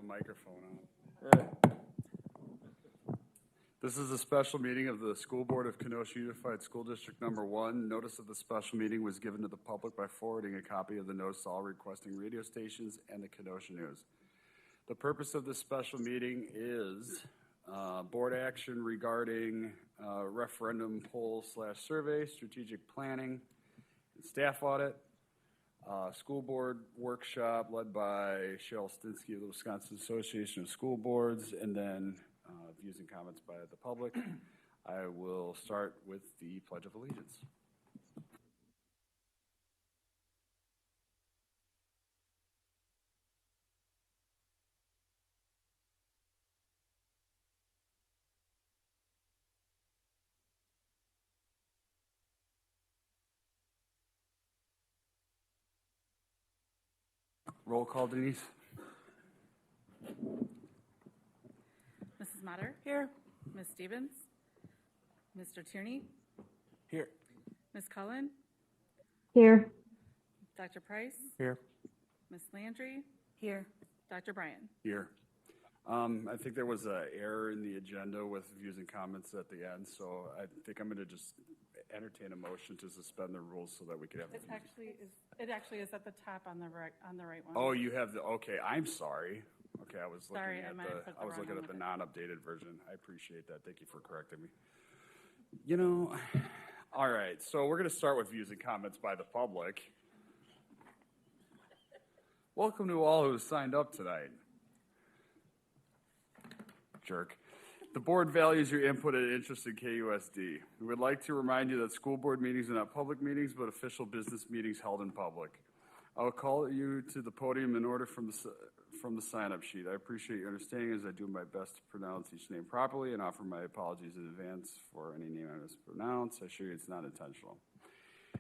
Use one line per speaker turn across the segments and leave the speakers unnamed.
microphone on. This is a special meeting of the School Board of Kenosha Unified School District Number 1. Notice of the special meeting was given to the public by forwarding a copy of the notice to all requesting radio stations and the Kenosha News. The purpose of this special meeting is board action regarding referendum poll/survey, strategic planning, and staff audit, school board workshop led by Cheryl Stinsky of the Wisconsin Association of School Boards, and then views and comments by the public. I will start with the Pledge of Allegiance. Roll call, Denise.
Mrs. Motter? Here. Ms. Stevens? Mr. Tierney?
Here.
Ms. Cullen?
Here.
Dr. Price?
Here.
Ms. Landry? Here. Dr. Bryan?
Here. I think there was an error in the agenda with views and comments at the end, so I think I'm going to just entertain a motion to suspend the rules so that we could have.
It actually is at the top on the right one.
Oh, you have the, okay, I'm sorry. Okay, I was looking
Sorry,
at
I was looking
at the non-updated version. I appreciate that. Thank you for correcting me. All right, so we're going to start with views and comments by the public. Welcome to all who signed up tonight. Jerk. The board values your input and interest in KUSD. We would like to remind you that school board meetings are not public meetings, but official business meetings held in public. I will call you to the podium in order from the sign-up sheet. I appreciate your understanding as I do my best to pronounce each name properly and offer my apologies in advance for any name I mispronounce. I assure you it's not intentional.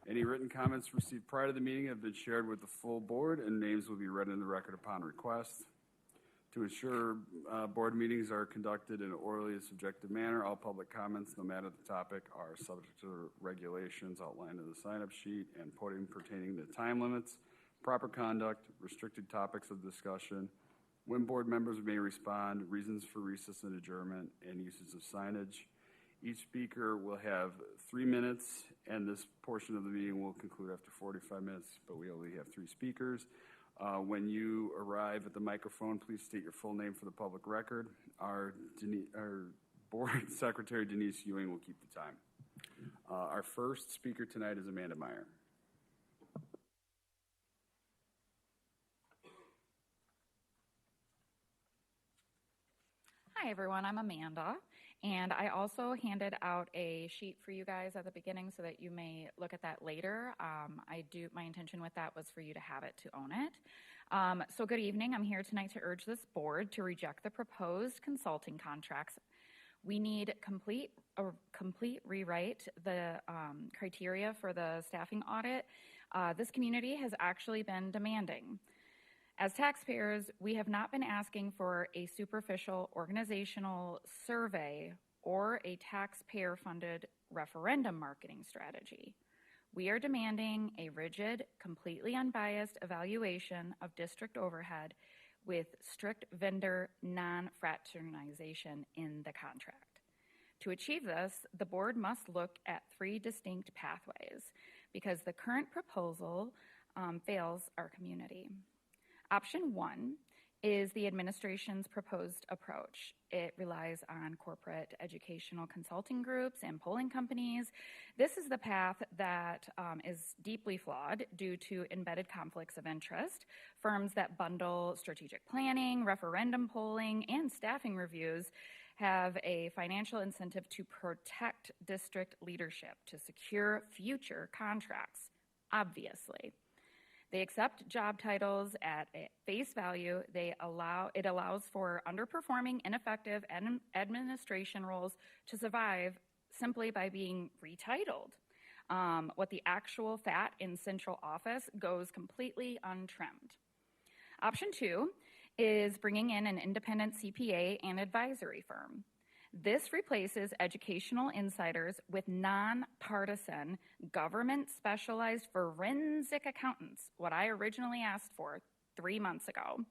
Any written comments received prior to the meeting have been shared with the full board, and names will be read in the record upon request. To ensure board meetings are conducted in an orderly and subjective manner, all public comments, no matter the topic, are subject to regulations outlined in the sign-up sheet and podium pertaining to time limits, proper conduct, restricted topics of discussion, when board members may respond, reasons for recess and adjournment, and uses of signage. Each speaker will have 3 minutes, and this portion of the meeting will conclude after 45 minutes, but we only have 3 speakers. When you arrive at the microphone, please state your full name for the public record. Our board secretary, Denise Ewing, will keep the time. Our first speaker tonight is Amanda Meyer.
Hi everyone, I'm Amanda, and I also handed out a sheet for you guys at the beginning so that you may look at that later. My intention with that was for you to have it to own it. So good evening, I'm here tonight to urge this board to reject the proposed consulting contracts. We need a complete rewrite the criteria for the staffing audit. This community has actually been demanding. As taxpayers, we have not been asking for a superficial organizational survey or a taxpayer-funded referendum marketing strategy. We are demanding a rigid, completely unbiased evaluation of district overhead with strict vendor non-fraternization in the contract. To achieve this, the board must look at 3 distinct pathways because the current proposal fails our community. Option 1 is the administration's proposed approach. It relies on corporate educational consulting groups and polling companies. This is the path that is deeply flawed due to embedded conflicts of interest. Firms that bundle strategic planning, referendum polling, and staffing reviews have a financial incentive to protect district leadership to secure future contracts, obviously. They accept job titles at face value. It allows for underperforming, ineffective administration roles to survive simply by being retitled. What the actual fat in central office goes completely untrimmed. Option 2 is bringing in an independent CPA and advisory firm. This replaces educational insiders with nonpartisan, government-specialized forensic accountants, what I originally asked for 3 months ago.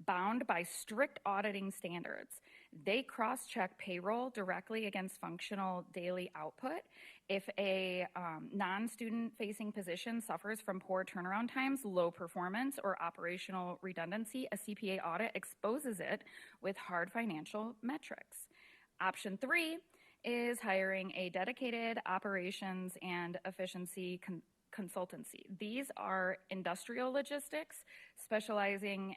bound by strict auditing standards. They cross-check payroll directly against functional daily output. If a non-student facing position suffers from poor turnaround times, low performance, or operational redundancy, a CPA audit exposes it with hard financial metrics. Option 3 is hiring a dedicated operations and efficiency consultancy. These are industrial logistics, specializing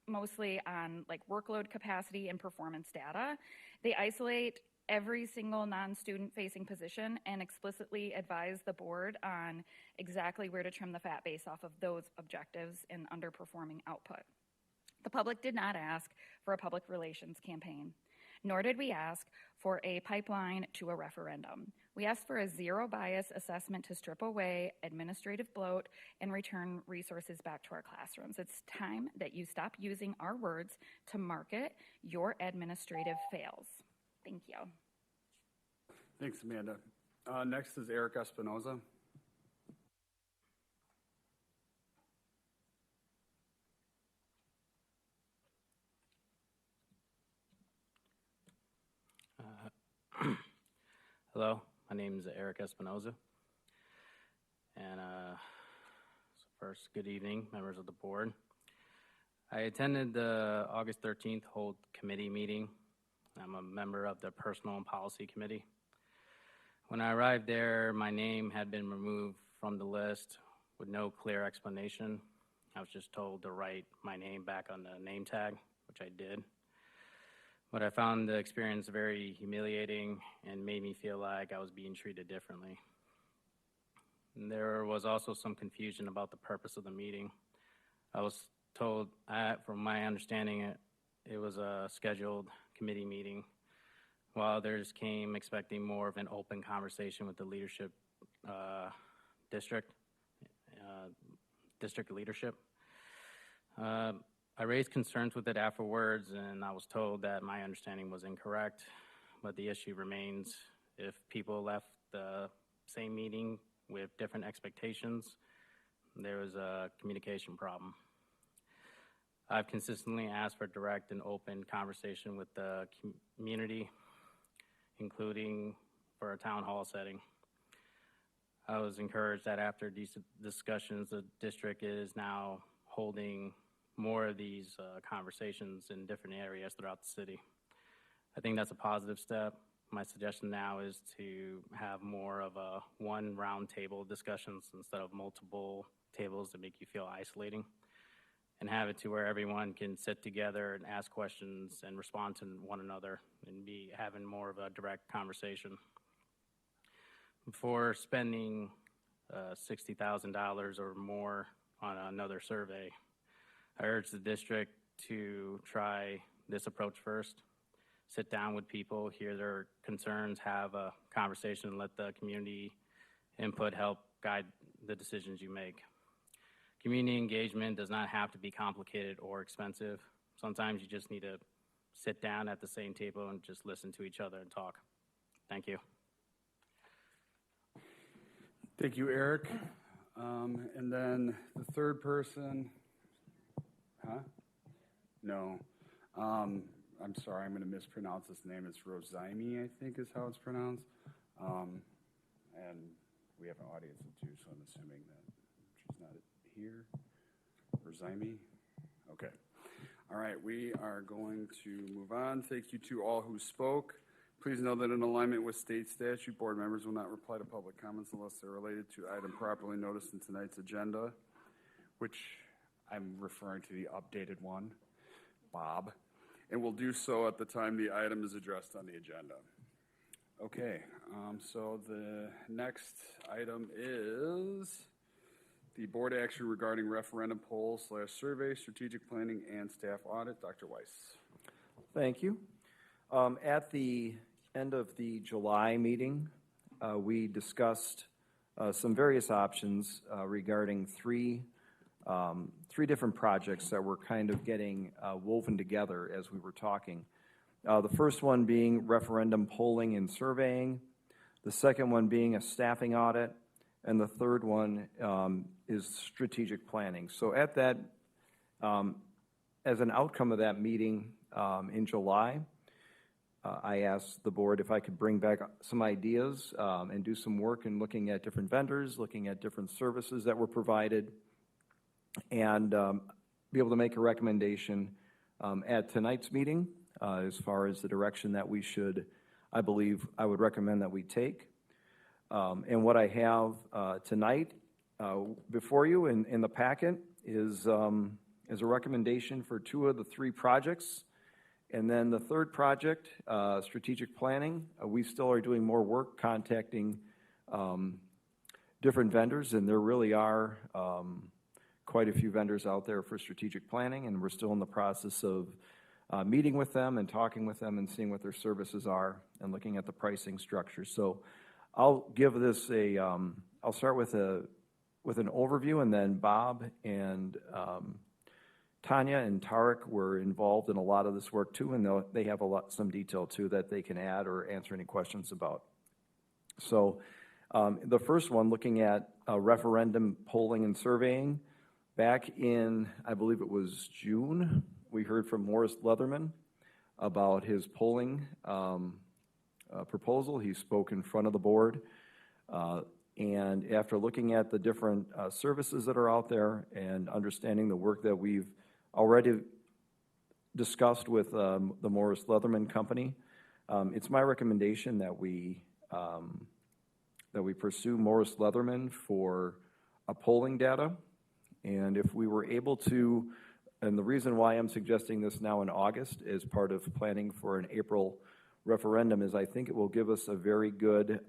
mostly on like workload capacity and performance data. They isolate every single non-student facing position and explicitly advise the board on exactly where to trim the fat based off of those objectives and underperforming output. The public did not ask for a public relations campaign, nor did we ask for a pipeline to a referendum. We asked for a zero bias assessment to strip away administrative bloat and return resources back to our classrooms. It's time that you stop using our words to market your administrative fails. Thank you.
Thanks, Amanda. Next is Eric Espinoza.
Hello, my name is Eric Espinoza. And so first, good evening, members of the board. I attended the August 13th hold committee meeting. I'm a member of the Personnel and Policy Committee. When I arrived there, my name had been removed from the list with no clear explanation. I was just told to write my name back on the name tag, which I did. But I found the experience very humiliating and made me feel like I was being treated differently. And there was also some confusion about the purpose of the meeting. I was told, from my understanding, it was a scheduled committee meeting, while others came expecting more of an open conversation with the leadership, district leadership. I raised concerns with it afterwards, and I was told that my understanding was incorrect, but the issue remains. If people left the same meeting with different expectations, there was a communication problem. I've consistently asked for direct and open conversation with the community, including for a town hall setting. I was encouraged that after these discussions, the district is now holding more of these conversations in different areas throughout the city. I think that's a positive step. My suggestion now is to have more of a one round table discussions instead of multiple tables that make you feel isolating, and have it to where everyone can sit together and ask questions and respond to one another and be having more of a direct conversation. Before spending $60,000 or more on another survey, I urge the district to try this approach first. Sit down with people, hear their concerns, have a conversation, and let the community input help guide the decisions you make. Community engagement does not have to be complicated or expensive. Sometimes you just need to sit down at the same table and just listen to each other and talk. Thank you.
Thank you, Eric. And then the third person, No. I'm sorry, I'm going to mispronounce this name. It's Rosaimi, I think is how it's pronounced. And we have an audience of two, so I'm assuming that she's not here. Rosaimi? Okay. All right, we are going to move on. Thank you to all who spoke. Please know that in alignment with state statute, board members will not reply to public comments unless they're related to item properly noticed in tonight's agenda, which I'm referring to the updated one, Bob, and we'll do so at the time the item is addressed on the agenda. Okay, so the next item is the board action regarding referendum poll/survey, strategic planning, and staff audit. Dr. Weiss.
Thank you. At the end of the July meeting, we discussed some various options regarding three different projects that were kind of getting woven together as we were talking. The first one being referendum polling and surveying, the second one being a staffing audit, and the third one is strategic planning. So at that as an outcome of that meeting in July, I asked the board if I could bring back some ideas and do some work in looking at different vendors, looking at different services that were provided, and be able to make a recommendation at tonight's meeting as far as the direction that we should, I believe, I would recommend that we take. And what I have tonight before you in the packet is a recommendation for 2 of the 3 projects. And then the third project, strategic planning, we still are doing more work contacting different vendors, and there really are quite a few vendors out there for strategic planning, and we're still in the process of meeting with them and talking with them and seeing what their services are and looking at the pricing structure. So I'll give this I'll start with an overview, and then Bob and Tanya and Tarek were involved in a lot of this work too, and they have some detail too that they can add or answer any questions about. So the first one, looking at referendum polling and surveying, back in, I believe it was June, we heard from Morris Leatherman about his polling proposal. He spoke in front of the board, and after looking at the different services that are out there and understanding the work that we've already discussed with the Morris Leatherman Company, it's my recommendation that we pursue Morris Leatherman for polling data. And if we were able to, and the reason why I'm suggesting this now in August as part of planning for an April referendum is I think it will give us a very good,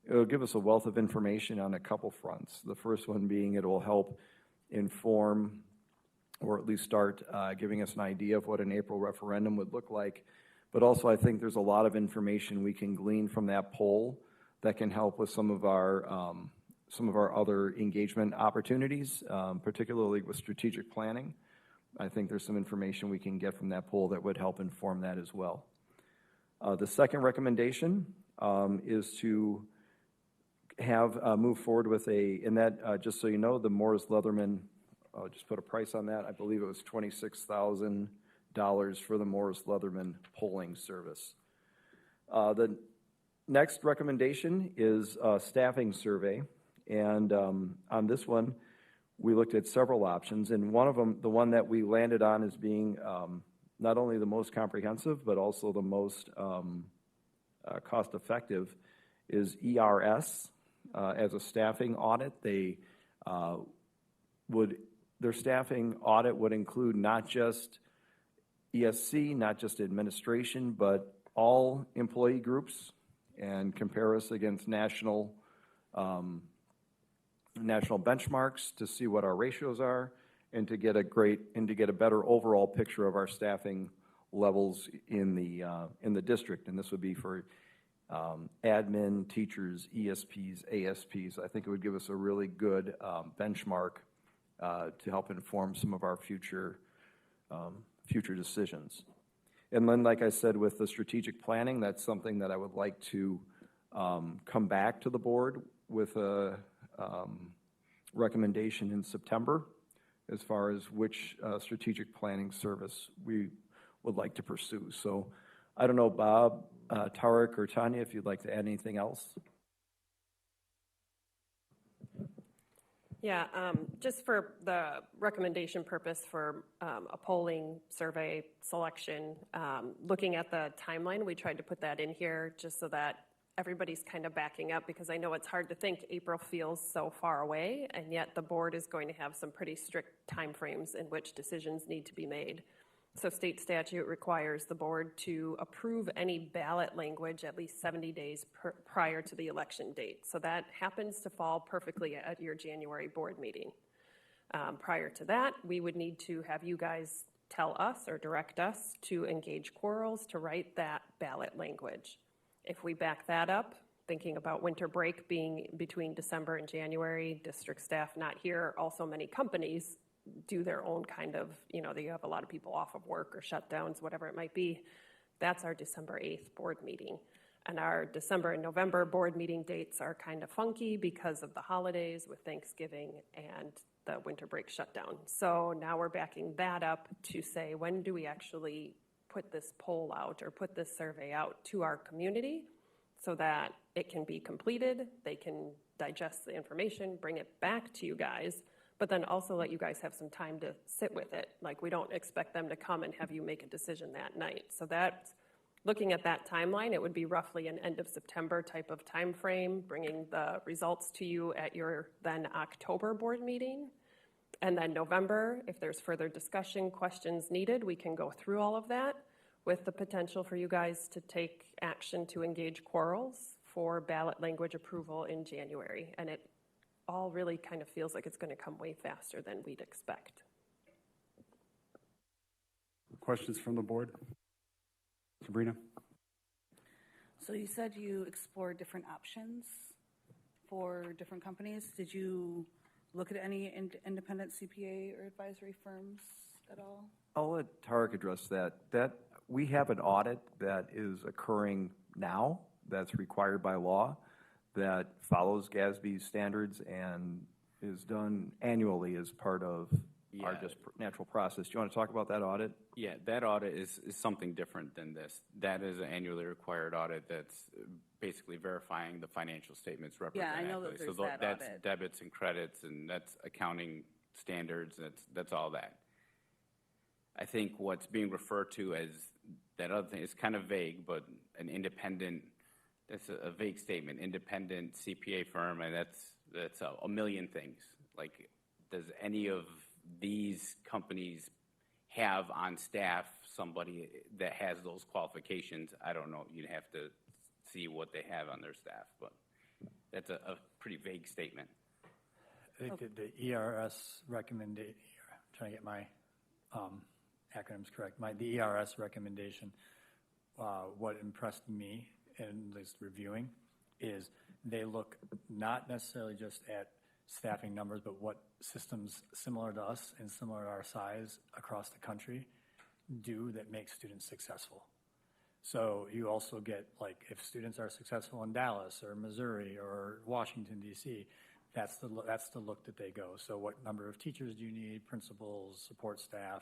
it'll give us a wealth of information on a couple fronts. The first one being it will help inform or at least start giving us an idea of what an April referendum would look like. But also I think there's a lot of information we can glean from that poll that can help with some of our other engagement opportunities, particularly with strategic planning. I think there's some information we can get from that poll that would help inform that as well. The second recommendation is to have move forward with and that, just so you know, the Morris Leatherman, I'll just put a price on that. I believe it was $26,000 for the Morris Leatherman polling service. The next recommendation is a staffing survey. And on this one, we looked at several options. And one of them, the one that we landed on as being not only the most comprehensive, but also the most cost-effective is ERS as a staffing audit. Their staffing audit would include not just ESC, not just administration, but all employee groups and compare us against national benchmarks to see what our ratios are and to get a better overall picture of our staffing levels in the district. And this would be for admin, teachers, ESPs, ASPs. I think it would give us a really good benchmark to help inform some of our future decisions. And then, like I said, with the strategic planning, that's something that I would like to come back to the board with a recommendation in September as far as which strategic planning service we would like to pursue. So I don't know, Bob, Tarek, or Tanya, if you'd like to add anything else.
Yeah, just for the recommendation purpose for a polling survey selection, looking at the timeline, we tried to put that in here just so that everybody's kind of backing up, because I know it's hard to think April feels so far away, and yet the board is going to have some pretty strict timeframes in which decisions need to be made. So state statute requires the board to approve any ballot language at least 70 days prior to the election date. So that happens to fall perfectly at your January board meeting. Prior to that, we would need to have you guys tell us or direct us to engage Quarles to write that ballot language. If we back that up, thinking about winter break being between December and January, district staff not here, also many companies do their own kind of, they have a lot of people off of work or shutdowns, whatever it might be. That's our December 8th board meeting. And our December and November board meeting dates are kind of funky because of the holidays with Thanksgiving and the winter break shutdown. So now we're backing that up to say, when do we actually put this poll out or put this survey out to our community so that it can be completed, they can digest the information, bring it back to you guys, but then also let you guys have some time to sit with it. Like, we don't expect them to come and have you make a decision that night. So that's, looking at that timeline, it would be roughly an end of September type of time frame, bringing the results to you at your then October board meeting. And then November, if there's further discussion, questions needed, we can go through all of that with the potential for you guys to take action to engage quarrels for ballot language approval in January. And it all really kind of feels like it's going to come way faster than we'd expect.
Questions from the board? Sabrina?
So you said you explored different options for different companies. Did you look at any independent CPA or advisory firms at all?
I'll let Tarek address that. We have an audit that is occurring now that's required by law that follows GASB's standards and is done annually as part of our
Yeah.
just natural process. Do you want to talk about that audit?
Yeah, that audit is something different than this. That is an annually required audit that's basically verifying the financial statements represent
I know that
accurately.
there's
So
that
that's
audit.
debits and credits, and that's accounting standards, that's all that. I think what's being referred to as that other thing is kind of vague, but an independent, that's a vague statement, independent CPA firm, and that's a million things. Like, does any of these companies have on staff somebody that has those qualifications? I don't know. You'd have to see what they have on their staff, but that's a pretty vague statement.
I think that the ERS recommendation, trying to get my acronyms correct, the ERS recommendation, what impressed me in this reviewing is they look not necessarily just at staffing numbers, but what systems similar to us and similar to our size across the country do that make students successful. So you also get, like, if students are successful in Dallas or Missouri or Washington, D.C., that's the look that they go. So what number of teachers do you need, principals, support staff,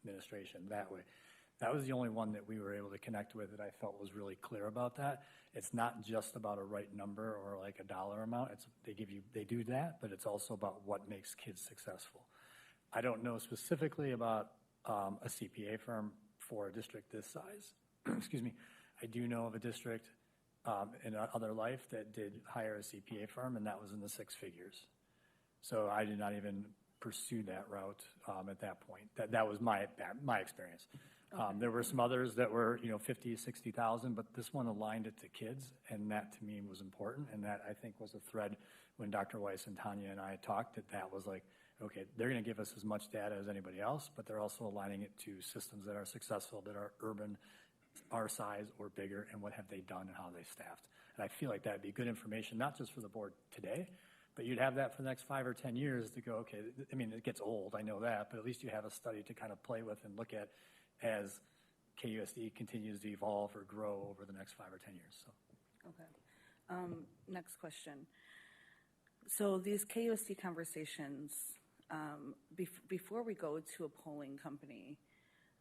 administration, that way. That was the only one that we were able to connect with that I felt was really clear about that. It's not just about a right number or like a dollar amount. They do that, but it's also about what makes kids successful. I don't know specifically about a CPA firm for a district this size. Excuse me. I do know of a district in other life that did hire a CPA firm, and that was in the six figures. So I did not even pursue that route at that point. That was my experience. There were some others that were, 50, 60,000, but this one aligned it to kids, and that to me was important. And that, I think, was a thread when Dr. Weiss and Tanya and I talked, that was like, okay, they're going to give us as much data as anybody else, but they're also aligning it to systems that are successful, that are urban, our size or bigger, and what have they done and how they staffed. And I feel like that'd be good information, not just for the board today, but you'd have that for the next 5 or 10 years to go, okay, I mean, it gets old, I know that, but at least you have a study to kind of play with and look at as KUSD continues to evolve or grow over the next 5 or 10 years. So.
Okay. Next question. So these KUSD conversations, before we go to a polling company,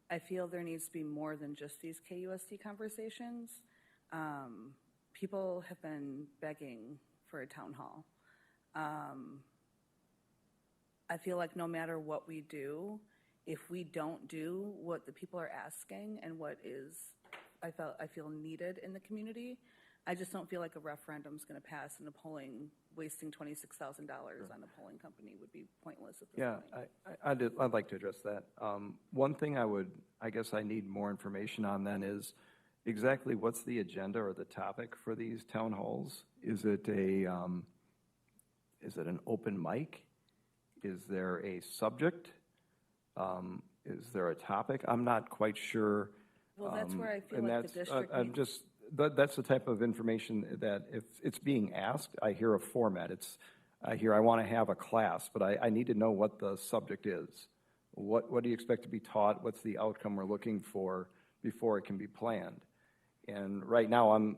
I feel there needs to be more than just these KUSD conversations. People have been begging for a town hall. I feel like no matter what we do, if we don't do what the people are asking and what is, I feel needed in the community, I just don't feel like a referendum is going to pass, and wasting $26,000 on a polling company would be pointless at this point.
I'd like to address that. One thing I guess I need more information on then is exactly what's the agenda or the topic for these town halls? Is it an open mic? Is there a subject? Is there a topic? I'm not quite sure.
Well, that's where I feel like the district needs.
That's the type of information that if it's being asked, I hear a format. I want to have a class, but I need to know what the subject is. What do you expect to be taught? What's the outcome we're looking for before it can be planned? And right now,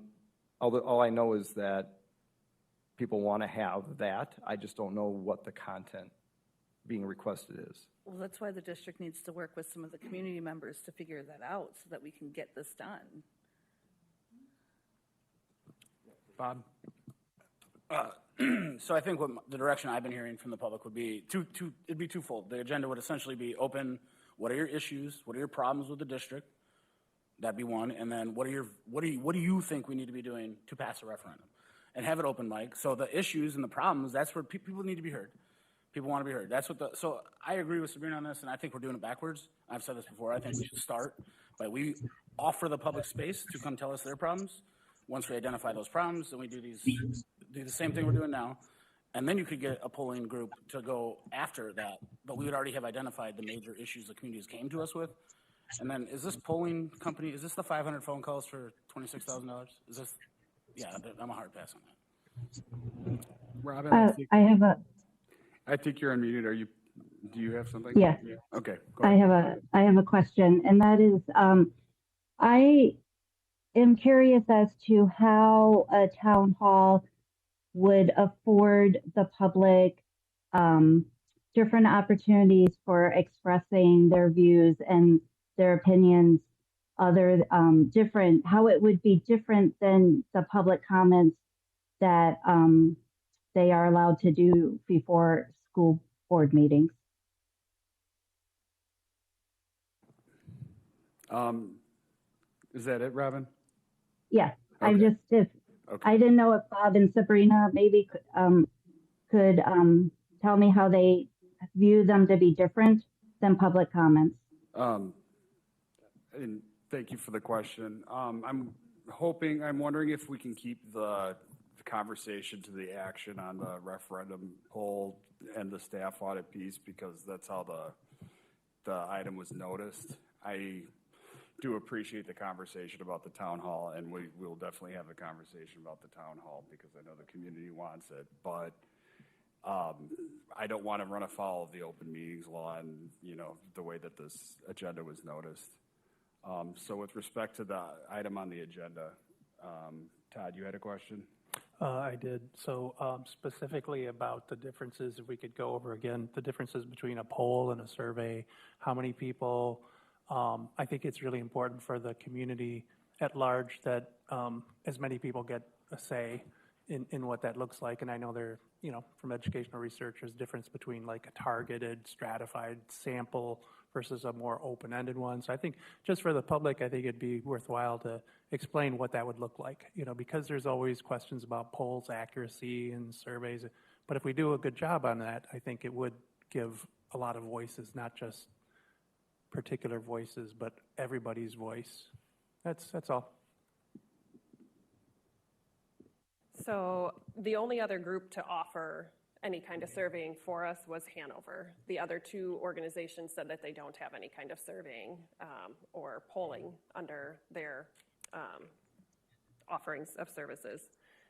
all I know is that people want to have that. I just don't know what the content being requested is.
Well, that's why the district needs to work with some of the community members to figure that out so that we can get this done.
Bob? So I think what the direction I've been hearing from the public would be it'd be twofold. The agenda would essentially be open, what are your issues? What are your problems with the district? That'd be one. And then what do you think we need to be doing to pass a referendum? And have it open mic. So the issues and the problems, that's where people need to be heard. People want to be heard. So I agree with Sabrina on this, and I think we're doing it backwards. I've said this before. I think we should start by we offer the public space to come tell us their problems. Once we identify those problems, then we do the same thing we're doing now. And then you could get a polling group to go after that. But we would already have identified the major issues the communities came to us with. And then is this polling company, is this the 500 phone calls for $26,000? Is this, yeah, I'm a hard pass on that.
Robin, I think you're unmuted. Do you have something?
Yes.
Yeah. Okay. Go ahead.
I have a question, and that is, I am curious as to how a town hall would afford the public different opportunities for expressing their views and their opinions, how it would be different than the public comments that they are allowed to do before school board meetings.
Is that it, Robin?
Yes,
Okay.
I didn't know if Bob and Sabrina maybe could tell me how they view them to be different than public comments.
And thank you for the question. I'm wondering if we can keep the conversation to the action on the referendum poll and the staff audit piece, because that's how the item was noticed. I do appreciate the conversation about the town hall, and we will definitely have a conversation about the town hall because I know the community wants it. But I don't want to run afoul of the open meetings law and, the way that this agenda was noticed. So with respect to the item on the agenda, Todd, you had a question?
I did. So specifically about the differences, if we could go over again, the differences between a poll and a survey, how many people, I think it's really important for the community at large that as many people get a say in what that looks like. And I know there, from educational research, there's difference between like a targeted, stratified sample versus a more open-ended one. So I think just for the public, I think it'd be worthwhile to explain what that would look like, because there's always questions about polls accuracy and surveys. But if we do a good job on that, I think it would give a lot of voices, not just particular voices, but everybody's voice. That's all.
So the only other group to offer any kind of surveying for us was Hanover. The other two organizations said that they don't have any kind of surveying or polling under their offerings of services.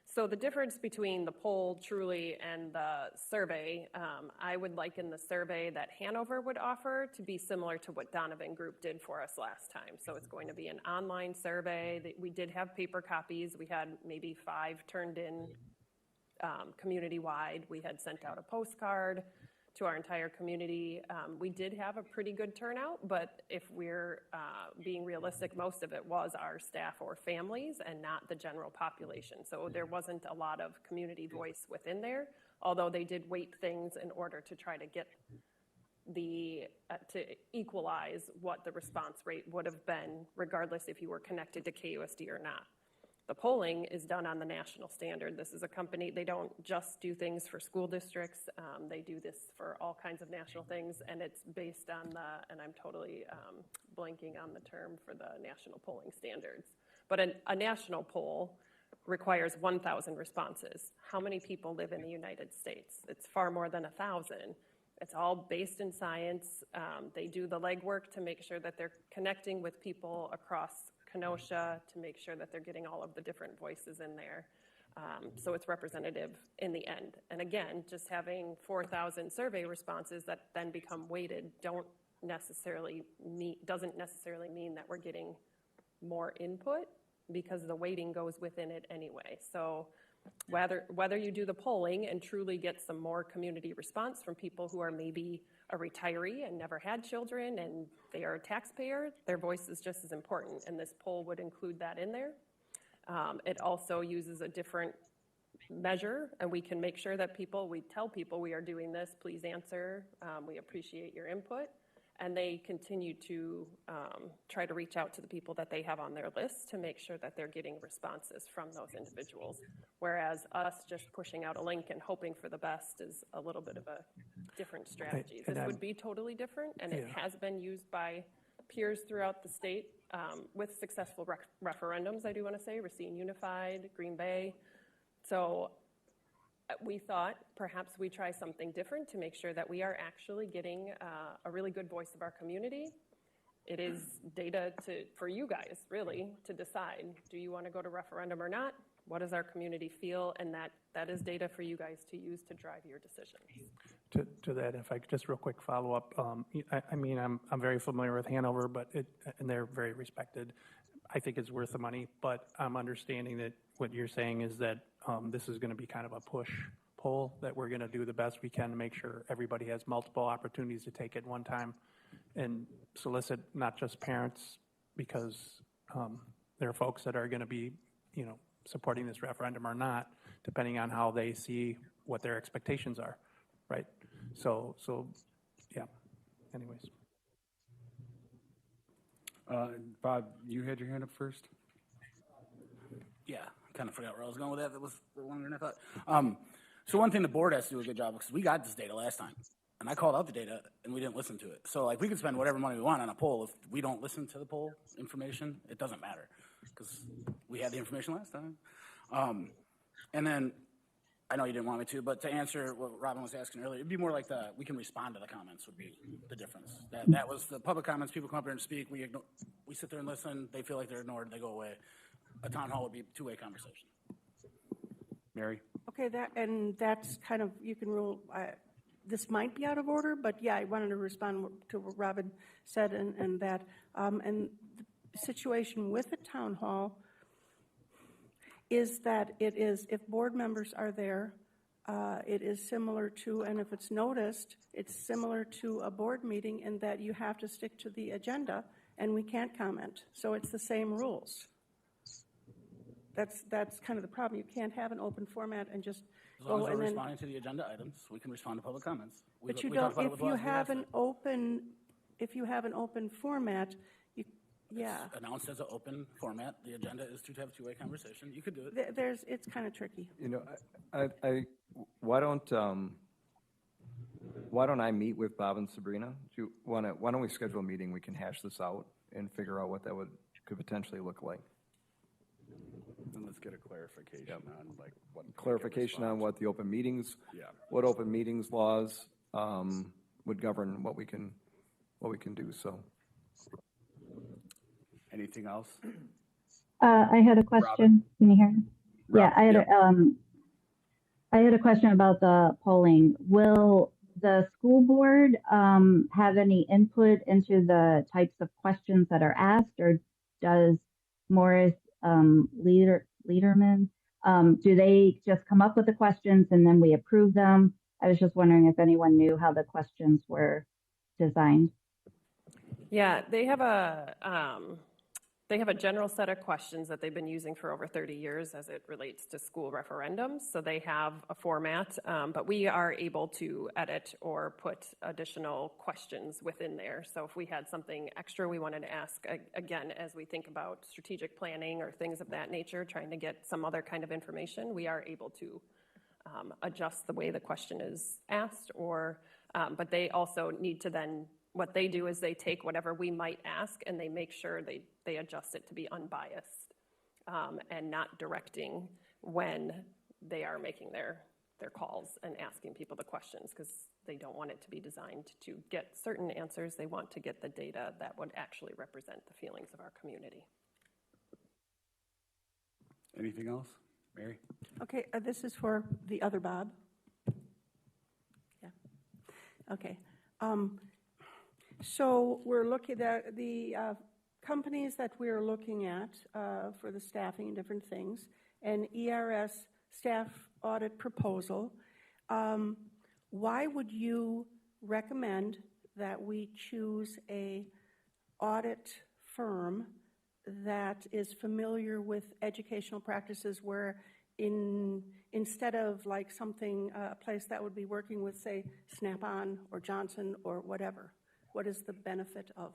So the difference between the poll truly and the survey, I would liken the survey that Hanover would offer to be similar to what Donovan Group did for us last time. So it's going to be an online survey. We did have paper copies. We had maybe 5 turned in community-wide. We had sent out a postcard to our entire community. We did have a pretty good turnout, but if we're being realistic, most of it was our staff or families and not the general population. So there wasn't a lot of community voice within there, although they did weight things in order to try to get to equalize what the response rate would have been, regardless if you were connected to KUSD or not. The polling is done on the national standard. This is a company, they don't just do things for school districts. They do this for all kinds of national things, and it's based on and I'm totally blanking on the term for the national polling standards. But a national poll requires 1,000 responses. How many people live in the United States? It's far more than 1,000. It's all based in science. They do the legwork to make sure that they're connecting with people across Kenosha to make sure that they're getting all of the different voices in there. So it's representative in the end. And again, just having 4,000 survey responses that then become weighted doesn't necessarily mean that we're getting more input, because the weighting goes within it anyway. So whether you do the polling and truly get some more community response from people who are maybe a retiree and never had children and they are a taxpayer, their voice is just as important, and this poll would include that in there. It also uses a different measure, and we can make sure that we tell people we are doing this, please answer, we appreciate your input, and they continue to try to reach out to the people that they have on their list to make sure that they're getting responses from those individuals. Whereas us just pushing out a link and hoping for the best is a little bit of a different strategy. This would be totally different, and it has been used by peers throughout the state with successful referendums, I do want to say, Racine Unified, Green Bay. So we thought perhaps we try something different to make sure that we are actually getting a really good voice of our community. It is data for you guys, really, to decide, do you want to go to referendum or not? What does our community feel? And that is data for you guys to use to drive your decisions.
To that, if I could just real quick follow up, I mean, I'm very familiar with Hanover, and they're very respected. I think it's worth the money, but I'm understanding that what you're saying is that this is going to be kind of a push poll, that we're going to do the best we can to make sure everybody has multiple opportunities to take it one time and solicit not just parents, because there are folks that are going to be, supporting this referendum or not, depending on how they see what their expectations are, right? So yeah, anyways.
Bob, you had your hand up first?
Yeah, kind of forgot where I was going with that. That was longer than I thought. So one thing the board has to do a good job, because we got this data last time, and I called out the data, and we didn't listen to it. So, we could spend whatever money we want on a poll. If we don't listen to the poll information, it doesn't matter, because we had the information last time. And then, I know you didn't want me to, but to answer what Robin was asking earlier, it'd be more like we can respond to the comments would be the difference. That was the public comments. People come up here and speak. We sit there and listen. They feel like they're ignored. They go away. A town hall would be a two-way conversation.
Mary?
Okay, that's kind of, you can rule, this might be out of order, but yeah, I wanted to respond to what Robin said and that. And the situation with the town hall is that it is, if board members are there, it is similar to, and if it's noticed, it's similar to a board meeting in that you have to stick to the agenda and we can't comment. So it's the same rules. That's kind of the problem. You can't have an open format and just
As long
go
as we're
and then.
responding to the agenda items, we can respond to public comments.
But you don't, if you have an open format, yeah.
It's announced as an open format. The agenda is to have a two-way conversation. You could do it.
It's kind of tricky.
Why don't I meet with Bob and Sabrina? Why don't we schedule a meeting? We can hash this out and figure out what that could potentially look like.
And let's get a clarification on what.
Clarification on what the open meetings,
Yeah.
what open meetings laws would govern what we can do, so.
Anything else?
I had a question. Can you hear me? Yeah, I had a question about the polling. Will the school board have any input into the types of questions that are asked, or does Morris Lederman, do they just come up with the questions and then we approve them? I was just wondering if anyone knew how the questions were designed.
Yeah, they have a general set of questions that they've been using for over 30 years as it relates to school referendums. So they have a format, but we are able to edit or put additional questions within there. So if we had something extra we wanted to ask, again, as we think about strategic planning or things of that nature, trying to get some other kind of information, we are able to adjust the way the question is asked, but they also need to then, what they do is they take whatever we might ask and they make sure they adjust it to be unbiased and not directing when they are making their calls and asking people the questions, because they don't want it to be designed to get certain answers. They want to get the data that would actually represent the feelings of our community.
Anything else? Mary?
Okay, this is for the other Bob. Yeah. Okay. So we're looking at the companies that we're looking at for the staffing and different things, and ERS staff audit proposal, why would you recommend that we choose a audit firm that is familiar with educational practices where instead of like something, a place that would be working with, say, Snap-on or Johnson or whatever? What is the benefit of?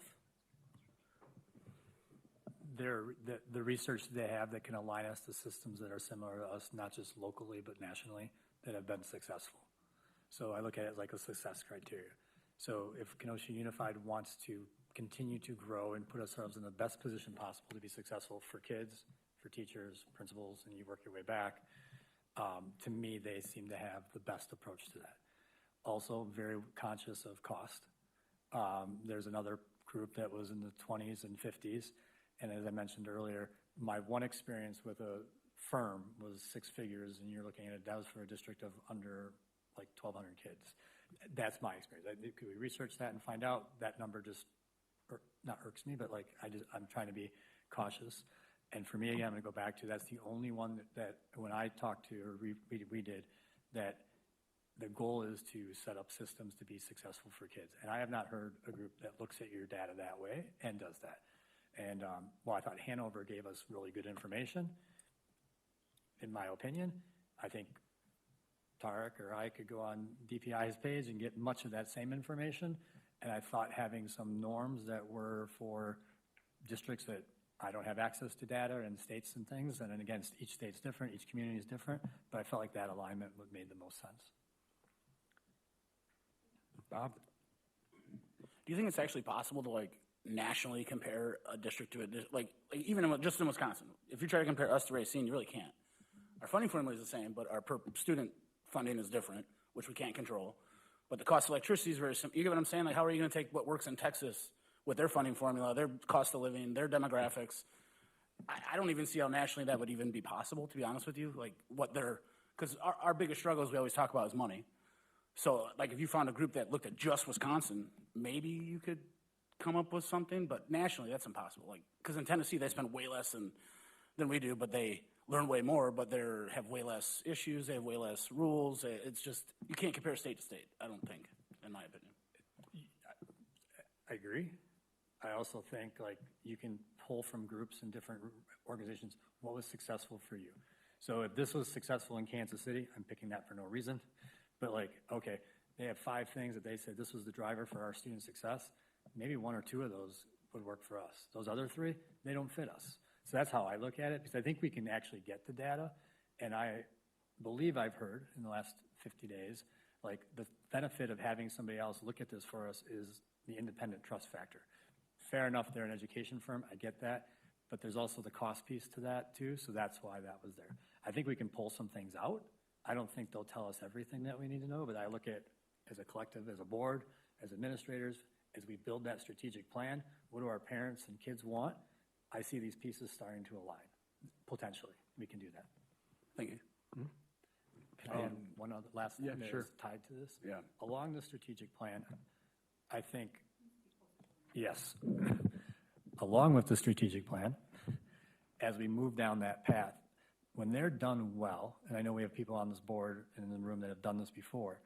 The research they have that can align us to systems that are similar to us, not just locally, but nationally, that have been successful. So I look at it like a success criteria. So if Kenosha Unified wants to continue to grow and put ourselves in the best position possible to be successful for kids, for teachers, principals, and you work your way back, to me, they seem to have the best approach to that. Also, very conscious of cost. There's another group that was in the 20s and 50s, and as I mentioned earlier, my one experience with a firm was 6 figures, and you're looking at it, that was for a district of under like 1,200 kids. That's my experience. Could we research that and find out? That number just, not irks me, but like I'm trying to be cautious. And for me, again, I'm going to go back to that's the only one that when I talked to, or we did, that the goal is to set up systems to be successful for kids. And I have not heard a group that looks at your data that way and does that. And while I thought Hanover gave us really good information, in my opinion, I think Tarek or I could go on DPI's page and get much of that same information. And I thought having some norms that were for districts that I don't have access to data and states and things, and then again, each state's different, each community is different, but I felt like that alignment made the most sense.
Bob? Do you think it's actually possible to like nationally compare a district to a district, like even just in Wisconsin? If you try to compare us to Racine, you really can't. Our funding formula is the same, but our per student funding is different, which we can't control. But the cost of electricity is very simple. You get what I'm saying? Like, how are you going to take what works in Texas with their funding formula, their cost of living, their demographics? I don't even see how nationally that would even be possible, to be honest with you. Like, what they're, because our biggest struggles we always talk about is money. So, like, if you found a group that looked at just Wisconsin, maybe you could come up with something, but nationally, that's impossible. Like, because in Tennessee, they spend way less than we do, but they learn way more, but they have way less issues, they have way less rules. It's just, you can't compare state to state, I don't think, in my opinion.
I agree. I also think like you can pull from groups and different organizations what was successful for you. So if this was successful in Kansas City, I'm picking that for no reason, but like, okay, they have 5 things that they said this was the driver for our student success. Maybe 1 or 2 of those would work for us. Those other 3, they don't fit us. So that's how I look at it, because I think we can actually get the data, and I believe I've heard in the last 50 days, like the benefit of having somebody else look at this for us is the independent trust factor. Fair enough, they're an education firm, I get that, but there's also the cost piece to that too, so that's why that was there. I think we can pull some things out. I don't think they'll tell us everything that we need to know, but I look at as a collective, as a board, as administrators, as we build that strategic plan, what do our parents and kids want? I see these pieces starting to align. Potentially, we can do that.
Thank you.
Can I add one other last thing that is tied to this?
Yeah.
Along the strategic plan, I think, yes, along with the strategic plan, as we move down that path, when they're done well, and I know we have people on this board and in the room that have done this before,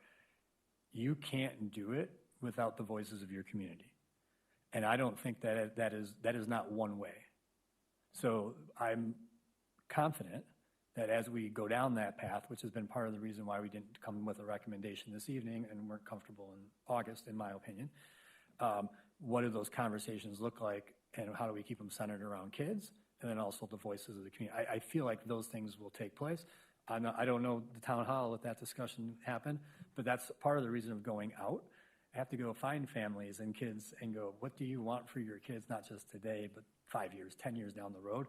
you can't do it without the voices of your community. And I don't think that is not one way. So I'm confident that as we go down that path, which has been part of the reason why we didn't come with a recommendation this evening and weren't comfortable in August, in my opinion, what do those conversations look like and how do we keep them centered around kids and then also the voices of the community? I feel like those things will take place. I don't know the town hall if that discussion happened, but that's part of the reason of going out. I have to go find families and kids and go, what do you want for your kids, not just today, but 5 years, 10 years down the road?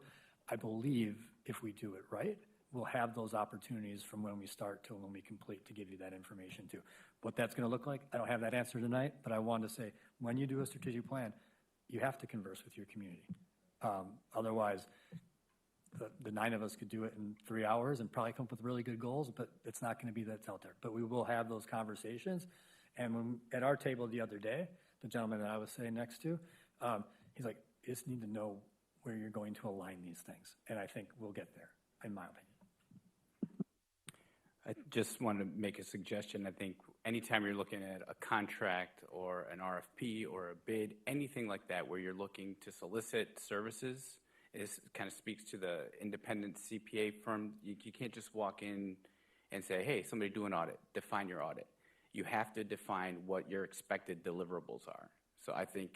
I believe if we do it right, we'll have those opportunities from when we start to when we complete to give you that information too. What that's going to look like, I don't have that answer tonight, but I wanted to say, when you do a strategic plan, you have to converse with your community. Otherwise, the 9 of us could do it in 3 hours and probably come up with really good goals, but it's not going to be that's out there. But we will have those conversations. And when at our table the other day, the gentleman that I was sitting next to, he's like, you just need to know where you're going to align these things. And I think we'll get there, in my opinion.
I just want to make a suggestion. I think anytime you're looking at a contract or an RFP or a bid, anything like that where you're looking to solicit services, it kind of speaks to the independent CPA firm. You can't just walk in and say, hey, somebody do an audit. Define your audit. You have to define what your expected deliverables are. So I think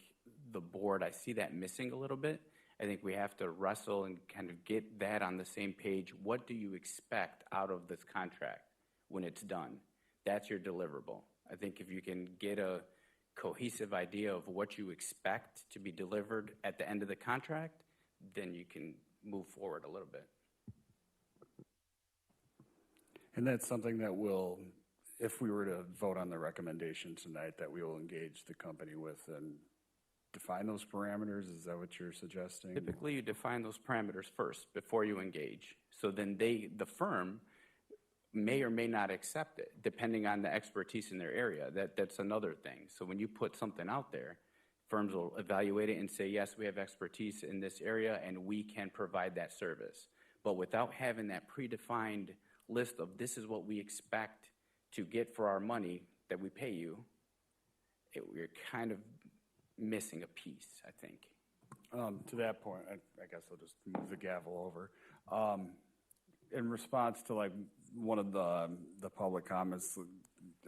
the board, I see that missing a little bit. I think we have to wrestle and kind of get that on the same page. What do you expect out of this contract when it's done? That's your deliverable. I think if you can get a cohesive idea of what you expect to be delivered at the end of the contract, then you can move forward a little bit.
And that's something that will, if we were to vote on the recommendation tonight, that we will engage the company with and define those parameters? Is that what you're suggesting?
Typically, you define those parameters first before you engage. So then the firm may or may not accept it, depending on the expertise in their area. That's another thing. So when you put something out there, firms will evaluate it and say, yes, we have expertise in this area and we can provide that service. But without having that predefined list of this is what we expect to get for our money that we pay you, we're kind of missing a piece, I think.
To that point, I guess I'll just move the gavel over. In response to like one of the public comments,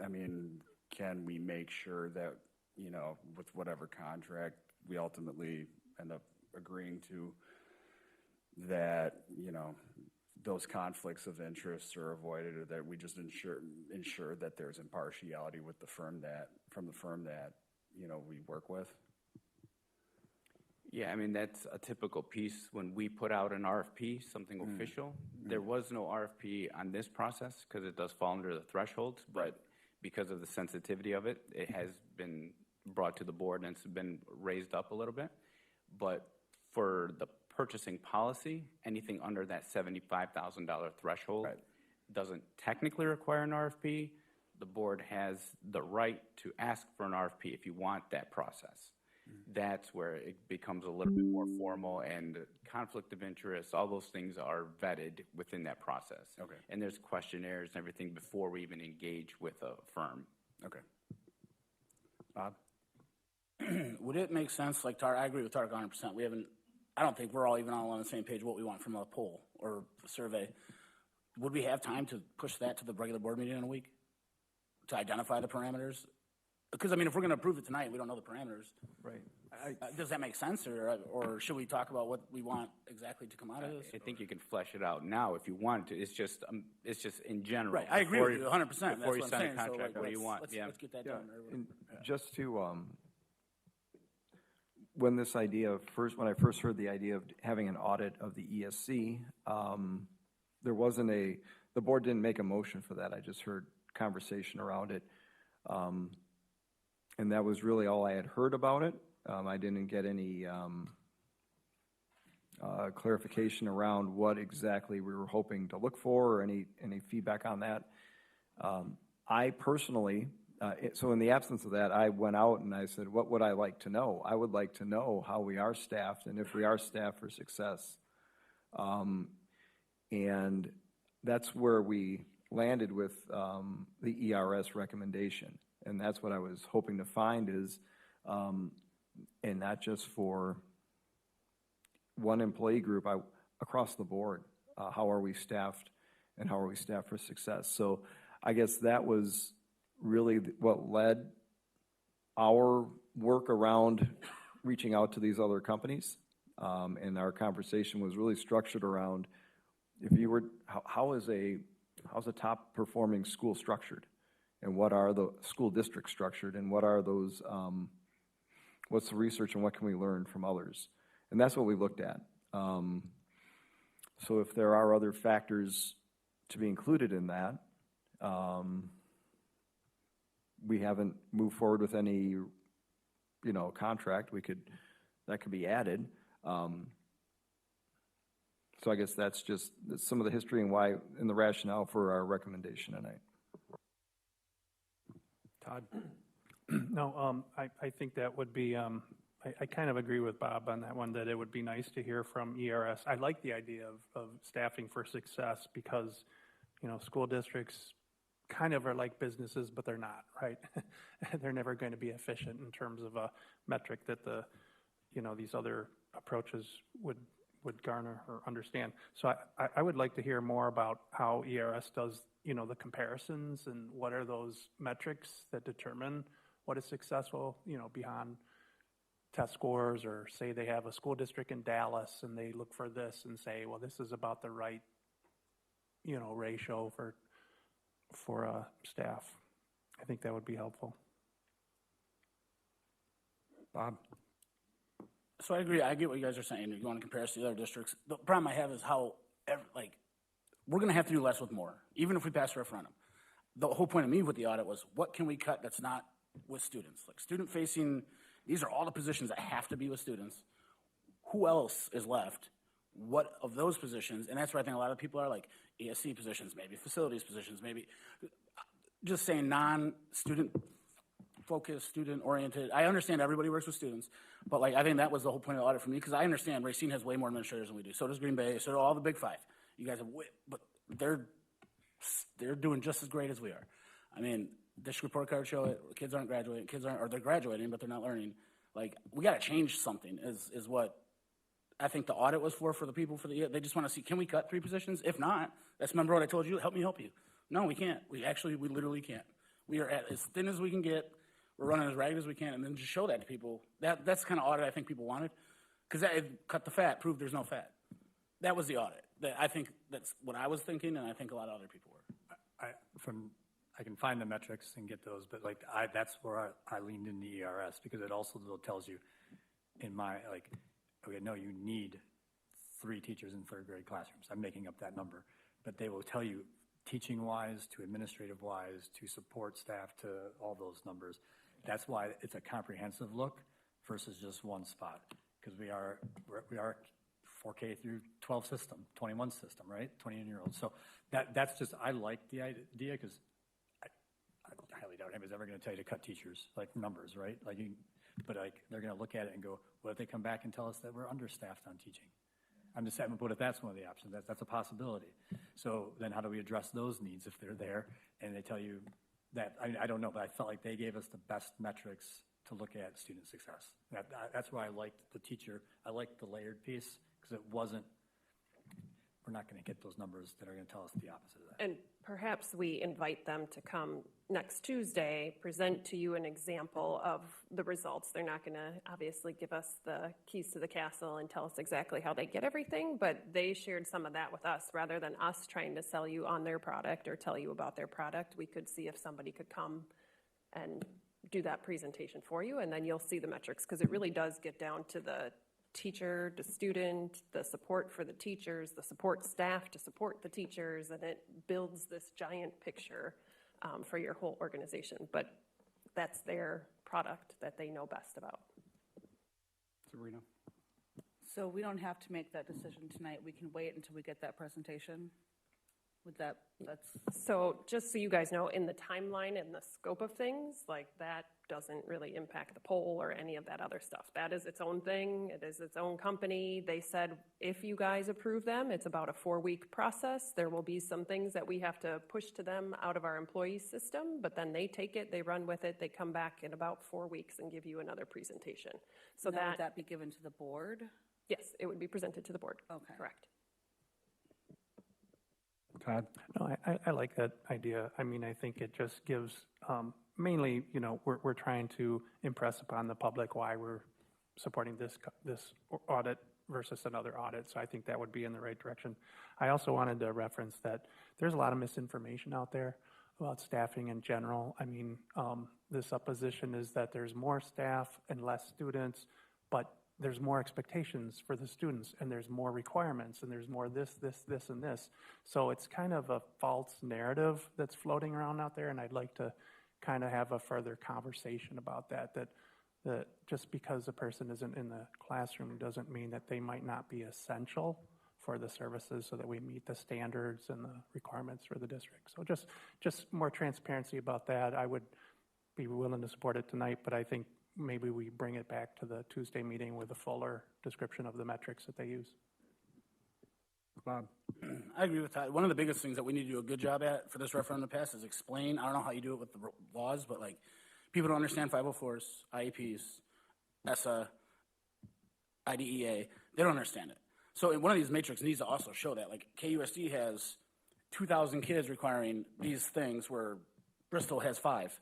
I mean, can we make sure that, you know, with whatever contract we ultimately end up agreeing to, that, you know, those conflicts of interest are avoided, or that we just ensure that there's impartiality with the firm from the firm that, you know, we work with?
Yeah, I mean, that's a typical piece when we put out an RFP, something official. There was no RFP on this process because it does fall under the thresholds, but because of the sensitivity of it, it has been brought to the board and it's been raised up a little bit. But for the purchasing policy, anything under that $75,000 threshold doesn't technically require an RFP. The board has the right to ask for an RFP if you want that process. That's where it becomes a little bit more formal, and conflict of interest, all those things are vetted within that process.
Okay.
And there's questionnaires and everything before we even engage with a firm.
Okay. Bob?
Would it make sense, like I agree with Tarek 100%. I don't think we're all even all on the same page what we want from a poll or a survey. Would we have time to push that to the regular board meeting in a week to identify the parameters? Because, I mean, if we're going to approve it tonight, we don't know the parameters.
Right.
Does that make sense, or should we talk about what we want exactly to come out of this?
I think you can flesh it out now if you want to. It's just in general.
Right, I agree with you 100%. That's
Before you
what I'm
sign
saying.
a contract,
So,
what do you want?
Let's get that done.
And just to, when I first heard the idea of having an audit of the ESC, the board didn't make a motion for that. I just heard conversation around it. And that was really all I had heard about it. I didn't get any clarification around what exactly we were hoping to look for or any feedback on that. I personally, so in the absence of that, I went out and I said, what would I like to know? I would like to know how we are staffed and if we are staffed for success. And that's where we landed with the ERS recommendation. And that's what I was hoping to find is, and not just for one employee group, across the board, how are we staffed and how are we staffed for success? So I guess that was really what led our work around reaching out to these other companies. And our conversation was really structured around, how's a top performing school structured? And what are the school districts structured, and what are those, what's the research and what can we learn from others? And that's what we looked at. So if there are other factors to be included in that, we haven't moved forward with any, contract. That could be added. So I guess that's just some of the history and the rationale for our recommendation tonight.
Todd?
No, I think that would be, I kind of agree with Bob on that one, that it would be nice to hear from ERS. I like the idea of staffing for success because school districts kind of are like businesses, but they're not, right? They're never going to be efficient in terms of a metric that these other approaches would garner or understand. So I would like to hear more about how ERS does, the comparisons and what are those metrics that determine what is successful, beyond test scores, or say they have a school district in Dallas and they look for this and say, well, this is about the right, ratio for staff. I think that would be helpful.
Bob?
So I agree. I get what you guys are saying. You want to compare us to the other districts. The problem I have is how, we're going to have to do less with more, even if we pass a referendum. The whole point of me with the audit was, what can we cut that's not with students? Like student-facing, these are all the positions that have to be with students. Who else is left? What of those positions? And that's where I think a lot of people are, like ESC positions, maybe facilities positions, maybe just saying non-student focused, student-oriented. I understand everybody works with students, but I think that was the whole point of the audit for me, because I understand Racine has way more administrators than we do. So does Green Bay. So do all the Big Five. You guys have, but they're doing just as great as we are. I mean, district report cards show it. Kids aren't graduating. Or they're graduating, but they're not learning. We got to change something. Is what I think the audit was for the people they just want to see, can we cut 3 positions? If not, that's, remember what I told you, help me help you. No, we can't. We literally can't. We are at as thin as we can get. We're running as ragged as we can, and then just show that to people. That's the kind of audit I think people wanted, because that cut the fat, proved there's no fat. That was the audit. I think that's what I was thinking, and I think a lot of other people were.
I can find the metrics and get those, but that's where I leaned in the ERS, because it also tells you in my, okay, no, you need 3 teachers in 3rd grade classrooms. I'm making up that number, but they will tell you teaching-wise to administrative-wise to support staff to all those numbers. That's why it's a comprehensive look versus just one spot, because we are 4K through 12 system, 21 system, right? 21-year-olds. So that's just, I like the idea, because I highly doubt anybody's ever going to tell you to cut teachers, numbers, right? But they're going to look at it and go, what if they come back and tell us that we're understaffed on teaching? I'm just saying, but if that's one of the options, that's a possibility. So then how do we address those needs if they're there and they tell you that? I don't know, but I felt like they gave us the best metrics to look at student success. That's why I liked the teacher. I liked the layered piece, because it wasn't, we're not going to get those numbers that are going to tell us the opposite of that.
And perhaps we invite them to come next Tuesday, present to you an example of the results. They're not going to obviously give us the keys to the castle and tell us exactly how they get everything, but they shared some of that with us. Rather than us trying to sell you on their product or tell you about their product, we could see if somebody could come and do that presentation for you, and then you'll see the metrics, because it really does get down to the teacher to student, the support for the teachers, the support staff to support the teachers, and it builds this giant picture for your whole organization. But that's their product that they know best about.
Sabrina?
So we don't have to make that decision tonight. We can wait until we get that presentation?
So just so you guys know, in the timeline and the scope of things, that doesn't really impact the poll or any of that other stuff. That is its own thing. It is its own company. They said if you guys approve them, it's about a 4-week process. There will be some things that we have to push to them out of our employee system, but then they take it, they run with it, they come back in about 4 weeks and give you another presentation. So
would that be given to the board?
Yes, it would be presented to the board.
Okay.
Correct.
Todd?
No, I like that idea. I mean, I think it just gives, mainly, we're trying to impress upon the public why we're supporting this audit versus another audit. So I think that would be in the right direction. I also wanted to reference that there's a lot of misinformation out there about staffing in general. I mean, the supposition is that there's more staff and less students, but there's more expectations for the students, and there's more requirements, and there's more this, and this. So it's kind of a false narrative that's floating around out there, and I'd like to kind of have a further conversation about that just because a person isn't in the classroom doesn't mean that they might not be essential for the services so that we meet the standards and the requirements for the district. So just more transparency about that. I would be willing to support it tonight, but I think maybe we bring it back to the Tuesday meeting with a fuller description of the metrics that they use.
Bob?
I agree with Todd. One of the biggest things that we need to do a good job at for this referendum to pass is explain, I don't know how you do it with the laws, but like, people don't understand 504s, IEPs, ESSA, IDEA, they don't understand it. So one of these matrix needs to also show that, like KUSD has 2,000 kids requiring these things where Bristol has 5.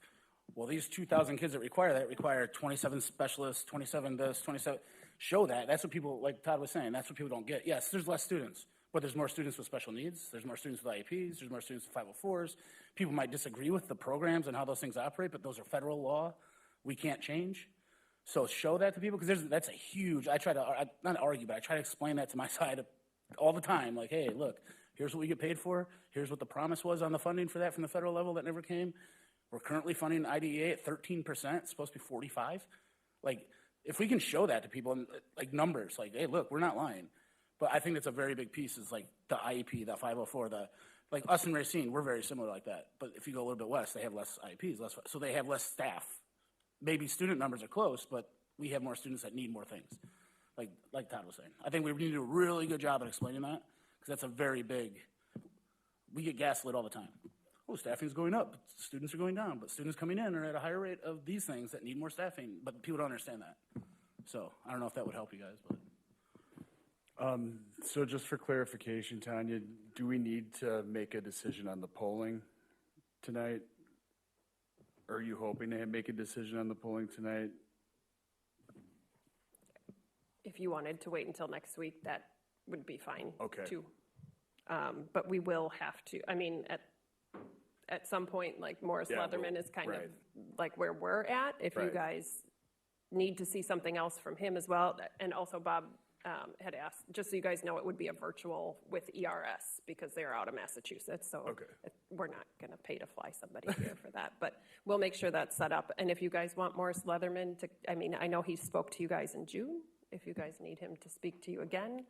Well, these 2,000 kids that require 27 specialists, 27 this, 27, show that. That's what people, like Todd was saying, that's what people don't get. Yes, there's less students, but there's more students with special needs, there's more students with IEPs, there's more students with 504s. People might disagree with the programs and how those things operate, but those are federal law. We can't change. So show that to people, because that's a huge, I try to, not argue, but I try to explain that to my side all the time. Like, hey, look, here's what we get paid for. Here's what the promise was on the funding for that from the federal level that never came. We're currently funding IDEA at 13%. It's supposed to be 45. Like, if we can show that to people, and like numbers, like, hey, look, we're not lying. But I think that's a very big piece is like the IEP, the 504, like us and Racine, we're very similar like that. But if you go a little bit west, they have less IEPs, so they have less staff. Maybe student numbers are close, but we have more students that need more things, like Todd was saying. I think we need to do a really good job at explaining that, because that's a very big, we get gaslit all the time. Oh, staffing's going up, but students are going down, but students coming in are at a higher rate of these things that need more staffing, but people don't understand that. So I don't know if that would help you guys, but.
So just for clarification, Tanya, do we need to make a decision on the polling tonight? Are you hoping to make a decision on the polling tonight?
If you wanted to wait until next week, that would be fine.
Okay.
Too. But we will have to, I mean, at some point, like Morris
Yeah,
Leatherman is kind of
right.
like where we're at. If you
Right.
guys need to see something else from him as well, and also Bob had asked, just so you guys know, it would be a virtual with ERS because they're out of Massachusetts. So
Okay.
we're not going to pay to fly somebody here for that, but we'll make sure that's set up. And if you guys want Morris Leatherman to, I mean, I know he spoke to you guys in June. If you guys need him to speak to you again,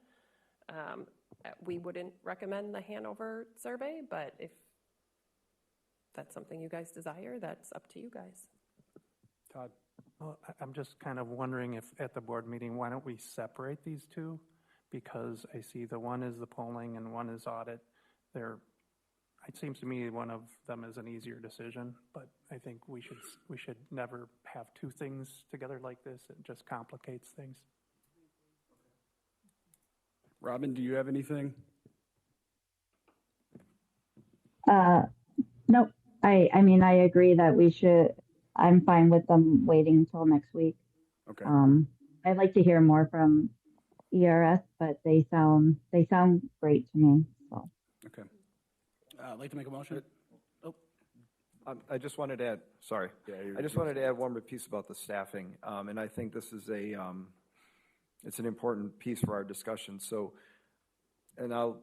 we wouldn't recommend the Hanover survey, but if that's something you guys desire, that's up to you guys.
Todd?
Well, I'm just kind of wondering if at the board meeting, why don't we separate these two? Because I see the one is the polling and one is audit. It seems to me one of them is an easier decision, but I think we should never have two things together like this. It just complicates things.
Robin, do you have anything?
Nope. I mean, I agree that we should, I'm fine with them waiting until next week.
Okay.
I'd like to hear more from ERS, but they sound great to me, so.
Okay.
I'd like to make a motion.
I just wanted to add, sorry.
Yeah,
I just wanted to add one more piece about the staffing. And I think this is it's an important piece for our discussion. So, and normally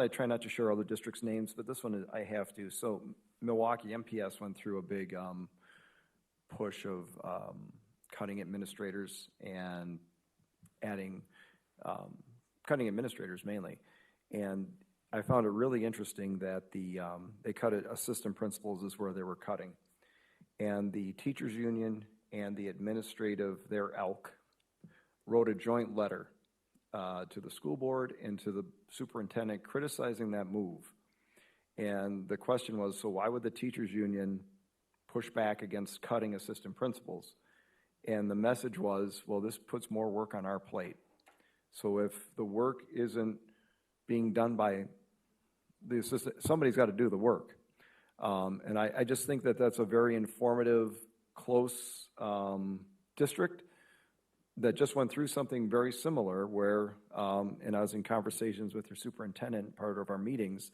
I try not to share other districts' names, but this one I have to. So Milwaukee MPS went through a big push of cutting administrators and adding, cutting administrators mainly. And I found it really interesting that they cut it, assistant principals is where they were cutting. And the teachers union and the administrative, their ELK, wrote a joint letter to the school board and to the superintendent criticizing that move. And the question was, so why would the teachers union push back against cutting assistant principals? And the message was, well, this puts more work on our plate. So if the work isn't being done by the assistant, somebody's got to do the work. And I just think that that's a very informative, close district that just went through something very similar where, and I was in conversations with your superintendent, part of our meetings,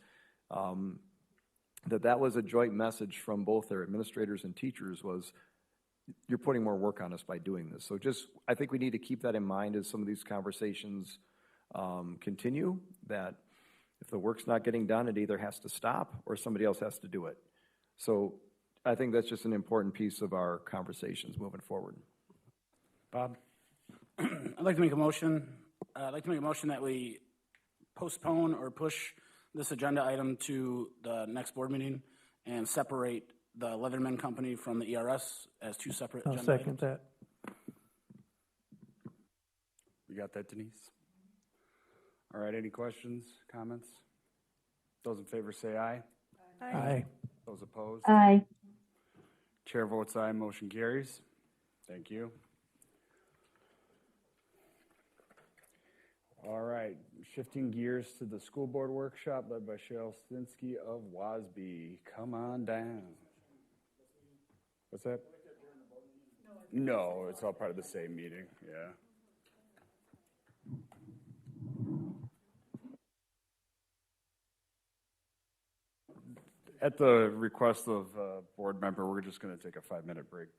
that was a joint message from both their administrators and teachers was, you're putting more work on us by doing this. So I think we need to keep that in mind as some of these conversations continue, that if the work's not getting done, it either has to stop or somebody else has to do it. So I think that's just an important piece of our conversations moving forward.
Bob?
I'd like to make a motion. I'd like to make a motion that we postpone or push this agenda item to the next board meeting and separate the Leatherman Company from the ERS as two separate
I'll
agenda
second
items.
that.
You got that, Denise? All right, any questions, comments? Those in favor say aye.
Aye.
Those opposed?
Aye.
Chair votes aye, motion carries. Thank you. All right, shifting gears to the school board workshop led by Cheryl Stinsky of WASB. Come on down. What's that? No, it's all part of the same meeting, yeah. At the request of a board member, we're just going to take a 5-minute break.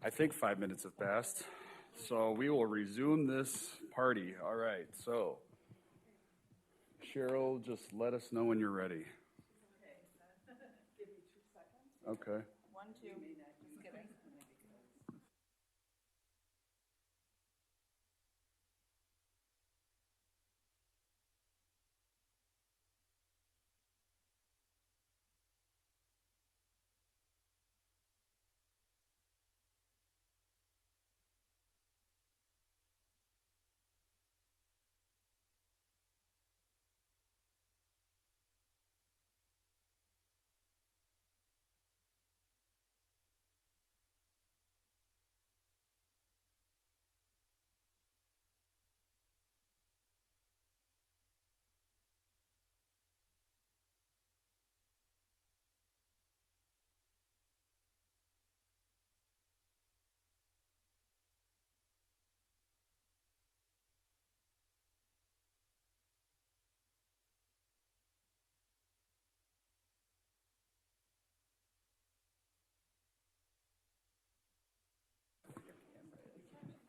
I think 5 minutes have passed, so we will resume this party. All right, so Cheryl, just let us know when you're ready. Okay.
1, 2, just kidding.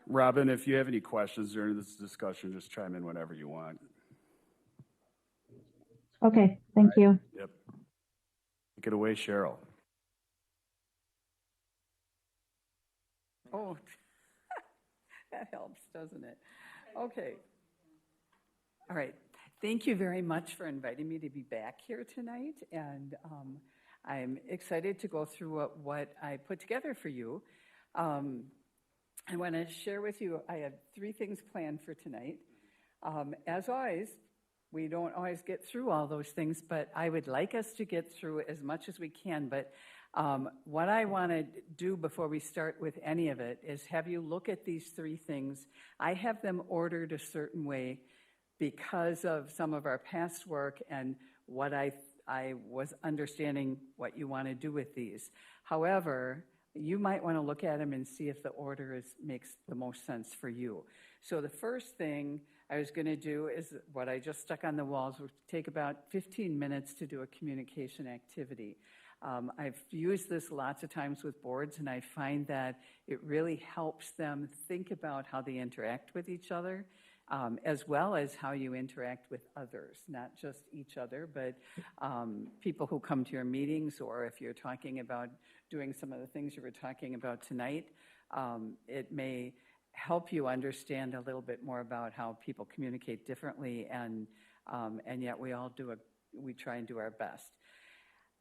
Robin, if you have any questions during this discussion, just chime in whenever you want.
Okay, thank you.
Yep. Take it away, Cheryl.
Oh, that helps, doesn't it? Okay. All right. Thank you very much for inviting me to be back here tonight, and I'm excited to go through what I put together for you. I want to share with you, I have 3 things planned for tonight. As always, we don't always get through all those things, but I would like us to get through as much as we can. But what I want to do before we start with any of it is have you look at these 3 things. I have them ordered a certain way because of some of our past work and what I was understanding what you want to do with these. However, you might want to look at them and see if the order makes the most sense for you. So the first thing I was going to do is what I just stuck on the walls, would take about 15 minutes to do a communication activity. I've used this lots of times with boards, and I find that it really helps them think about how they interact with each other, as well as how you interact with others, not just each other, but people who come to your meetings, or if you're talking about doing some of the things you were talking about tonight, it may help you understand a little bit more about how people communicate differently, and yet we try and do our best.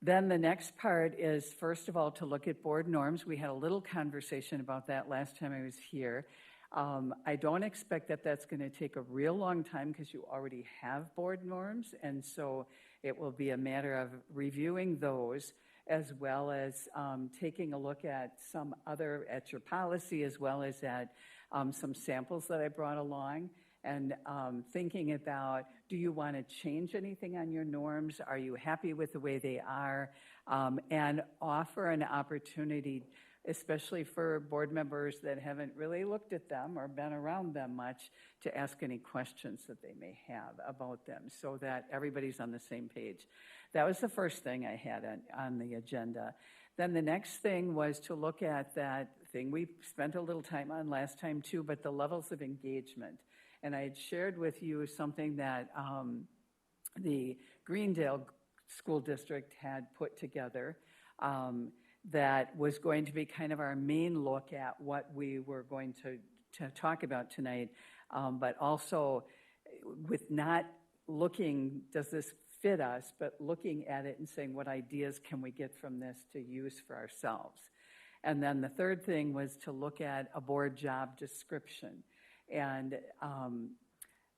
Then the next part is, first of all, to look at board norms. We had a little conversation about that last time I was here. I don't expect that that's going to take a real long time because you already have board norms, and so it will be a matter of reviewing those, as well as taking a look at at your policy, as well as at some samples that I brought along, and thinking about, do you want to change anything on your norms? Are you happy with the way they are? And offer an opportunity, especially for board members that haven't really looked at them or been around them much, to ask any questions that they may have about them, so that everybody's on the same page. That was the first thing I had on the agenda. Then the next thing was to look at that thing we spent a little time on last time too, but the levels of engagement. And I had shared with you something that the Greendale School District had put together, that was going to be kind of our main look at what we were going to talk about tonight, but also with not looking, does this fit us, but looking at it and saying, what ideas can we get from this to use for ourselves? And then the third thing was to look at a board job description. And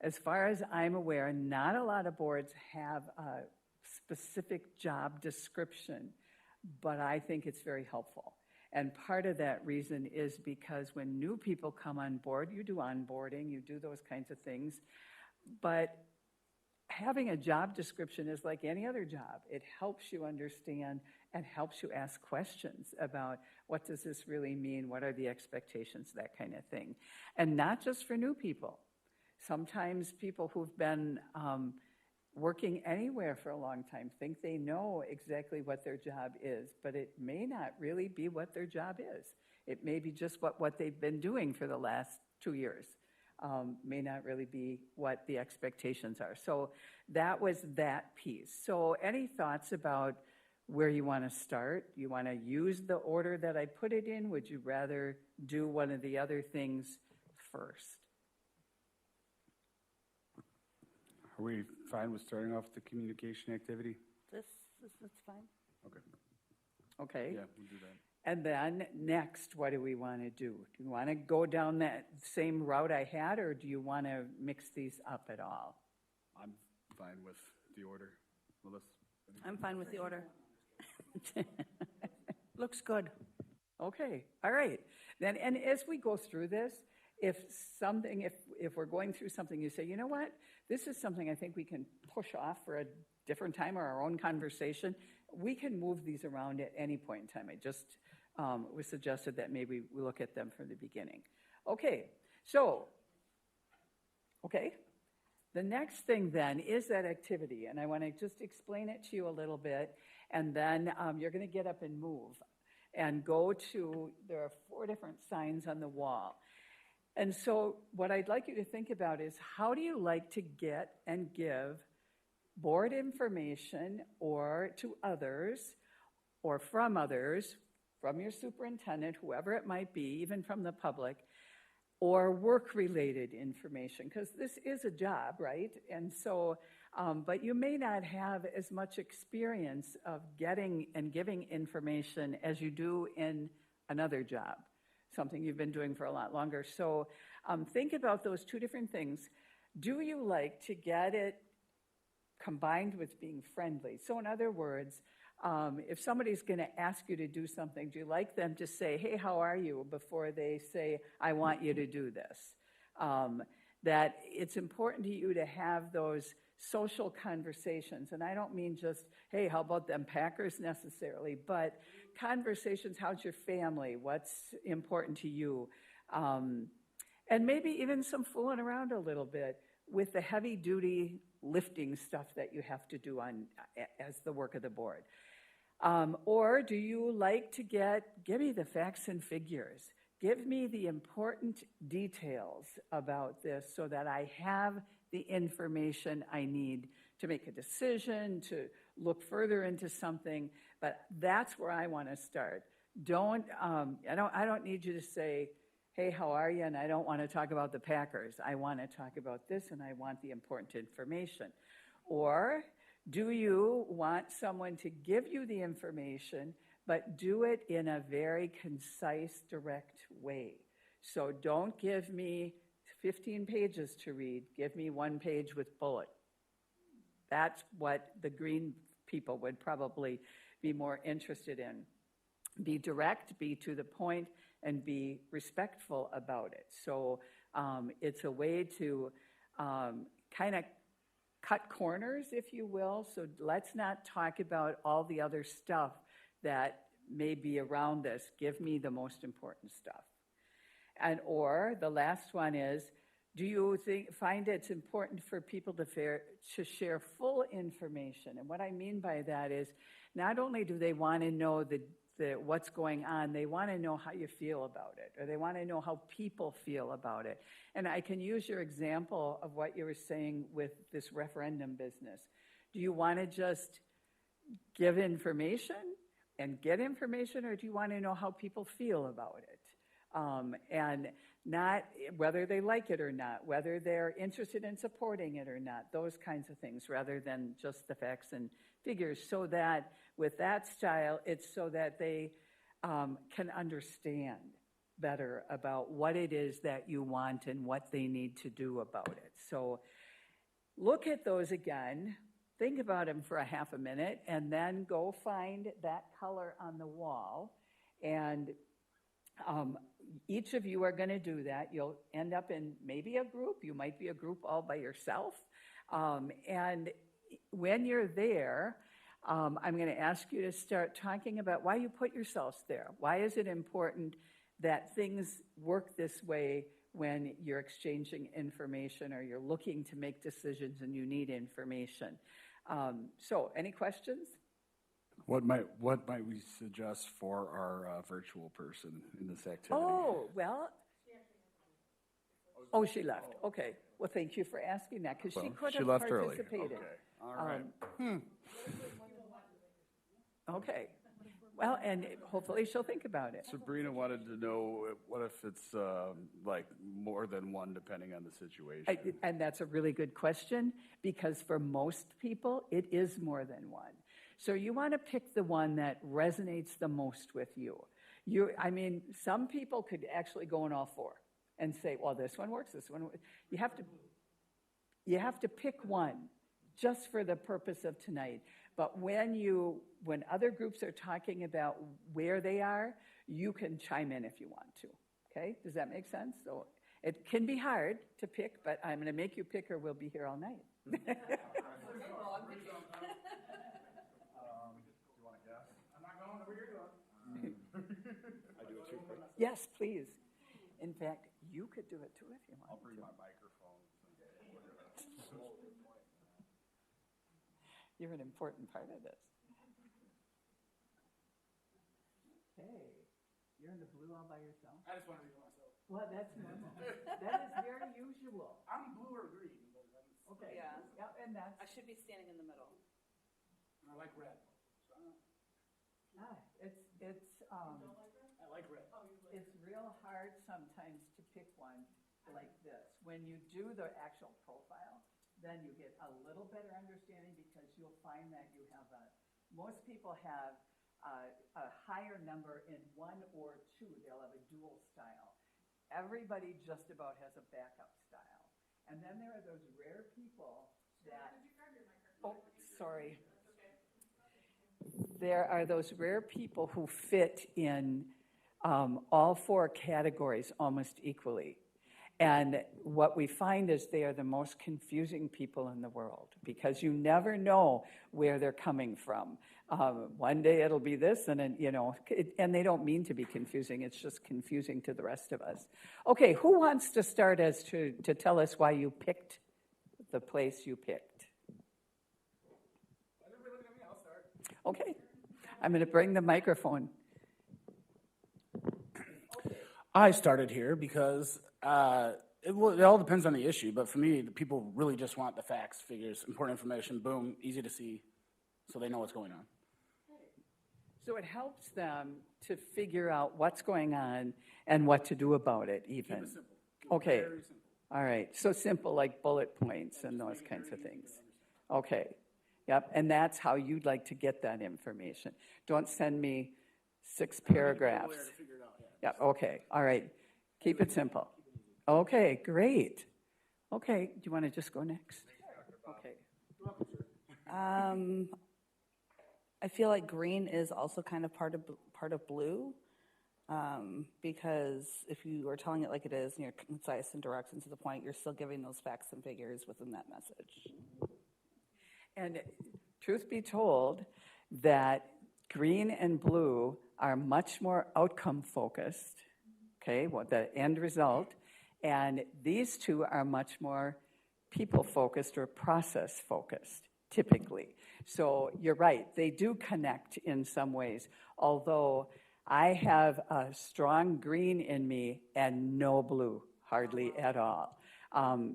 as far as I'm aware, not a lot of boards have a specific job description, but I think it's very helpful. And part of that reason is because when new people come on board, you do onboarding, you do those kinds of things, but having a job description is like any other job. It helps you understand and helps you ask questions about, what does this really mean? What are the expectations? That kind of thing. And not just for new people. Sometimes people who've been working anywhere for a long time think they know exactly what their job is, but it may not really be what their job is. It may be just what they've been doing for the last 2 years. May not really be what the expectations are. So that was that piece. So any thoughts about where you want to start? You want to use the order that I put it in? Would you rather do one of the other things first?
Are we fine with starting off the communication activity?
That's fine.
Okay.
Okay.
Yeah, we'll do that.
And then next, what do we want to do? Do you want to go down that same route I had, or do you want to mix these up at all?
I'm fine with the order. Melissa?
I'm fine with the order. Looks good.
Okay, all right. Then, and as we go through this, if we're going through something, you say, you know what, this is something I think we can push off for a different time or our own conversation, we can move these around at any point in time. I just was suggested that maybe we look at them from the beginning. Okay, so, the next thing then is that activity, and I want to just explain it to you a little bit, and then you're going to get up and move and go to, there are 4 different signs on the wall. And so what I'd like you to think about is, how do you like to get and give board information or to others or from others, from your superintendent, whoever it might be, even from the public, or work-related information, because this is a job, right? And so, but you may not have as much experience of getting and giving information as you do in another job, something you've been doing for a lot longer. So think about those 2 different things. Do you like to get it combined with being friendly? So in other words, if somebody's going to ask you to do something, do you like them to say, hey, how are you, before they say, I want you to do this? That it's important to you to have those social conversations. And I don't mean just, hey, how about them Packers necessarily, but conversations, how's your family? What's important to you? And maybe even some fooling around a little bit with the heavy-duty lifting stuff that you have to do as the work of the board. Or do you like to give me the facts and figures. Give me the important details about this so that I have the information I need to make a decision, to look further into something. But that's where I want to start. I don't need you to say, hey, how are you? And I don't want to talk about the Packers. I want to talk about this, and I want the important information. Or do you want someone to give you the information, but do it in a very concise, direct way? So don't give me 15 pages to read. Give me 1 page with bullet. That's what the green people would probably be more interested in. Be direct, be to the point, and be respectful about it. So it's a way to kind of cut corners, if you will. So let's not talk about all the other stuff that may be around this. Give me the most important stuff. And or the last one is, do you find it's important for people to share full information? And what I mean by that is, not only do they want to know what's going on, they want to know how you feel about it, or they want to know how people feel about it. And I can use your example of what you were saying with this referendum business. Do you want to just give information and get information, or do you want to know how people feel about it? And not whether they like it or not, whether they're interested in supporting it or not, those kinds of things, rather than just the facts and figures. So that with that style, it's so that they can understand better about what it is that you want and what they need to do about it. So look at those again, think about them for a half a minute, and then go find that color on the wall. And each of you are going to do that. You'll end up in maybe a group. You might be a group all by yourself. And when you're there, I'm going to ask you to start talking about why you put yourselves there. Why is it important that things work this way when you're exchanging information or you're looking to make decisions and you need information? So any questions?
What might we suggest for our virtual person in this activity?
Oh, well. Oh, she left. Okay. Well, thank you for asking that, because she
Well,
could
she
have
left early.
participated.
Okay. All right.
Okay. Well, and hopefully she'll think about it.
Sabrina wanted to know, what if it's like more than one depending on the situation?
And that's a really good question, because for most people, it is more than one. So you want to pick the one that resonates the most with you. I mean, some people could actually go in all four and say, well, this one works, this one works. You have to pick one just for the purpose of tonight. But when other groups are talking about where they are, you can chime in if you want to. Okay? Does that make sense? So it can be hard to pick, but I'm going to make you pick, or we'll be here all night. Yes, please. In fact, you could do it too if you want.
I'll bring my microphone.
You're an important part of this. Okay. You're in the blue all by yourself?
I just want to be myself.
Well, that's normal. That is very usual.
I'm blue or green, but
Okay. Yeah, and that's.
I should be standing in the middle.
I like red. I like red.
It's real hard sometimes to pick one like this. When you do the actual profile, then you get a little better understanding, because you'll find that most people have a higher number in one or two. They'll have a dual style. Everybody just about has a backup style. And then there are those rare people that. Oh, sorry. There are those rare people who fit in all four categories almost equally. And what we find is they are the most confusing people in the world, because you never know where they're coming from. One day it'll be this, and then, and they don't mean to be confusing. It's just confusing to the rest of us. Okay, who wants to start to tell us why you picked the place you picked? Okay, I'm going to bring the microphone.
I started here because it all depends on the issue, but for me, the people really just want the facts, figures, important information, boom, easy to see, so they know what's going on.
So it helps them to figure out what's going on and what to do about it, even.
Keep it simple.
Okay.
Very simple.
All right. So simple, like bullet points and those kinds of things. Okay. Yep. And that's how you'd like to get that information. Don't send me 6 paragraphs. Yeah. Okay. All right. Keep it simple. Okay. Great. Okay. Do you want to just go next? Okay.
I feel like green is also kind of part of blue, because if you are telling it like it is and you're concise and direct and to the point, you're still giving those facts and figures within that message.
And truth be told, that green and blue are much more outcome focused, okay, what the end result, and these two are much more people focused or process focused, typically. So you're right, they do connect in some ways, although I have a strong green in me and no blue, hardly at all.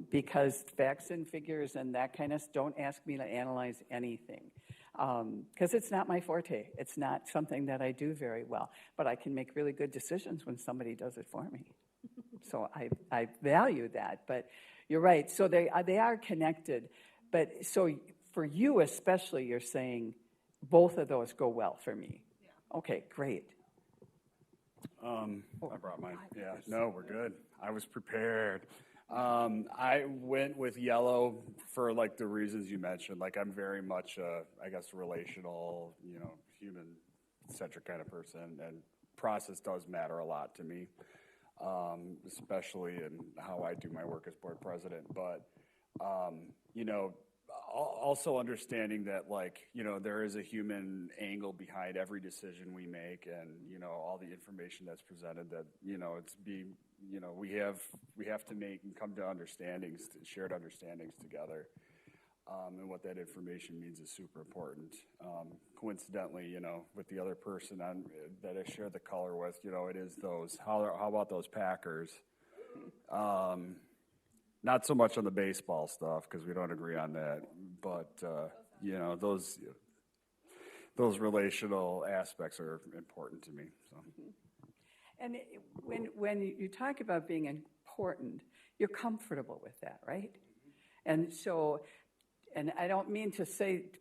Because facts and figures and that kind of stuff, don't ask me to analyze anything. Because it's not my forte. It's not something that I do very well. But I can make really good decisions when somebody does it for me. So I value that. But you're right. So they are connected. But so for you especially, you're saying both of those go well for me. Yeah. Okay, great.
I brought mine. Yeah, no, we're good. I was prepared. I went with yellow for like the reasons you mentioned. Like I'm very much, I guess, relational, human-centric kind of person, and process does matter a lot to me, especially in how I do my work as board president. But, also understanding that, there is a human angle behind every decision we make, and, all the information that's presented that, we have to make and come to understandings, shared understandings together. and what that information means is super important. Coincidentally, you know, with the other person on, that I share the color with, you know, it is those, how about those Packers? Not so much on the baseball stuff, because we don't agree on that, but, you know, those relational aspects are important to me, so.
And when you talk about being important, you're comfortable with that, right? And so, and I don't mean to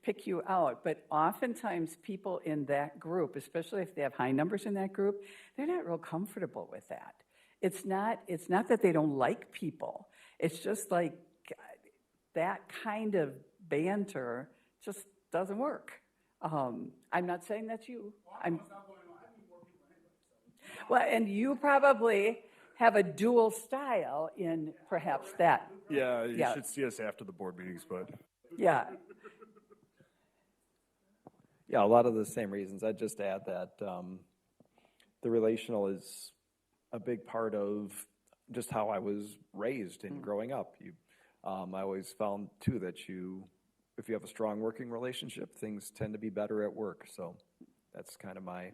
pick you out, but oftentimes people in that group, especially if they have high numbers in that group, they're not real comfortable with that. It's not that they don't like people. It's just like that kind of banter just doesn't work. I'm not saying that's you. Well, and you probably have a dual style in perhaps that.
Yeah, you should see us after the board meetings, but.
Yeah.
Yeah, a lot of the same reasons. I'd just add that the relational is a big part of just how I was raised in growing up. I always found, too, that if you have a strong working relationship, things tend to be better at work. So that's kind of my,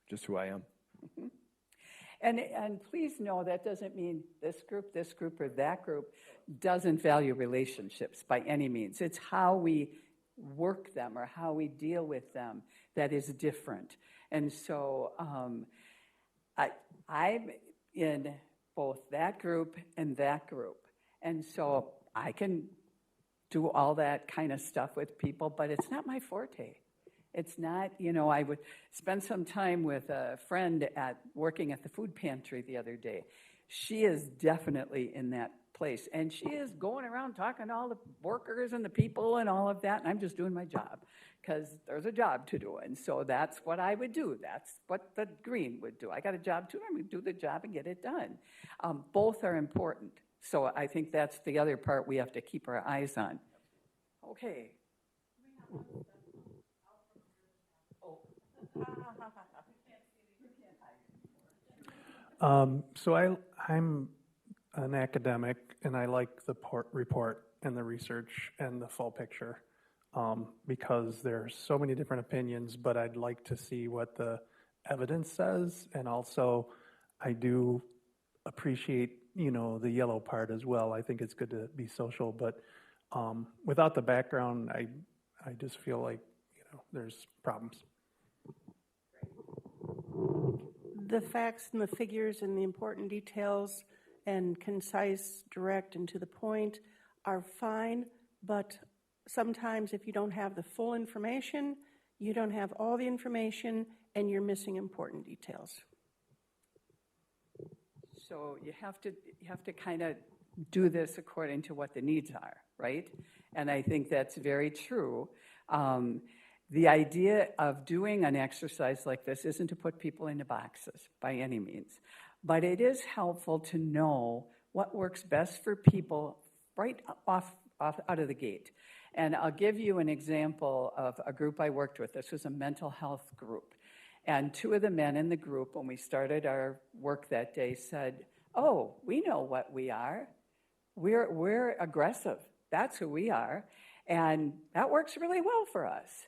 just who I am.
And please know that doesn't mean this group, or that group doesn't value relationships by any means. It's how we work them or how we deal with them that is different. And so I'm in both that group and that group. And so I can do all that kind of stuff with people, but it's not my forte. It's not, you know, I would spend some time with a friend working at the food pantry the other day. She is definitely in that place, and she is going around talking to all the workers and the people and all of that, and I'm just doing my job because there's a job to do, and so that's what I would do. That's what the green would do. I got a job too, I'm going to do the job and get it done. Both are important, so I think that's the other part we have to keep our eyes on. Okay.
So I'm an academic, and I like the report and the research and the full picture because there's so many different opinions, but I'd like to see what the evidence says, and also I do appreciate, you know, the yellow part as well. I think it's good to be social, but without the background, I just feel like, you know, there's problems.
The facts and the figures and the important details and concise, direct, and to the point are fine, but sometimes if you don't have the full information, you don't have all the information, and you're missing important details.
So you have to kind of do this according to what the needs are, right? And I think that's very true. The idea of doing an exercise like this isn't to put people into boxes by any means, but it is helpful to know what works best for people right off out of the gate. And I'll give you an example of a group I worked with. This was a mental health group. And two of the men in the group, when we started our work that day, said, "Oh, we know what we are. We're aggressive. That's who we are. And that works really well for us."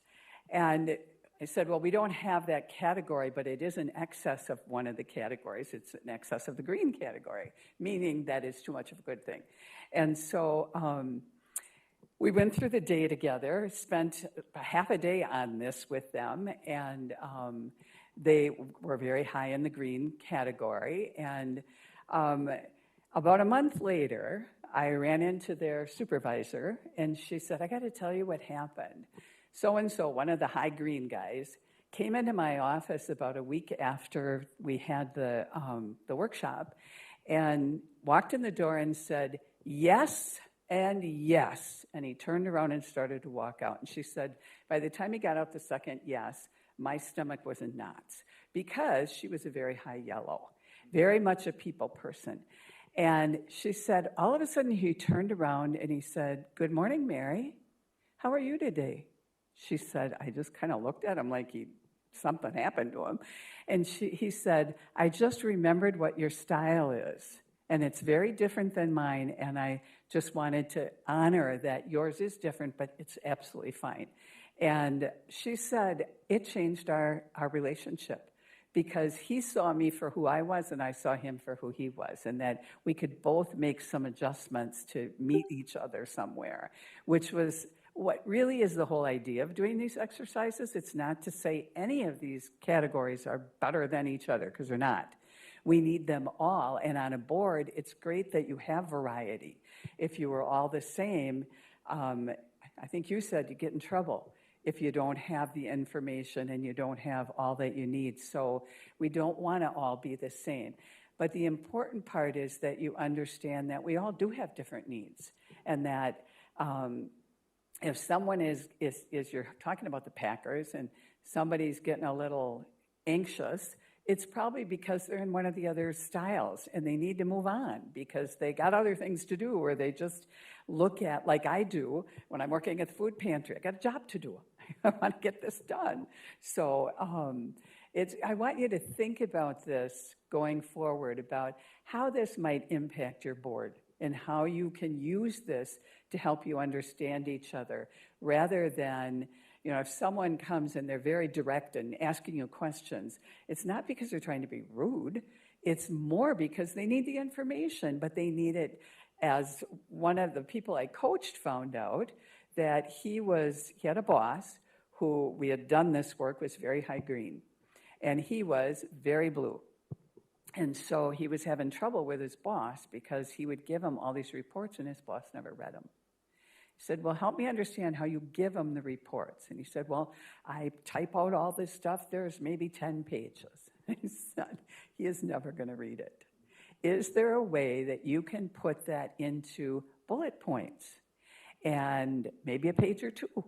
And I said, "Well, we don't have that category, but it is in excess of one of the categories. It's in excess of the green category, meaning that is too much of a good thing." And so we went through the day together, spent half a day on this with them, and they were very high in the green category. And about a month later, I ran into their supervisor, and she said, "I got to tell you what happened. So-and-so, one of the high green guys, came into my office about a week after we had the workshop and walked in the door and said, 'Yes and yes.' And he turned around and started to walk out. And she said, by the time he got out the second yes, my stomach was in knots because she was a very high yellow, very much a people person. And she said, all of a sudden he turned around and he said, 'Good morning, Mary. How are you today?' She said, I just kind of looked at him like something happened to him. And he said, 'I just remembered what your style is, And it's very different than mine, and I just wanted to honor that yours is different, but it's absolutely fine. And she said it changed our relationship, because he saw me for who I was and I saw him for who he was, and that we could both make some adjustments to meet each other somewhere, which was what really is the whole idea of doing these exercises. It's not to say any of these categories are better than each other, because they're not. We need them all, and on a board, it's great that you have variety. If you were all the same, I think you said you get in trouble if you don't have the information and you don't have all that you need. So we don't want to all be the same. But the important part is that you understand that we all do have different needs, and that if someone is you're talking about the Packers and somebody's getting a little anxious, it's probably because they're in one of the other styles and they need to move on because they got other things to do, or they just look at, like I do when I'm working at the food pantry, I got a job to do. I want to get this done. So I want you to think about this going forward, about how this might impact your board and how you can use this to help you understand each other, rather than, if someone comes and they're very direct and asking you questions, it's not because they're trying to be rude. It's more because they need the information, but they need it. As one of the people I coached found out, that he had a boss who, we had done this work, was very high green, and he was very blue. And so he was having trouble with his boss because he would give him all these reports and his boss never read them. He said, well, help me understand how you give them the reports. And he said, well, I type out all this stuff. There's maybe 10 pages. He said, he is never going to read it. Is there a way that you can put that into bullet points and maybe a page or two?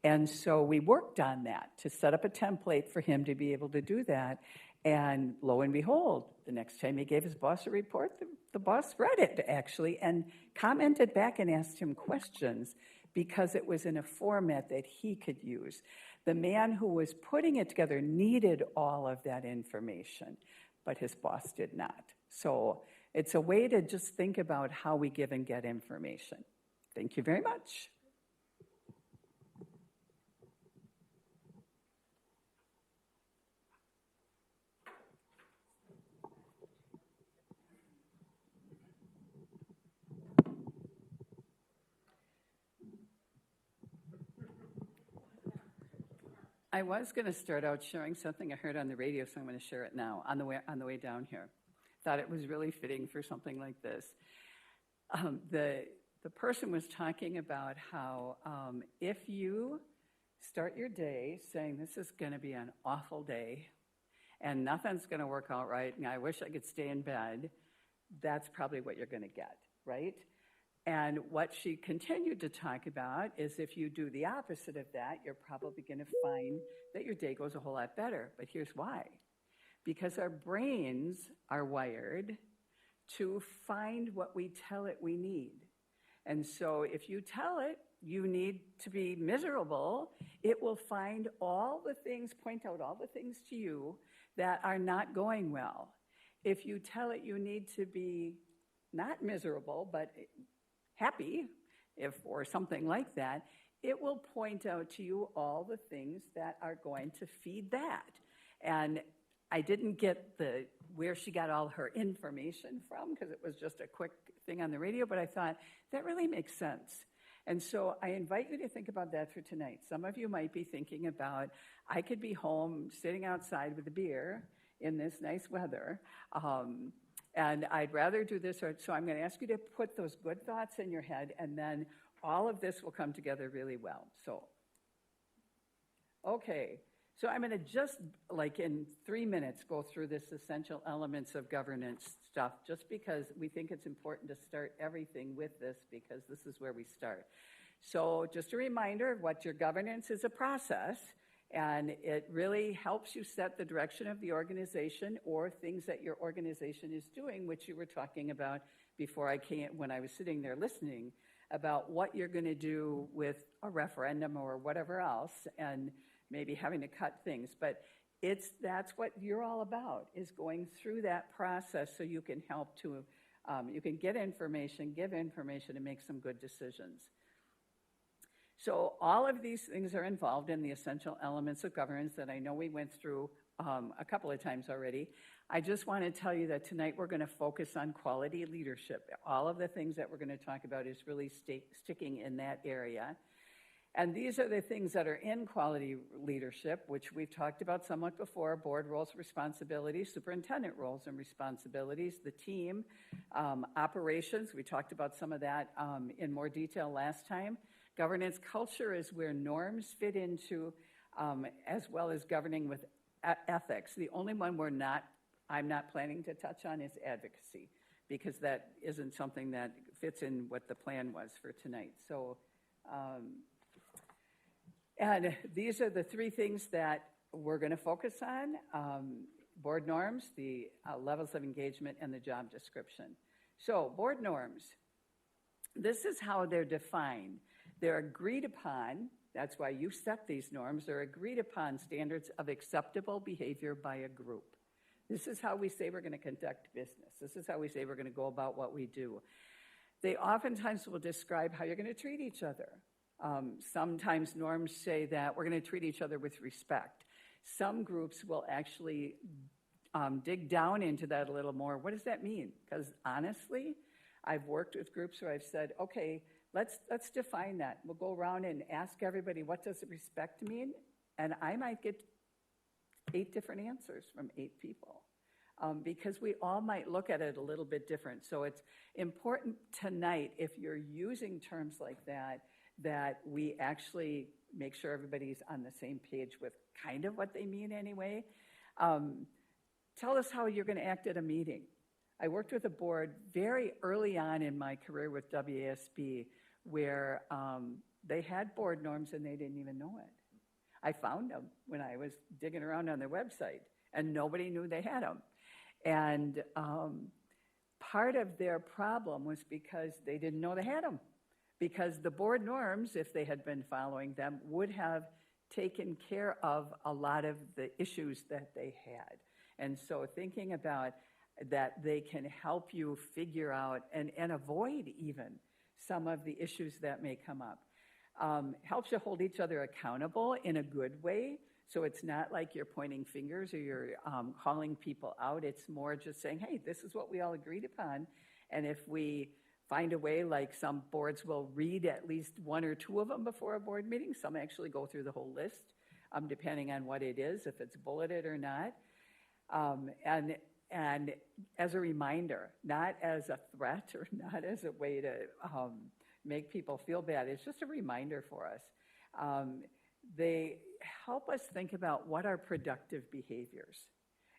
And so we worked on that to set up a template for him to be able to do that. And lo and behold, the next time he gave his boss a report, the boss read it, actually, and commented back and asked him questions because it was in a format that he could use. The man who was putting it together needed all of that information, but his boss did not. So it's a way to just think about how we give and get information. Thank you very much. I was going to start out sharing something I heard on the radio, so I'm going to share it now on the way down here. Thought it was really fitting for something like this. The person was talking about how if you start your day saying this is going to be an awful day and nothing's going to work out right and I wish I could stay in bed, that's probably what you're going to get, right? And what she continued to talk about is if you do the opposite of that, you're probably going to find that your day goes a whole lot better. But here's why. Because our brains are wired to find what we tell it we need. And so if you tell it you need to be miserable, it will find all the things, point out all the things to you that are not going well. If you tell it you need to be not miserable, but happy, or something like that, it will point out to you all the things that are going to feed that. And I didn't get where she got all her information from because it was just a quick thing on the radio, but I thought that really makes sense. And so I invite you to think about that for tonight. Some of you might be thinking about, I could be home sitting outside with a beer in this nice weather, and I'd rather do this, so I'm going to ask you to put those good thoughts in your head, and then all of this will come together really well. So, okay. So I'm going to just, like in 3 minutes, go through this essential elements of governance stuff, just because we think it's important to start everything with this, because this is where we start. So just a reminder of what your governance is: a process. And it really helps you set the direction of the organization or things that your organization is doing, which you were talking about before I came, when I was sitting there listening, about what you're going to do with a referendum or whatever else, and maybe having to cut things. But that's what you're all about, is going through that process so you can help to You can get information, give information, and make some good decisions. So all of these things are involved in the essential elements of governance that I know we went through a couple of times already. I just want to tell you that tonight we're going to focus on quality leadership. All of the things that we're going to talk about is really sticking in that area. And these are the things that are in quality leadership, which we've talked about somewhat before: board roles, responsibilities, superintendent roles and responsibilities, the team, operations. We talked about some of that in more detail last time. Governance culture is where norms fit into, as well as governing with ethics. The only one I'm not planning to touch on is advocacy, because that isn't something that fits in what the plan was for tonight. So, and these are the three things that we're going to focus on: board norms, the levels of engagement, and the job description. So, board norms. This is how they're defined. They're agreed upon. That's why you set these norms. They're agreed upon standards of acceptable behavior by a group. This is how we say we're going to conduct business. This is how we say we're going to go about what we do. They oftentimes will describe how you're going to treat each other. Sometimes norms say that we're going to treat each other with respect. Some groups will actually dig down into that a little more. What does that mean? Because honestly, I've worked with groups where I've said, okay, let's define that. We'll go around and ask everybody, what does respect mean? And I might get 8 different answers from 8 people, because we all might look at it a little bit different. So it's important tonight, if you're using terms like that, that we actually make sure everybody's on the same page with kind of what they mean anyway. Tell us how you're going to act at a meeting. I worked with a board very early on in my career with WASB where they had board norms and they didn't even know it. I found them when I was digging around on their website, and nobody knew they had them. And part of their problem was because they didn't know they had them, because the board norms, if they had been following them, would have taken care of a lot of the issues that they had. And so thinking about that, they can help you figure out and avoid even some of the issues that may come up. Helps you hold each other accountable in a good way. So it's not like you're pointing fingers or you're calling people out. It's more just saying, hey, this is what we all agreed upon. And if we find a way, like some boards will read at least 1 or 2 of them before a board meeting. Some actually go through the whole list, depending on what it is, if it's bulleted or not. And as a reminder, not as a threat or not as a way to make people feel bad. It's just a reminder for us. They help us think about what are productive behaviors.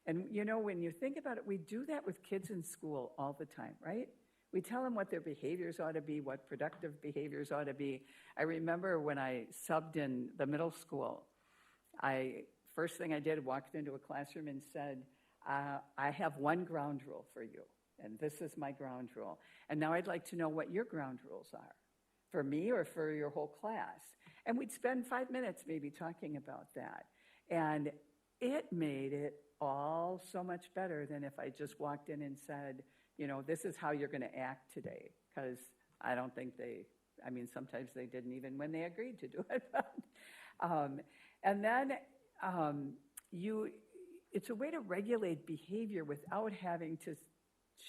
And, you know, when you think about it, we do that with kids in school all the time, right? We tell them what their behaviors ought to be, what productive behaviors ought to be. I remember when I subbed in the middle school, first thing I did, walked into a classroom and said, I have 1 ground rule for you, and this is my ground rule. And now I'd like to know what your ground rules are, for me or for your whole class. And we'd spend 5 minutes maybe talking about that. And it made it all so much better than if I just walked in and said, you know, this is how you're going to act today. Because I don't think sometimes they didn't even when they agreed to do it. And then it's a way to regulate behavior without having to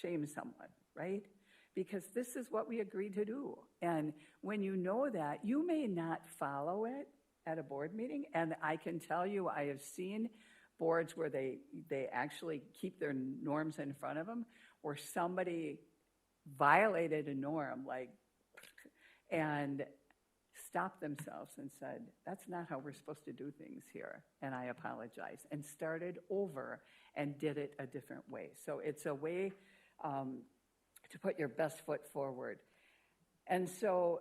shame someone, right? Because this is what we agreed to do. And when you know that, you may not follow it at a board meeting. And I can tell you, I have seen boards where they actually keep their norms in front of them, where somebody violated a norm, and stopped themselves and said, that's not how we're supposed to do things here, and I apologize, and started over and did it a different way. So it's a way to put your best foot forward. And so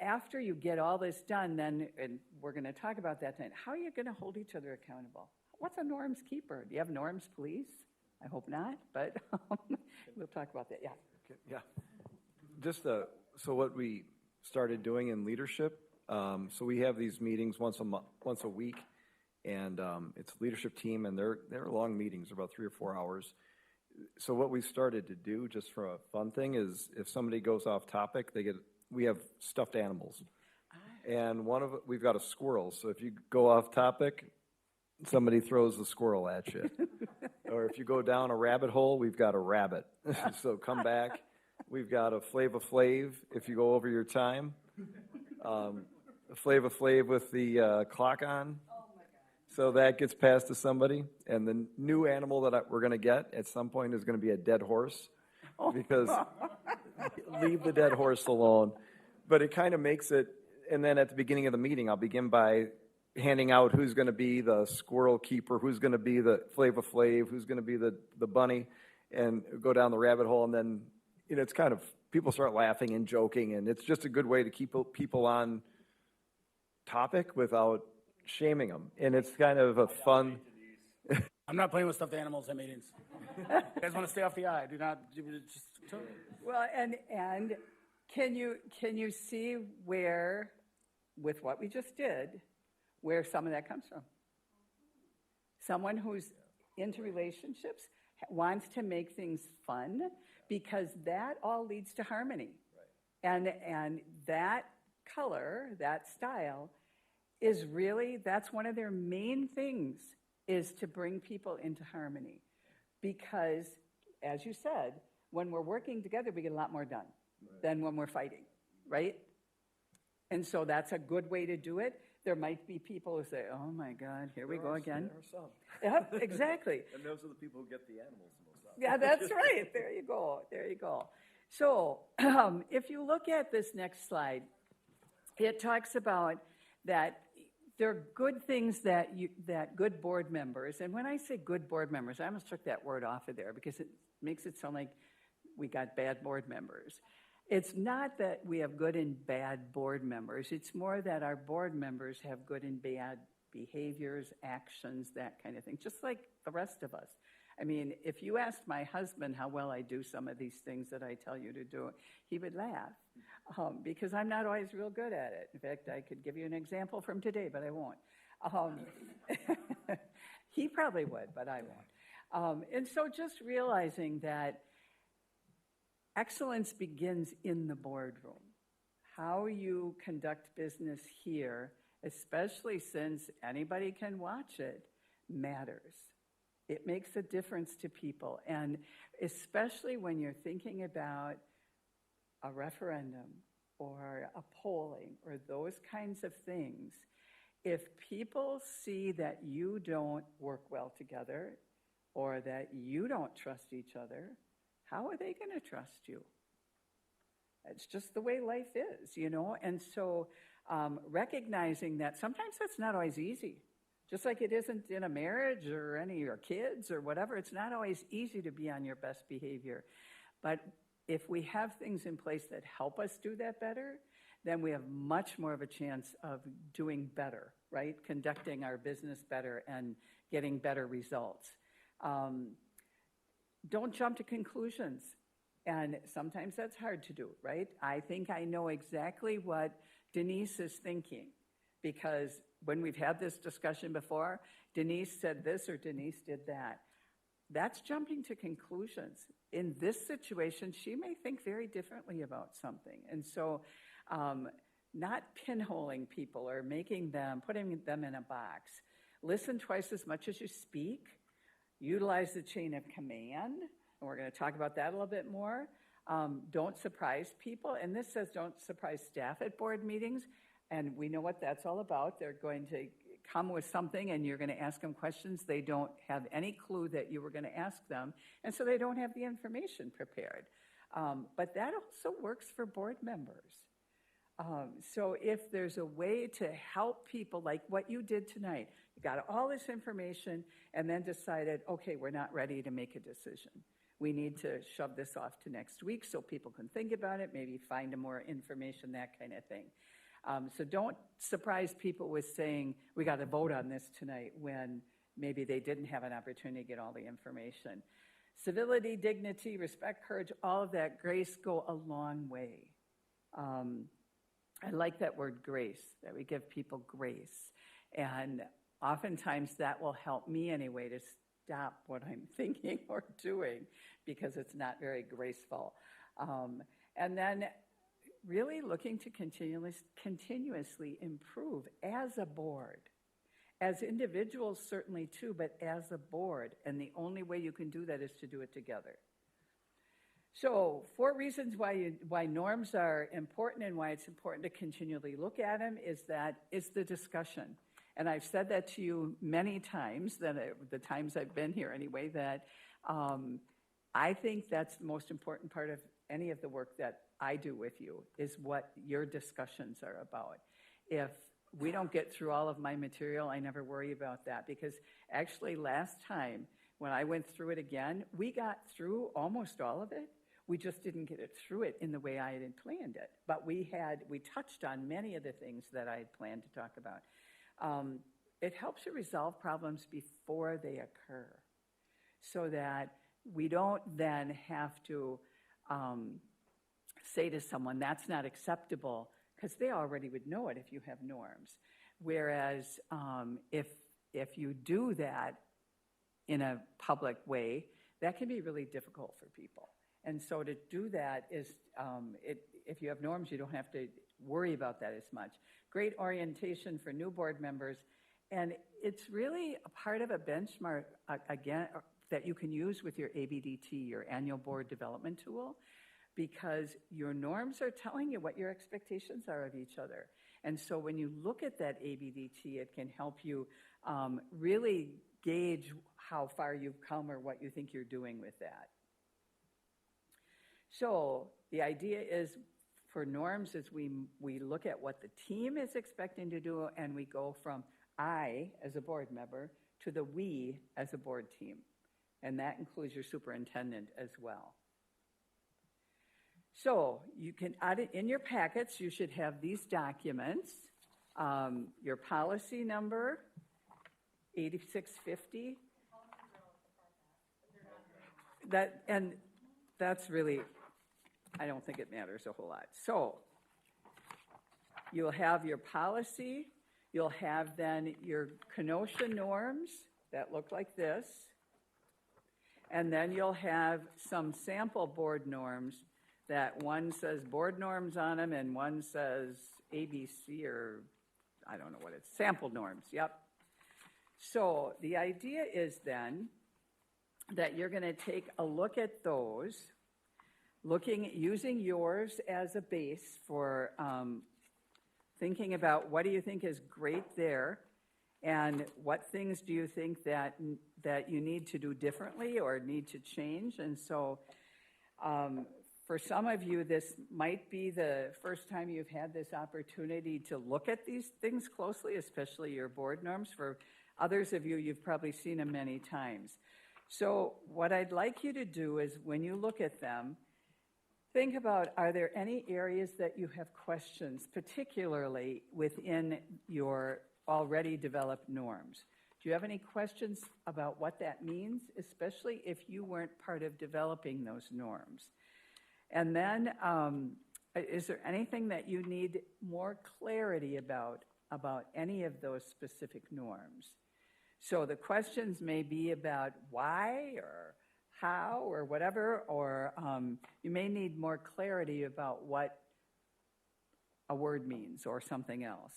after you get all this done, then, and we're going to talk about that tonight, how are you going to hold each other accountable? What's a norms keeper? Do you have norms police? I hope not, but we'll talk about that. Yeah.
Okay, yeah. So what we started doing in leadership, so we have these meetings once a week, and it's leadership team, and they're long meetings, about 3 or 4 hours. So what we started to do, just for a fun thing, is if somebody goes off topic, we have stuffed animals. And we've got a squirrel, so if you go off topic, somebody throws the squirrel at you. Or if you go down a rabbit hole, we've got a rabbit. So come back. We've got a Flava Flav if you go over your time. Flava Flav with the clock on. So that gets passed to somebody. And the new animal that we're going to get at some point is going to be a dead horse. Because leave the dead horse alone. But it kind of makes it, and then at the beginning of the meeting, I'll begin by handing out who's going to be the squirrel keeper, who's going to be the Flava Flav, who's going to be the bunny, and go down the rabbit hole. And then, it's kind of, people start laughing and joking, and it's just a good way to keep people on topic without shaming them. And it's kind of a fun.
I'm not playing with stuffed animals at meetings. You guys want to stay off the eye? Do not just.
Well, and can you see where, with what we just did, where some of that comes from? Someone who's into relationships wants to make things fun, because that all leads to harmony. Right. And that color, that style, is really, that's one of their main things, is to bring people into harmony. Because, as you said, when we're working together, we get a lot more done than when we're fighting, right? And so that's a good way to do it. There might be people who say, oh my God, here we go again.
There are some.
Yeah, exactly.
And those are the people who get the animals the most often.
Yeah, that's right. There you go. There you go. So if you look at this next slide, it talks about that there are good things that good board members, and when I say good board members, I almost took that word off of there because it makes it sound like we got bad board members. It's not that we have good and bad board members. It's more that our board members have good and bad behaviors, actions, that kind of thing, just like the rest of us. I mean, if you asked my husband how well I do some of these things that I tell you to do, he would laugh because I'm not always real good at it. In fact, I could give you an example from today, but I won't. He probably would, but I won't. And so just realizing that excellence begins in the boardroom. How you conduct business here, especially since anybody can watch it, matters. It makes a difference to people. And especially when you're thinking about a referendum or a polling or those kinds of things, if people see that you don't work well together or that you don't trust each other, how are they going to trust you? It's just the way life is, And so recognizing that sometimes that's not always easy. Just like it isn't in a marriage or any of your kids or whatever, it's not always easy to be on your best behavior. But if we have things in place that help us do that better, then we have much more of a chance of doing better, right? Conducting our business better and getting better results. Don't jump to conclusions. And sometimes that's hard to do, right? I think I know exactly what Denise is thinking, because when we've had this discussion before, Denise said this or Denise did that. That's jumping to conclusions. In this situation, she may think very differently about something. And so not pinholing people or putting them in a box. Listen twice as much as you speak. Utilize the chain of command. And we're going to talk about that a little bit more. Don't surprise people. And this says don't surprise staff at board meetings. And we know what that's all about. They're going to come with something and you're going to ask them questions. They don't have any clue that you were going to ask them. And so they don't have the information prepared. But that also works for board members. So if there's a way to help people like what you did tonight, you got all this information and then decided, okay, we're not ready to make a decision. We need to shove this off to next week so people can think about it, maybe find more information, that kind of thing. So don't surprise people with saying, we got to vote on this tonight when maybe they didn't have an opportunity to get all the information. Civility, dignity, respect, courage, all of that, grace go a long way. I like that word grace, that we give people grace. And oftentimes that will help me anyway to stop what I'm thinking or doing because it's not very graceful. And then really looking to continuously improve as a board. As individuals, certainly too, but as a board. And the only way you can do that is to do it together. So 4 reasons why norms are important and why it's important to continually look at them is the discussion. And I've said that to you many times, the times I've been here anyway, that I think that's the most important part of any of the work that I do with you, is what your discussions are about. If we don't get through all of my material, I never worry about that, because actually last time when I went through it again, we got through almost all of it. We just didn't get it through it in the way I had planned it. But we touched on many of the things that I had planned to talk about. It helps you resolve problems before they occur, so that we don't then have to say to someone, that's not acceptable, because they already would know it if you have norms. Whereas if you do that in a public way, that can be really difficult for people. And so to do that is, if you have norms, you don't have to worry about that as much. Great orientation for new board members. And it's really a part of a benchmark, again, that you can use with your ABDT, your annual board development tool, because your norms are telling you what your expectations are of each other. And so when you look at that ABDT, it can help you really gauge how far you've come or what you think you're doing with that. So the idea is for norms is we look at what the team is expecting to do, and we go from I as a board member to the we as a board team. And that includes your superintendent as well. So you can, in your packets, you should have these documents, your policy number, 8650. And that's really, I don't think it matters a whole lot. So you'll have your policy, you'll have then your Kenosha norms that look like this, and then you'll have some sample board norms that one says board norms on them and one says ABC, or I don't know what it's, sample norms, yep. So the idea is then that you're going to take a look at those, using yours as a base for thinking about what do you think is great there, and what things do you think that you need to do differently or need to change. And so for some of you, this might be the first time you've had this opportunity to look at these things closely, especially your board norms. For others of you, you've probably seen them many times. So what I'd like you to do is when you look at them, think about, are there any areas that you have questions, particularly within your already developed norms? Do you have any questions about what that means, especially if you weren't part of developing those norms? And then, is there anything that you need more clarity about any of those specific norms? So the questions may be about why or how or whatever, or you may need more clarity about what a word means or something else.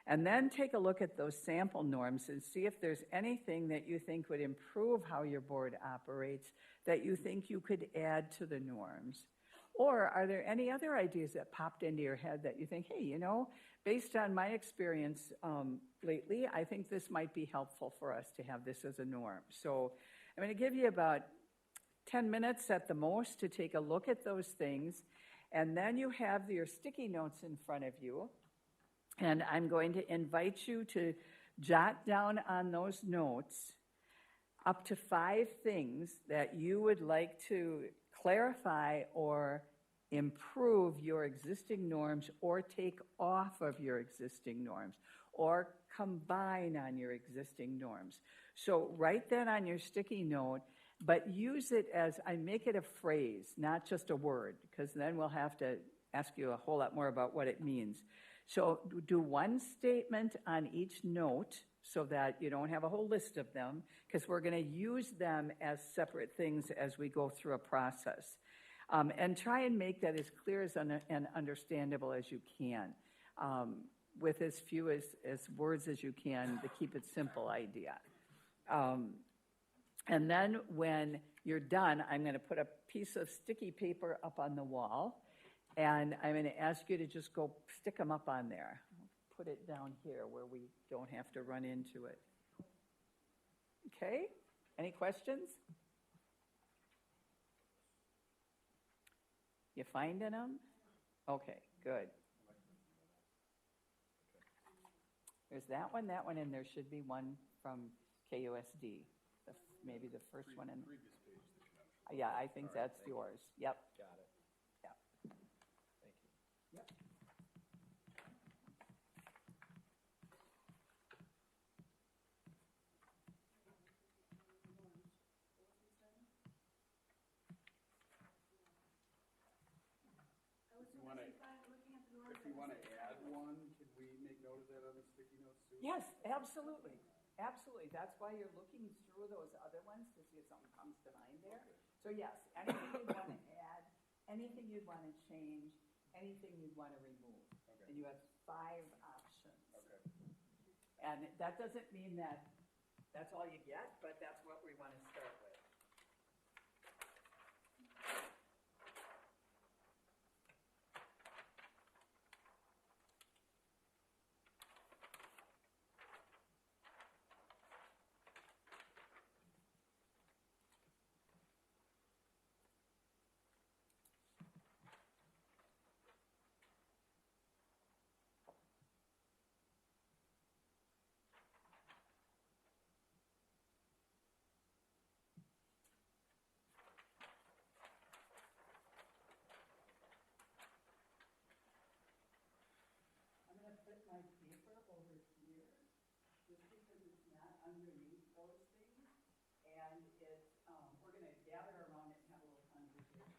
And then take a look at those sample norms and see if there's anything that you think would improve how your board operates that you think you could add to the norms. Or are there any other ideas that popped into your head that you think, hey, you know, based on my experience lately, I think this might be helpful for us to have this as a norm. So I'm going to give you about 10 minutes at the most to take a look at those things. And then you have your sticky notes in front of you. And I'm going to invite you to jot down on those notes up to 5 things that you would like to clarify or improve your existing norms, or take off of your existing norms, or combine on your existing norms. So write that on your sticky note, but use it as, I make it a phrase, not just a word, because then we'll have to ask you a whole lot more about what it means. So do one statement on each note so that you don't have a whole list of them, because we're going to use them as separate things as we go through a process. And try and make that as clear and understandable as you can, with as few as words as you can, to keep it simple idea. And then when you're done, I'm going to put a piece of sticky paper up on the wall, and I'm going to ask you to just go stick them up on there. Put it down here where we don't have to run into it. Okay? Any questions? You finding them? Okay, good. There's that one, and there should be one from KUSD. Maybe the first one in. Yeah, I think that's yours. Yep.
Got it.
Yep.
Thank you.
Yep.
If we want to add one, can we make note of that on the sticky notes too?
Yes, absolutely. Absolutely. That's why you're looking through those other ones to see if something comes to mind there. So yes, anything you'd want to add, anything you'd want to change, anything you'd want to remove.
Okay.
And you have 5 options.
Okay.
And that doesn't mean that that's all you get, but that's what we want to start with. Put my paper over here, just because it's not underneath those things, and it's, we're going to gather around it and have a little conversation.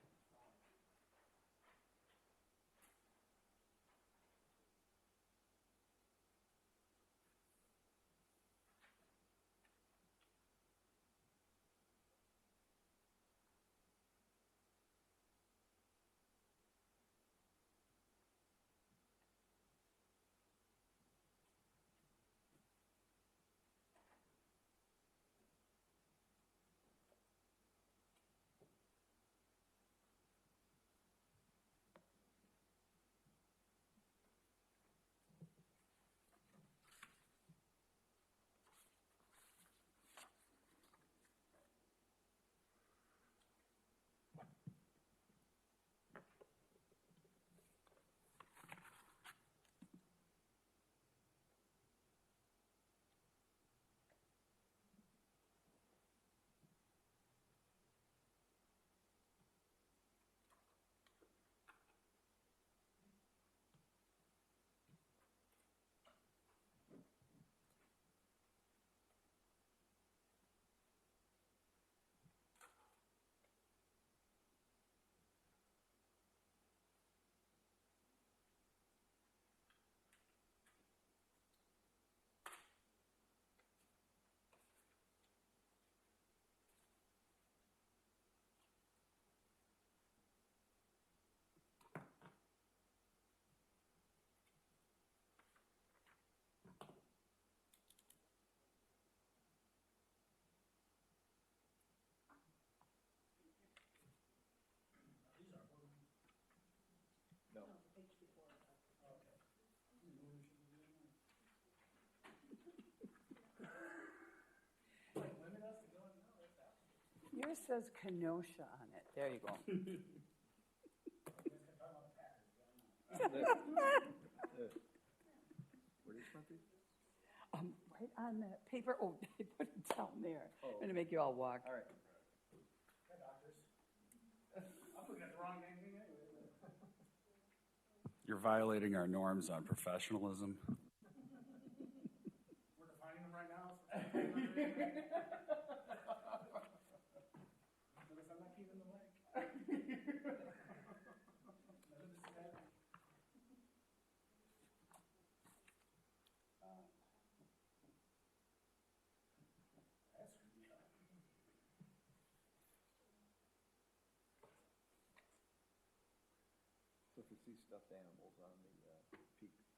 Yours says Kenosha on it. There you go.
Where do you want these?
Right on that paper. Oh, I put it down there. I'm going to make you all walk.
All right.
Hi, doctors. I'm looking at the wrong thing anyway.
You're violating our norms on professionalism.
We're defining them right now. Notice I'm not keeping the mic.
if we see stuffed animals on the,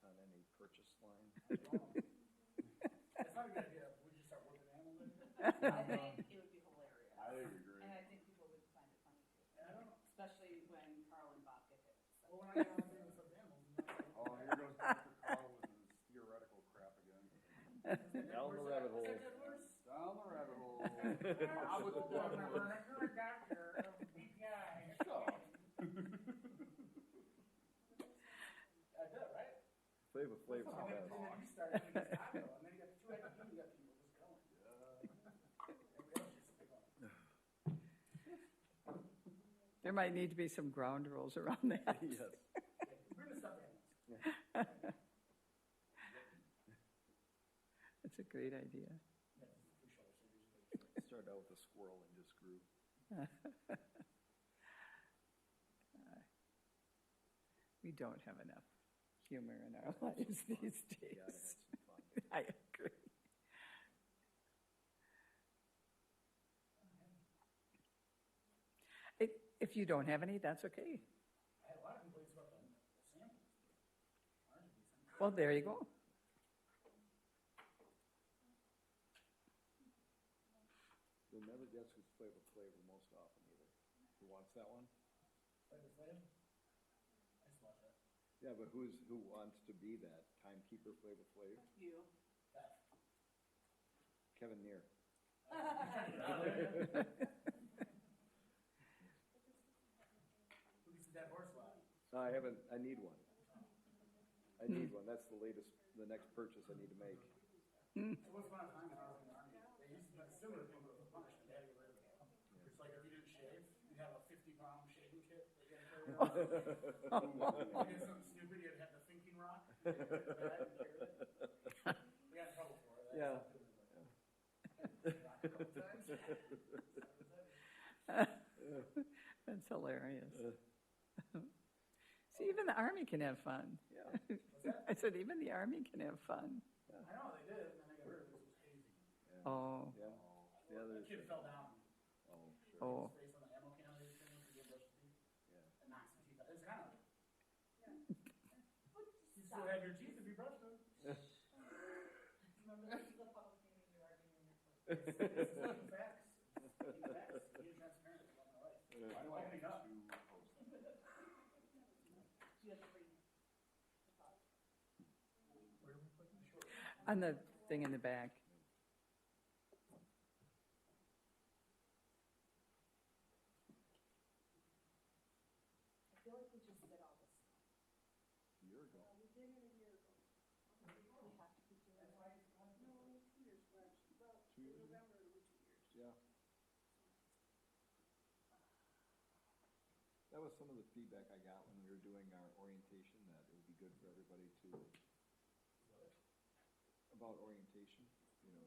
on any purchase line.
It's not a good idea, we just start working animals in.
I think it would be hilarious.
I agree.
And I think people would find it funny too.
I don't know.
Especially when Carl and Bob get hit.
Well, when I got on things with animals.
Oh, here goes Dr. Carl with his theoretical crap again.
Down the rabbit hole.
Down the rabbit hole.
I was a doctor, a big guy. I did, right?
Flavor Flav's the
And
best.
then you started with this taco, and then you got the two IQ, you got people just going.
There might need to be some ground rules around that.
Yes.
Bring the stuffed animals.
That's a great idea.
Started out with a squirrel and just grew.
We don't have enough humor in our lives these days.
Gotta have some fun.
I agree. If you don't have any, that's okay.
I had a lot of complaints about the samples.
Well, there you go.
You'll never guess who's Flavor Flav most often either. Who wants that one?
Flavor Flav? I just watch that.
Yeah, but who wants to be that timekeeper Flavor Flav?
You.
Kevin Neer.
Who gets the dead horse lot?
I need one. I need one. That's the next purchase I need to make.
There was one time when I was in the army, they used to, similar thing with punishment, they had to get rid of it. It's like if you didn't shave, you'd have a 50-pound shaving kit that you had to carry around. You did something stupid, you'd have the thinking rock. We got in trouble for it.
Yeah.
That's hilarious. See, even the Army can have fun.
Yeah.
I said, even the Army can have fun.
I know, they did, and then they got rid of it because it was hazy.
Oh,
Yeah. Yeah,
The
there's.
kid fell down.
Oh, sure.
oh.
His face on the ammo can they used to make to get brushed teeth.
Yeah.
And knocks the teeth out. It's kind of. You still have your teeth if you brush them. It's not facts. It's facts. Being transparent about my life.
Why do I have
Opening up.
two post-its?
On the thing in the back.
A year ago. Yeah. That was some of the feedback I got when we were doing our orientation, that it would be good for everybody to, about orientation,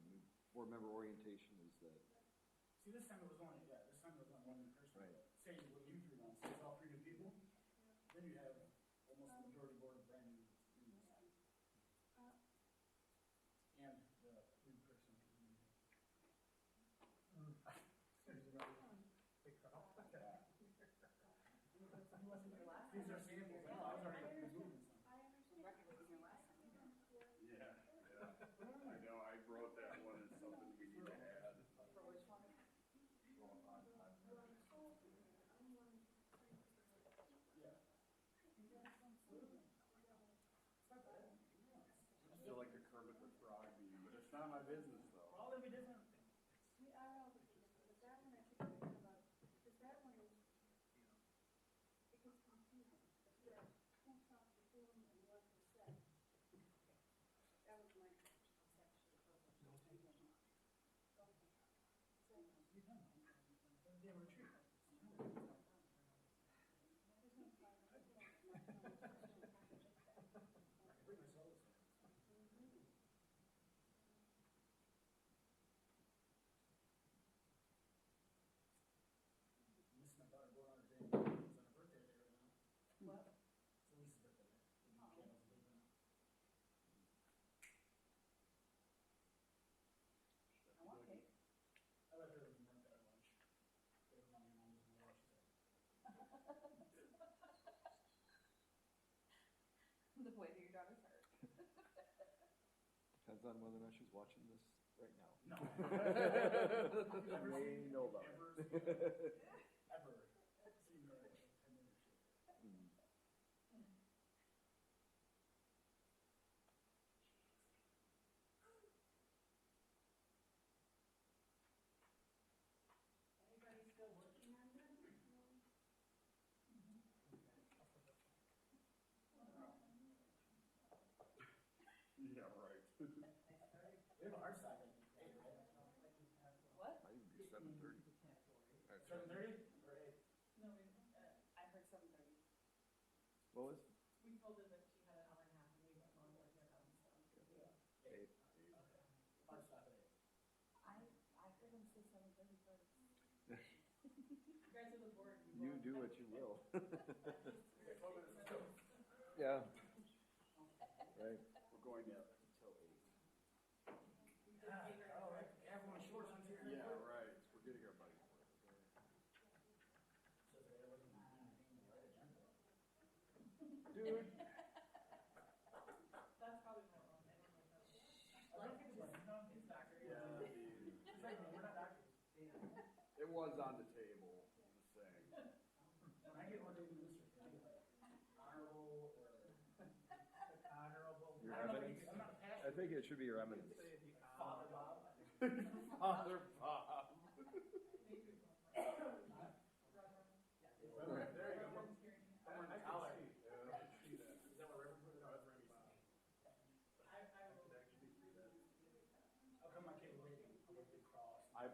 new board member orientation is that.
See, this time it was only, this time it was only one new person.
Right.
Say when you three months, it's all three new people, then you have almost the majority board of brand new students. And the new person. These are samples, I know, I was already moving some.
Yeah, I know, I wrote that one as something we need to add. I feel like a Kermit the Frog meme, but it's not my business though.
All of it different. Miss my daughter going on her day, it's on her birthday day right now. What? It's Elise's birthday. Candles are leaving. I want cake. I let her work that at lunch. Give her money and I'll just know what she said.
Depends on whether or not she's watching this right now.
No.
May know about it.
Yeah, right.
We have a hard stop at 8, right?
Might even be 7:30.
7:30?
No, I heard 7:30.
What was?
We told her that she had an hour and a half, and we went normally here down, so.
Eight.
Hard stop at 8.
I heard him say 7:30 first. You guys are the board.
You do what you will. Yeah. Right.
We're going until 8.
All right, everyone shorts on here.
Yeah, right. We're getting our money's worth.
Dude.
That's probably my fault. I don't know if that's.
It was on the table, just saying.
When I get ordained minister, can I get like honorable or honorable?
Your
I don't know,
eminence?
I'm not a pastor.
I think it should be your eminence.
Father Bob.
Father Bob.
There you go. Somewhere in the collar. Is that what Reverend put it? No, that's Reverend Bob. How come I can't wait? I'm a big cross.
I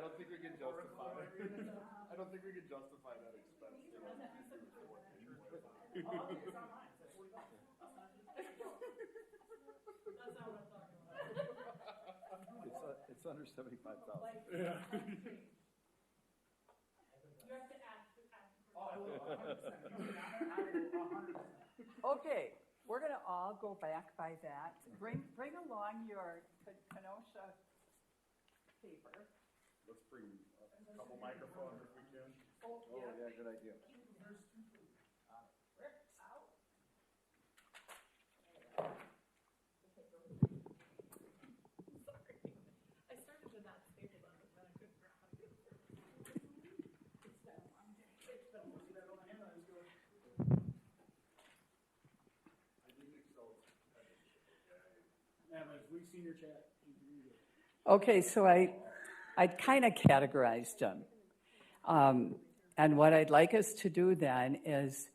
don't think we can justify I don't think we can justify that expense.
Oh, okay, it's not mine. It's $40.
That's not what I'm talking about.
It's under 75,000.
Yeah.
You have to ask.
Oh, I will, 100%.
Okay, we're going to all go back by that. Bring along your Kenosha paper.
Let's bring a couple microphones if we can.
Oh, yeah, good idea.
I started to not staple them, but then I couldn't figure out how to get it. It's been a long day.
I didn't excel.
Yeah, but we've seen your chat.
Okay, so I'd kind of categorized them. And what I'd like us to do then is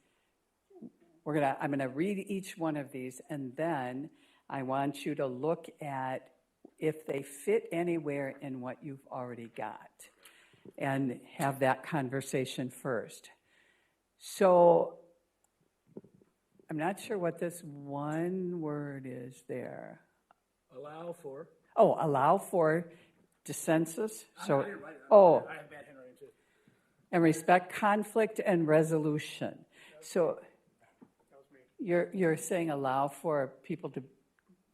I'm gonna read each one of these, and then I want you to look at if they fit anywhere in what you've already got and have that conversation first. So I'm not sure what this one word is there.
Allow for.
Oh, allow for dissensus. So,
I have bad handwriting too.
and respect conflict and resolution. So
That was me.
you're saying allow for people to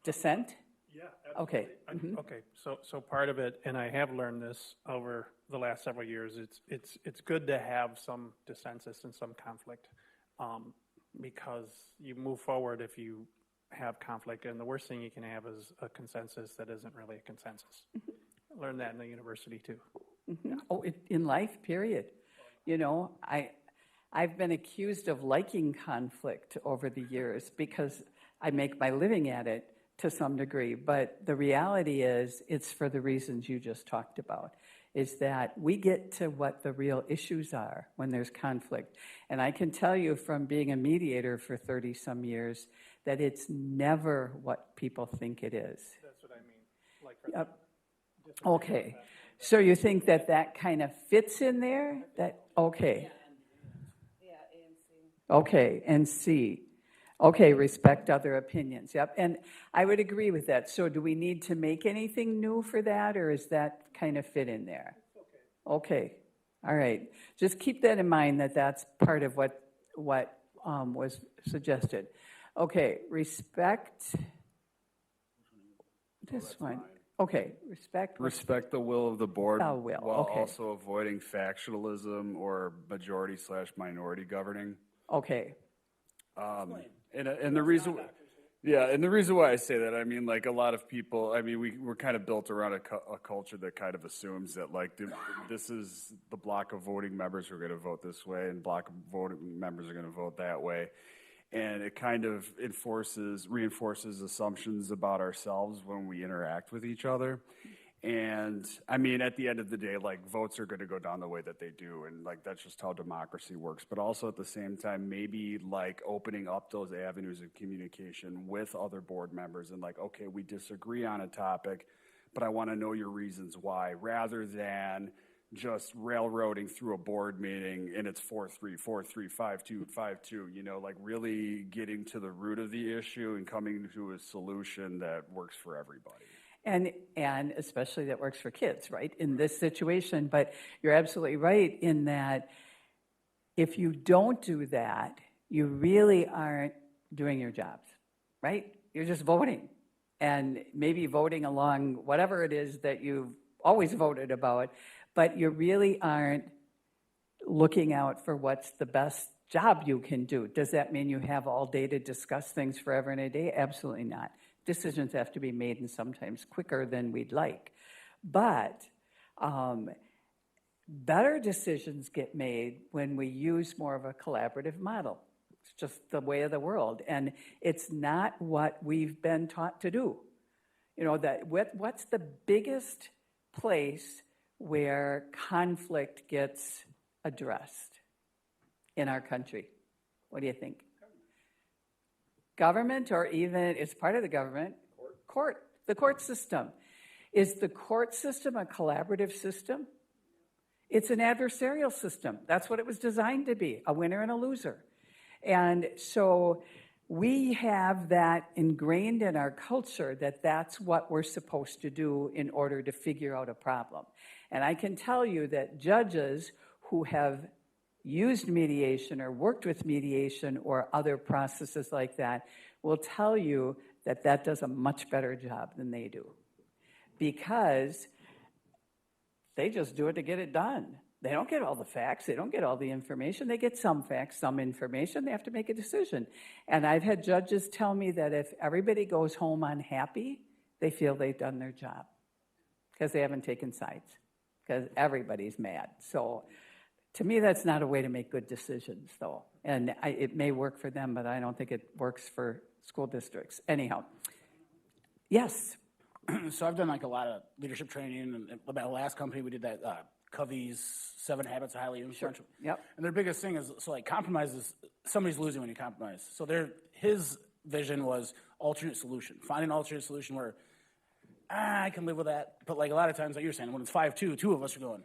dissent?
Yeah,
Okay.
Okay, so part of it, and I have learned this over the last several years, it's good to have some dissensus and some conflict, because you move forward if you have conflict, and the worst thing you can have is a consensus that isn't really a consensus. I learned that in the university too.
Oh, in life, period. You know, I've been accused of liking conflict over the years because I make my living at it to some degree. But the reality is, it's for the reasons you just talked about, is that we get to what the real issues are when there's conflict. And I can tell you from being a mediator for 30-some years that it's never what people think it is.
That's what I mean. Like
Okay, so you think that kind of fits in there? Okay.
Yeah, A and C.
Okay, and C. Okay, respect other opinions, yep. And I would agree with that. So do we need to make anything new for that, or is that kind of fit in there? Okay, all right. Just keep that in mind, that's part of what was suggested. Okay, respect this one. Okay, respect.
Respect the will of the board
The will,
while
okay.
also avoiding factionalism or majority/minority governing.
Okay,
And the reason, Yeah, and the reason why I say that, I mean, like a lot of people, I mean, we're kind of built around a culture that kind of assumes that like this is the block of voting members who are going to vote this way and block of voting members are going to vote that way. And it kind of reinforces assumptions about ourselves when we interact with each other. And I mean, at the end of the day, like votes are going to go down the way that they do. And like, that's just how democracy works. But also at the same time, maybe like opening up those avenues of communication with other board members and like, okay, we disagree on a topic, but I want to know your reasons why, rather than just railroading through a board meeting and it's 4-3, 4-3, 5-2, 5-2, you know, like really getting to the root of the issue and coming to a solution that works for everybody.
And especially that works for kids, right, in this situation. But you're absolutely right in that if you don't do that, you really aren't doing your jobs, right? You're just voting, and maybe voting along whatever it is that you've always voted about, but you really aren't looking out for what's the best job you can do. Does that mean you have all day to discuss things forever and a day? Absolutely not. Decisions have to be made, and sometimes quicker than we'd like. But better decisions get made when we use more of a collaborative model. It's just the way of the world, and it's not what we've been taught to do. You know, that what's the biggest place where conflict gets addressed in our country? What do you think? Government, or even it's part of the government, the court system. Is the court system a collaborative system? It's an adversarial system. That's what it was designed to be, a winner and a loser. And so we have that ingrained in our culture that that's what we're supposed to do in order to figure out a problem. And I can tell you that judges who have used mediation or worked with mediation or other processes like that will tell you that that does a much better job than they do, because they just do it to get it done. They don't get all the facts. They don't get all the information. They get some facts, some information. They have to make a decision. And I've had judges tell me that if everybody goes home unhappy, they feel they've done their job because they haven't taken sides, because everybody's mad. So to me, that's not a way to make good decisions, though. And it may work for them, but I don't think it works for school districts. Anyhow, yes.
So I've done like a lot of leadership training, and at my last company, we did that Covey's 7 Habits of Highly Influential.
Sure. Yep.
And their biggest thing is, so like compromise is, somebody's losing when you compromise. So his vision was alternate solution, find an alternate solution where, I can live with that. But like a lot of times, like you're saying, when it's 5-2, 2 of us are going,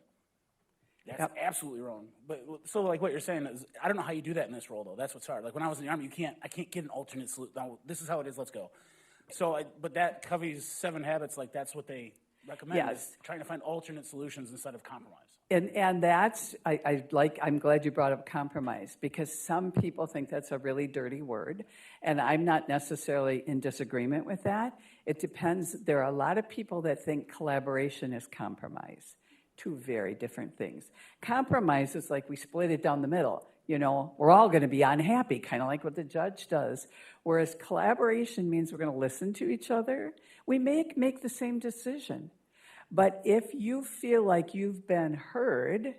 that's absolutely wrong. But so like what you're saying is, I don't know how you do that in this role though. That's what's hard. Like when I was in the Army, I can't get an alternate solution. Now, this is how it is, let's go. So, but that Covey's 7 Habits, like that's what they recommend.
Yes.
Is trying to find alternate solutions instead of compromise.
And that's, I'm glad you brought up compromise, because some people think that's a really dirty word, and I'm not necessarily in disagreement with that. It depends. There are a lot of people that think collaboration is compromise. Two very different things. Compromise is like we split it down the middle. You know, we're all going to be unhappy, kind of like what the judge does. Whereas collaboration means we're going to listen to each other. We make the same decision. But if you feel like you've been heard,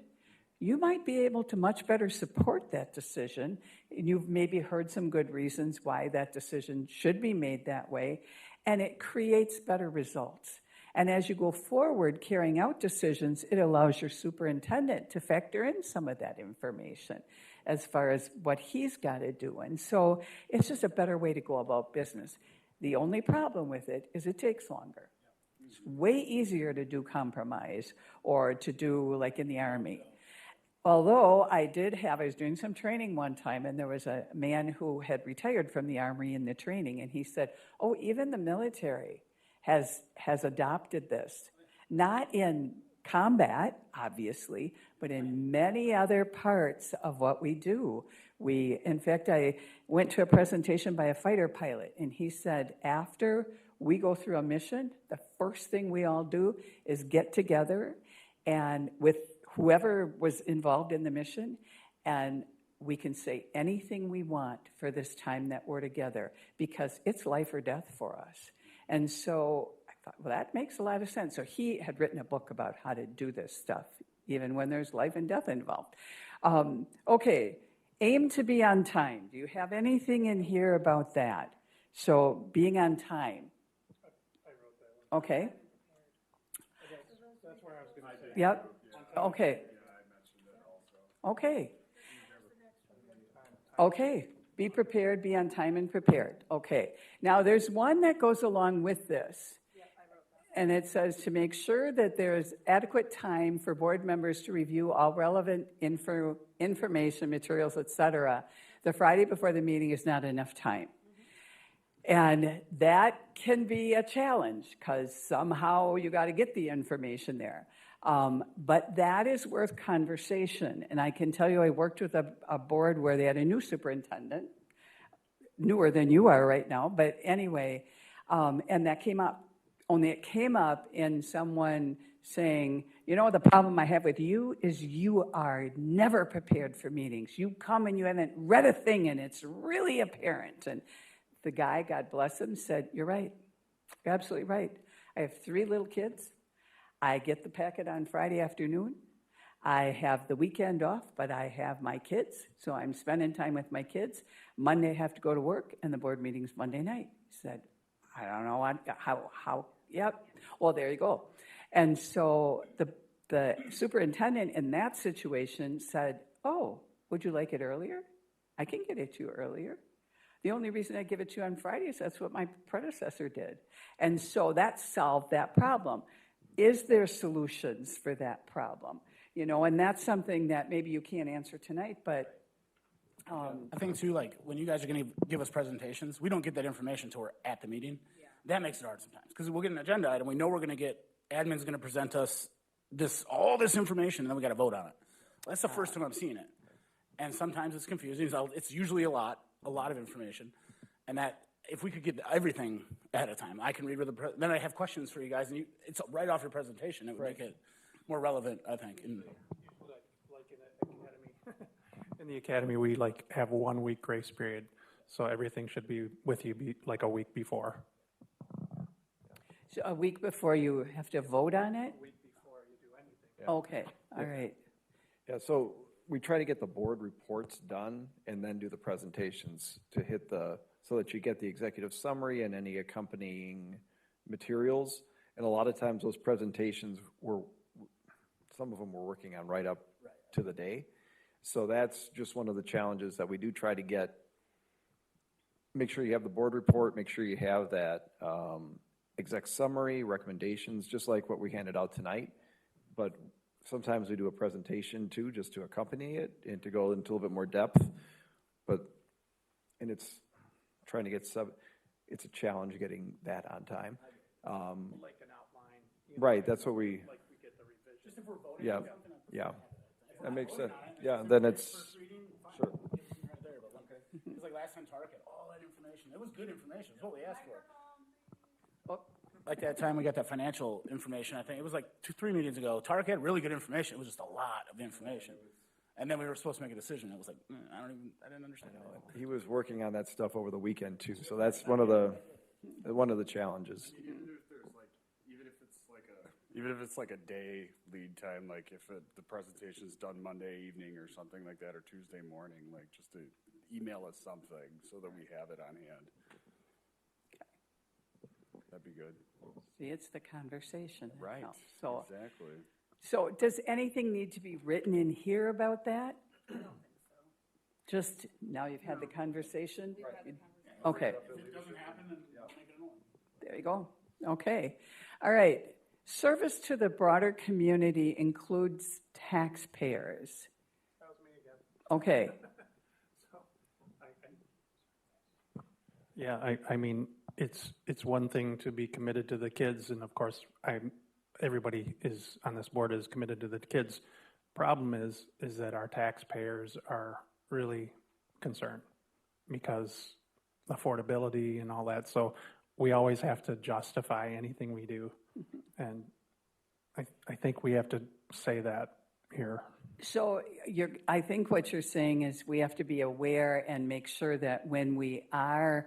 you might be able to much better support that decision. And you've maybe heard some good reasons why that decision should be made that way, and it creates better results. And as you go forward carrying out decisions, it allows your superintendent to factor in some of that information as far as what he's got to do. And so it's just a better way to go about business. The only problem with it is it takes longer. It's way easier to do compromise or to do like in the Army. Although I was doing some training one time, and there was a man who had retired from the Army in the training, and he said, oh, even the military has adopted this, not in combat, obviously, but in many other parts of what we do. In fact, I went to a presentation by a fighter pilot, and he said, after we go through a mission, the first thing we all do is get together and with whoever was involved in the mission and we can say anything we want for this time that we're together because it's life or death for us. And so I thought, well, that makes a lot of sense. So he had written a book about how to do this stuff, even when there's life and death involved. Okay, aim to be on time. Do you have anything in here about that? So being on time. Okay.
That's where I was going to say.
Yep. Okay. Okay. Okay. Be prepared, be on time and prepared. Okay. Now there's one that goes along with this. And it says to make sure that there's adequate time for board members to review all relevant information, materials, et cetera. The Friday before the meeting is not enough time. And that can be a challenge because somehow you got to get the information there. But that is worth conversation. And I can tell you, I worked with a board where they had a new superintendent, newer than you are right now, but anyway, and that came up. Only it came up in someone saying, you know, the problem I have with you is you are never prepared for meetings. You come and you haven't read a thing and it's really apparent. And the guy, God bless him, said, you're right. You're absolutely right. I have 3 little kids. I get the packet on Friday afternoon. I have the weekend off, but I have my kids, so I'm spending time with my kids. Monday I have to go to work, and the board meeting's Monday night. He said, I don't know how, yep. Well, there you go. And so the superintendent in that situation said, oh, would you like it earlier? I can get it to you earlier. The only reason I give it to you on Friday is that's what my predecessor did. And so that solved that problem. Is there solutions for that problem? You know, and that's something that maybe you can't answer tonight, but.
I think too, like, when you guys are gonna give us presentations, we don't get that information until we're at the meeting. Yeah. That makes it hard sometimes, because we'll get an agenda item, we know we're gonna get, admin's gonna present us all this information, and then we gotta vote on it. That's the first time I'm seeing it. And sometimes it's confusing, it's usually a lot of information, and that, if we could get everything ahead of time, I can read with then I have questions for you guys, and it's right off your presentation, it would make it more relevant, I think. And
in the academy, we have 1 week grace period, so everything should be with you like a week before.
So a week before you have to vote on it?
A week before you do anything.
Yeah.
Okay, all right.
Yeah, so we try to get the board reports done and then do the presentations to hit so that you get the executive summary and any accompanying materials. And a lot of times those presentations some of them we're working on right up to the day. So that's just one of the challenges that we do try to make sure you have the board report, make sure you have that exec summary, recommendations, just like what we handed out tonight. But sometimes we do a presentation too, just to accompany it and to go into a little bit more depth. And it's trying to get it's a challenge getting that on time.
Like an outline.
Right, that's what we
get the revision.
just if we're voting
yeah,
on something,
yeah. That makes sense. Yeah, then it's, sure.
right there, but okay. It's like last time Tarek had all that information. It was good information. It's what we asked for. Like that time we got that financial information, I think it was like 2-3 meetings ago. Tarek had really good information. It was just a lot of information. And then we were supposed to make a decision. It was like, I didn't understand it.
He was working on that stuff over the weekend too, so that's one of the challenges.
Even if it's like a day lead time, like if the presentation's done Monday evening or something like that, or Tuesday morning, like just to email us something so that we have it on hand. That'd be good.
See, it's the conversation. that
Right,
helps. So,
exactly.
so does anything need to be written in here about that? I don't think so. Just, now you've had the conversation? Okay.
If it doesn't happen, then make it annoying.
There you go. Okay. All right. Service to the broader community includes taxpayers.
That was me again.
Okay.
Yeah, I mean, it's one thing to be committed to the kids, and of course, everybody is on this board is committed to the kids. Problem is that our taxpayers are really concerned because affordability and all that. So we always have to justify anything we do, and I think we have to say that here.
So I think what you're saying is we have to be aware and make sure that when we are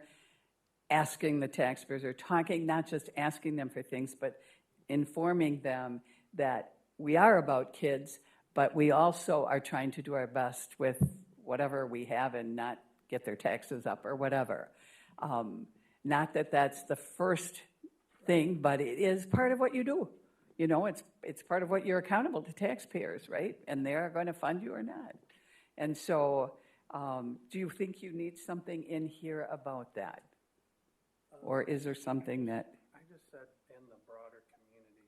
asking the taxpayers or talking, not just asking them for things, but informing them that we are about kids, but we also are trying to do our best with whatever we have and not get their taxes up or whatever. Not that that's the first thing, but it is part of what you do. You know, it's part of what you're accountable to taxpayers, right? And they're going to fund you or not. And so, do you think you need something in here about that? Or is there something that?
I just said in the broader community,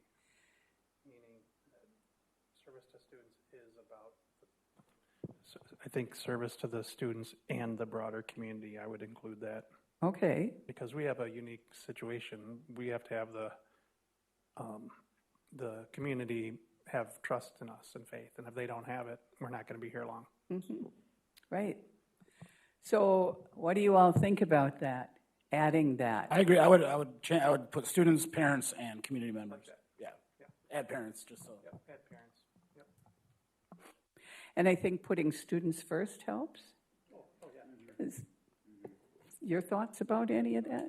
meaning that service to students is about, I think service to the students and the broader community, I would include that.
Okay.
Because we have a unique situation. We have to have the community have trust in us and faith. And if they don't have it, we're not going to be here long.
Mm-hmm. Right. So what do you all think about that? Adding that?
I agree. I would put students, parents, and community members. Yeah. Add parents, just so.
Add parents. Yep.
And I think putting students first helps. Your thoughts about any of that?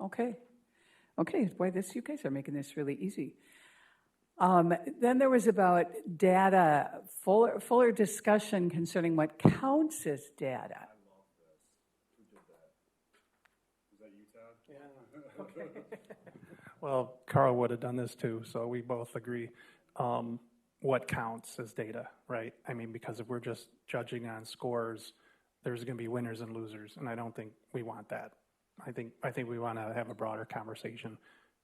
Okay. Boy, you guys are making this really easy. Then there was about data, fuller discussion concerning what counts as data.
Well, Carl would have done this too, so we both agree. What counts as data, right? I mean, because if we're just judging on scores, there's going to be winners and losers, and I don't think we want that. I think we want to have a broader conversation,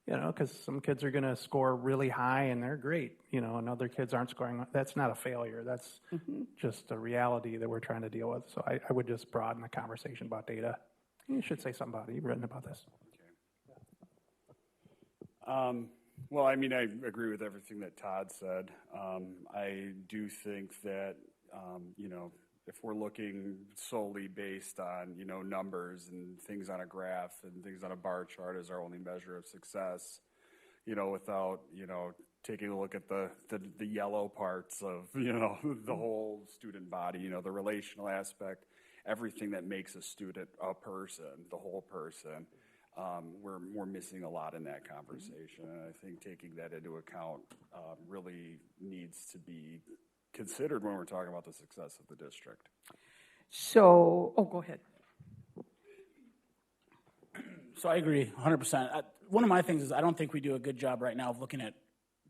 you know, because some kids are going to score really high and they're great, you know, and other kids aren't scoring. That's not a failure. That's just a reality that we're trying to deal with. So I would just broaden the conversation about data. You should say something about it. You've written about this.
Well, I mean, I agree with everything that Todd said. I do think that, you know, if we're looking solely based on, you know, numbers and things on a graph and things on a bar chart as our only measure of success, you know, without, you know, taking a look at the yellow parts of, you know, the whole student body, you know, the relational aspect, everything that makes a student a person, the whole person. We're missing a lot in that conversation, and I think taking that into account really needs to be considered when we're talking about the success of the district.
So, go ahead.
So I agree 100%. One of my things is I don't think we do a good job right now of looking at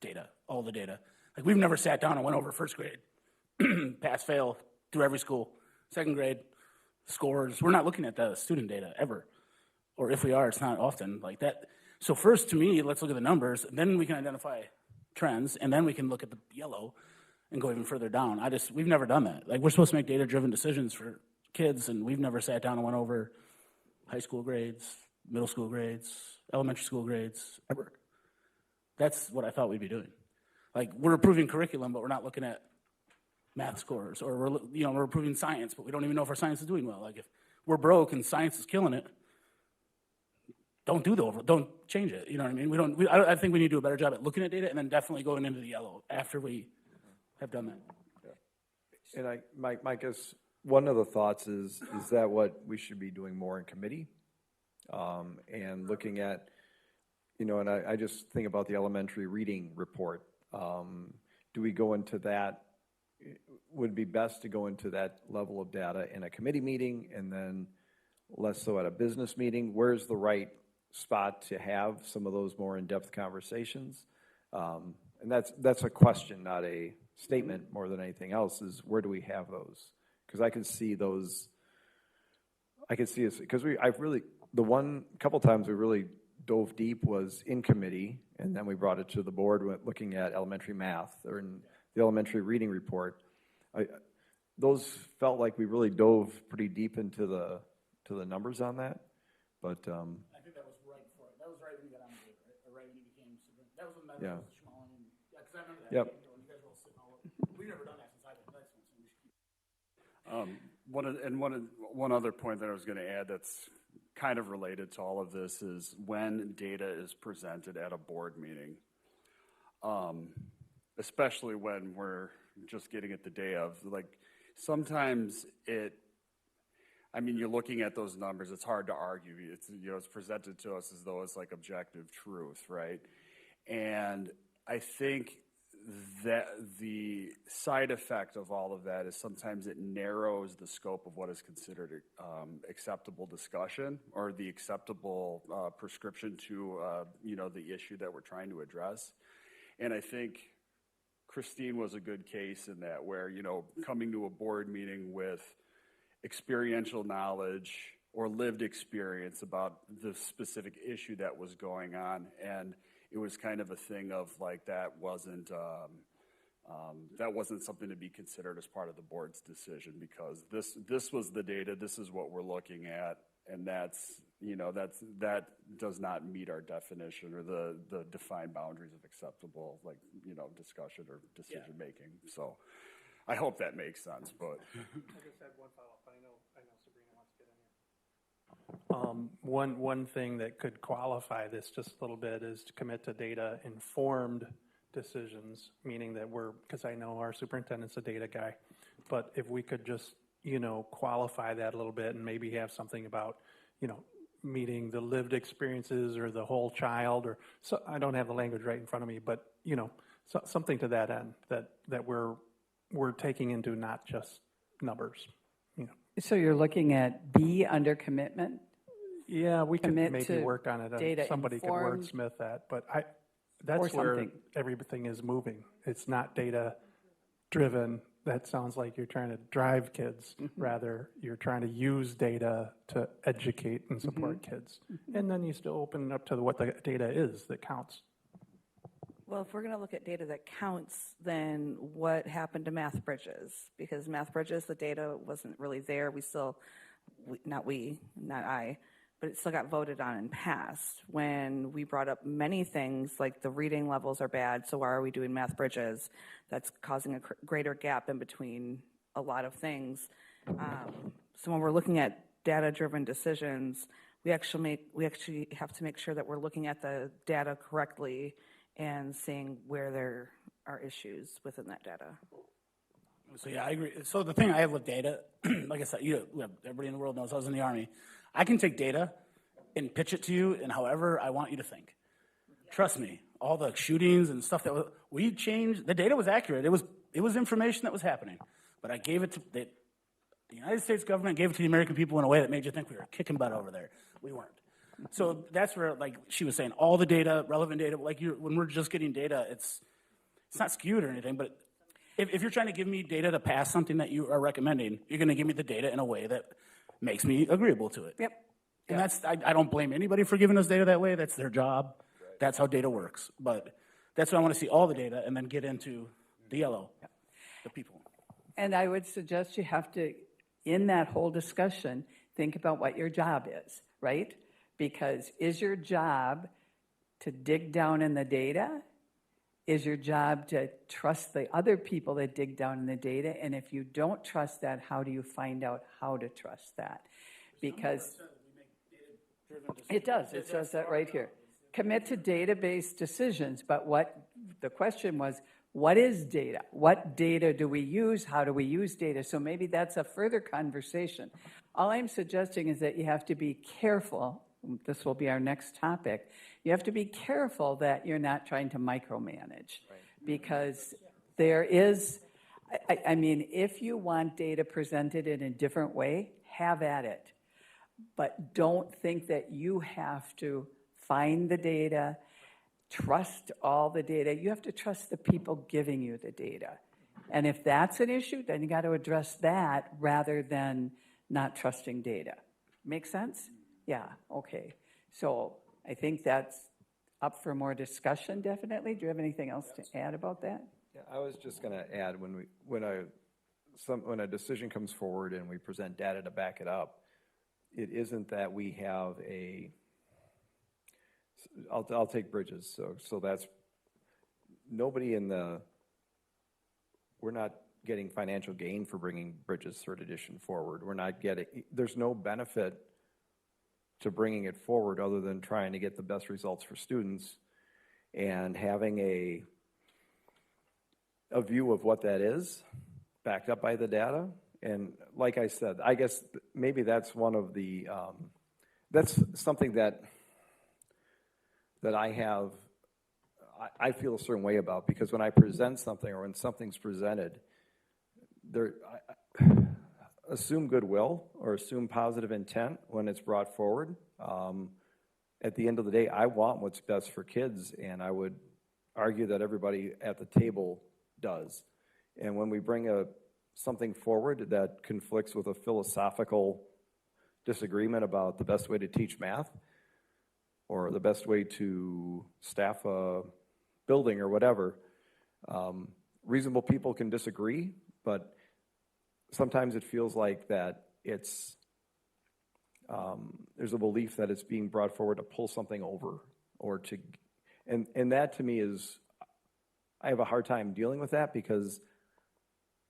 data, all the data. Like we've never sat down and went over first grade, pass, fail, through every school, second grade, scores. We're not looking at the student data ever. Or if we are, it's not often like that. So first, to me, let's look at the numbers, and then we can identify trends, and then we can look at the yellow and go even further down. We've never done that. Like, we're supposed to make data-driven decisions for kids, and we've never sat down and went over high school grades, middle school grades, elementary school grades, ever. That's what I thought we'd be doing. Like, we're approving curriculum, but we're not looking at math scores, or we're approving science, but we don't even know if our science is doing well. Like, if we're broke and science is killing it, don't change it. You know what I mean? I think we need to do a better job at looking at data and then definitely going into the yellow after we have done that.
Yeah. And my guess, one of the thoughts is that what we should be doing more in committee, and looking at, you know, and I just think about the elementary reading report. Do we go into that? Would it be best to go into that level of data in a committee meeting and then less so at a business meeting? Where's the right spot to have some of those more in-depth conversations? And that's a question, not a statement more than anything else, is where do we have those? Because I can see those, because the couple times we really dove deep was in committee, and then we brought it to the board looking at elementary math or in the elementary reading report. Those felt like we really dove pretty deep into the numbers on that, but
I think that was right before. That was right when you got on the board, right? Or right when you became super. That was when that was small. Because I remember that.
Yep.
You guys were all sitting all over. We've never done that since I've been in high school, so we should keep.
One other point that I was going to add that's kind of related to all of this is when data is presented at a board meeting, especially when we're just getting it the day of. Like, sometimes you're looking at those numbers, it's hard to argue. It's, it's presented to us as though it's like objective truth, right? And I think that the side effect of all of that is sometimes it narrows the scope of what is considered acceptable discussion or the acceptable prescription to, the issue that we're trying to address. And I think Christine was a good case in that where, coming to a board meeting with experiential knowledge or lived experience about the specific issue that was going on. And it was kind of a thing of like, that wasn't something to be considered as part of the board's decision, because this was the data, this is what we're looking at, and that does not meet our definition or the defined boundaries of acceptable, discussion or decision making. So I hope that makes sense, but.
I just had one follow-up. I know Sabrina wants to get in here. One thing that could qualify this just a little bit is to commit to data-informed decisions, meaning that because I know our superintendent's a data guy, but if we could just, qualify that a little bit and maybe have something about, meeting the lived experiences or the whole child, or so I don't have the language right in front of me, but, something to that end that we're taking into not just numbers,
So you're looking at B under commitment?
Yeah, we could
Commit
maybe
to
work on it.
data
Somebody could
informed
wordsmith that, but that's where
something.
everything is moving. It's not data driven. That sounds like you're trying to drive kids. Rather, you're trying to use data to educate and support kids. And then you still open it up to what the data is that counts.
Well, if we're going to look at data that counts, then what happened to Math Bridges? Because Math Bridges, the data wasn't really there. Not I, but it still got voted on and passed when we brought up many things like the reading levels are bad, so why are we doing Math Bridges? That's causing a greater gap in between a lot of things. So when we're looking at data-driven decisions, we actually have to make sure that we're looking at the data correctly and seeing where there are issues within that data.
So yeah, I agree. So the thing I have with data, like I said, everybody in the world knows I was in the Army. I can take data and pitch it to you in however I want you to think. Trust me, all the shootings and stuff that we changed, the data was accurate. It was information that was happening, but I gave it to the United States government, gave it to the American people in a way that made you think we were kicking butt over there. We weren't. So that's where, like she was saying, all the data, relevant data, when we're just getting data, it's not skewed or anything, but if you're trying to give me data to pass something that you are recommending, you're going to give me the data in a way that makes me agreeable to it.
Yep.
And I don't blame anybody for giving us data that way. That's their job. That's how data works. But that's why I want to see all the data and then get into the yellow, the people.
And I would suggest you have to, in that whole discussion, think about what your job is, right? Because is your job to dig down in the data? Is your job to trust the other people that dig down in the data? And if you don't trust that, how do you find out how to trust that? Because it does. It says that right here. Commit to data-based decisions. But the question was, what is data? What data do we use? How do we use data? So maybe that's a further conversation. All I'm suggesting is that you have to be careful. This will be our next topic. You have to be careful that you're not trying to micromanage, because there is, if you want data presented in a different way, have at it. But don't think that you have to find the data, trust all the data. You have to trust the people giving you the data. And if that's an issue, then you got to address that rather than not trusting data. Make sense? Yeah, okay. So I think that's up for more discussion, definitely. Do you have anything else to add about that?
Yeah, I was just going to add, when a decision comes forward and we present data to back it up, it isn't that we have I'll take Bridges. So that's nobody we're not getting financial gain for bringing Bridges third edition forward. There's no benefit to bringing it forward other than trying to get the best results for students and having a view of what that is, backed up by the data. And like I said, I guess maybe that's one of the, that's something that I have, I feel a certain way about, because when I present something or when something's presented, assume goodwill or assume positive intent when it's brought forward. At the end of the day, I want what's best for kids, and I would argue that everybody at the table does. And when we bring something forward that conflicts with a philosophical disagreement about the best way to teach math or the best way to staff a building or whatever, reasonable people can disagree, but sometimes it feels like that there's a belief that it's being brought forward to pull something over or to, and that to me is, I have a hard time dealing with that because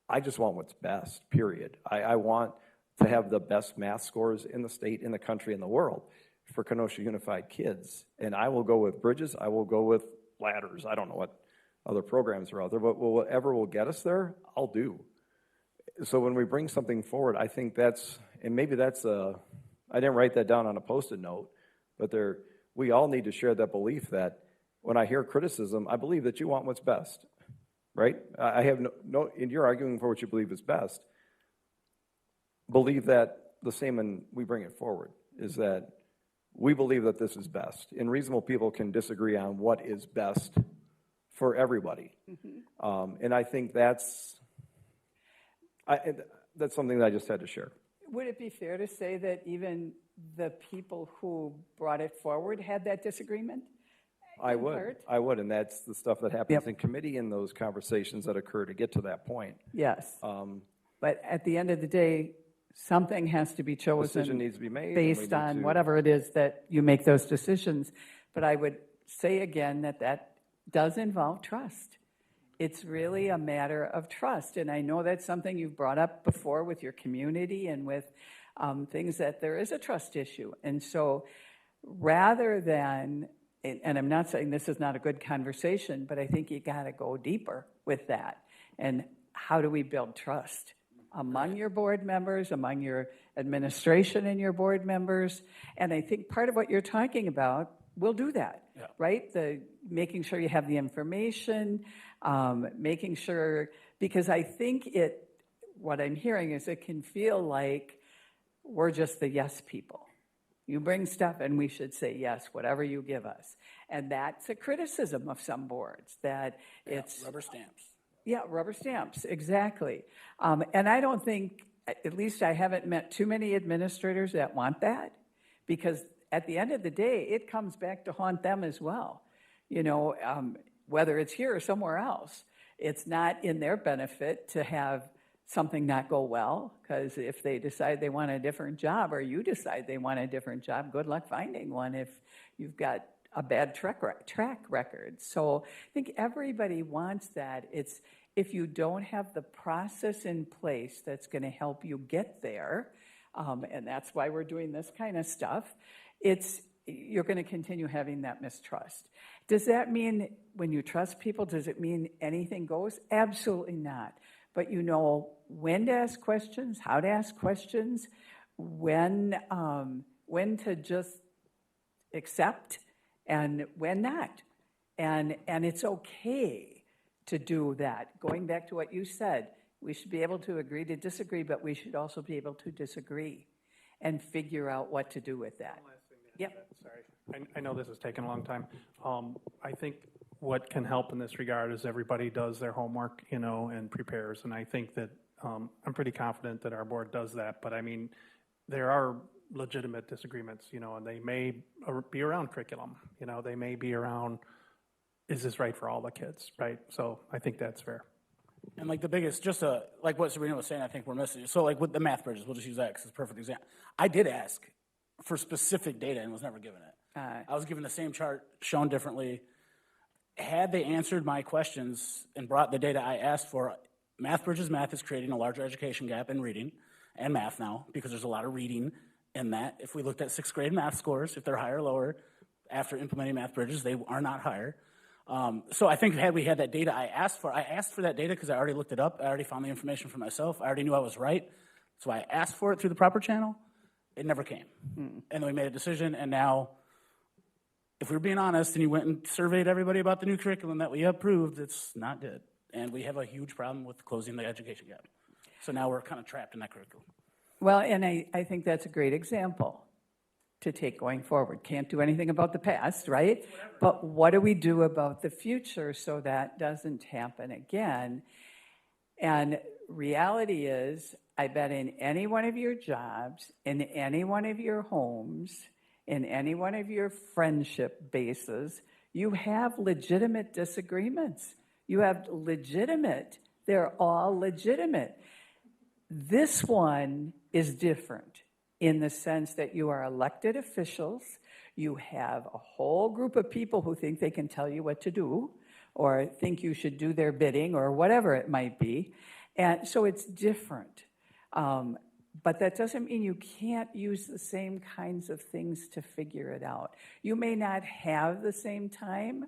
I just want what's best, period. I want to have the best math scores in the state, in the country, in the world for Kenosha Unified kids. And I will go with Bridges, I will go with Ladders. I don't know what other programs are out there, but whatever will get us there, I'll do. So when we bring something forward, I think that's, and maybe that's I didn't write that down on a Post-it note, but we all need to share that belief that when I hear criticism, I believe that you want what's best, right? I have no, and you're arguing for what you believe is best. Believe that the same when we bring it forward, is that we believe that this is best. And reasonable people can disagree on what is best for everybody. And I think that's something that I just had to share.
Would it be fair to say that even the people who brought it forward had that disagreement?
I would, and that's the stuff that happens in committee and those conversations that occur to get to that point.
Yes. But at the end of the day, something has to be chosen.
Decision needs to be made.
Based on whatever it is that you make those decisions. But I would say again that does involve trust. It's really a matter of trust. And I know that's something you've brought up before with your community and with things that there is a trust issue. And so rather than, and I'm not saying this is not a good conversation, but I think you got to go deeper with that. And how do we build trust among your board members, among your administration and your board members? And I think part of what you're talking about will do that, right? Making sure you have the information, making sure, because I think what I'm hearing is it can feel like we're just the yes people. You bring stuff and we should say yes, whatever you give us. And that's a criticism of some boards, that it's...
Rubber stamps.
Yeah, rubber stamps, exactly. And I don't think, at least I haven't met too many administrators that want that, because at the end of the day, it comes back to haunt them as well. You know, whether it's here or somewhere else, it's not in their benefit to have something not go well, because if they decide they want a different job or you decide they want a different job, good luck finding one if you've got a bad track record. So I think everybody wants that. It's if you don't have the process in place that's going to help you get there, and that's why we're doing this kind of stuff, you're going to continue having that mistrust. Does that mean when you trust people, does it mean anything goes? Absolutely not. But you know when to ask questions, how to ask questions, when to just accept and when not. And it's okay to do that. Going back to what you said, we should be able to agree to disagree, but we should also be able to disagree and figure out what to do with that. Yep.
Sorry, I know this has taken a long time. I think what can help in this regard is everybody does their homework, you know, and prepares. And I think that I'm pretty confident that our board does that. But I mean, there are legitimate disagreements, you know, and they may be around curriculum. You know, they may be around, is this right for all the kids, right? So I think that's fair.
And like the biggest, like what Sabrina was saying, I think we're missing. So like with the math bridges, we'll just use that because it's a perfect example. I did ask for specific data and was never given it. I was given the same chart shown differently. Had they answered my questions and brought the data I asked for, Math Bridges Math is creating a larger education gap in reading and math now because there's a lot of reading in that. If we looked at sixth grade math scores, if they're higher or lower after implementing Math Bridges, they are not higher. So I think had we had that data I asked for that data because I already looked it up. I already found the information for myself. I already knew I was right. So I asked for it through the proper channel. It never came. And then we made a decision, and now, if we were being honest, and you went and surveyed everybody about the new curriculum that we approved, it's not good. And we have a huge problem with closing the education gap. So now we're kind of trapped in that curriculum.
Well, and I think that's a great example to take going forward. Can't do anything about the past, right? But what do we do about the future so that doesn't happen again? And reality is, I bet in any one of your jobs, in any one of your homes, in any one of your friendship bases, you have legitimate disagreements. You have legitimate, they're all legitimate. This one is different in the sense that you are elected officials, you have a whole group of people who think they can tell you what to do, or think you should do their bidding, or whatever it might be. And so it's different. But that doesn't mean you can't use the same kinds of things to figure it out. You may not have the same time,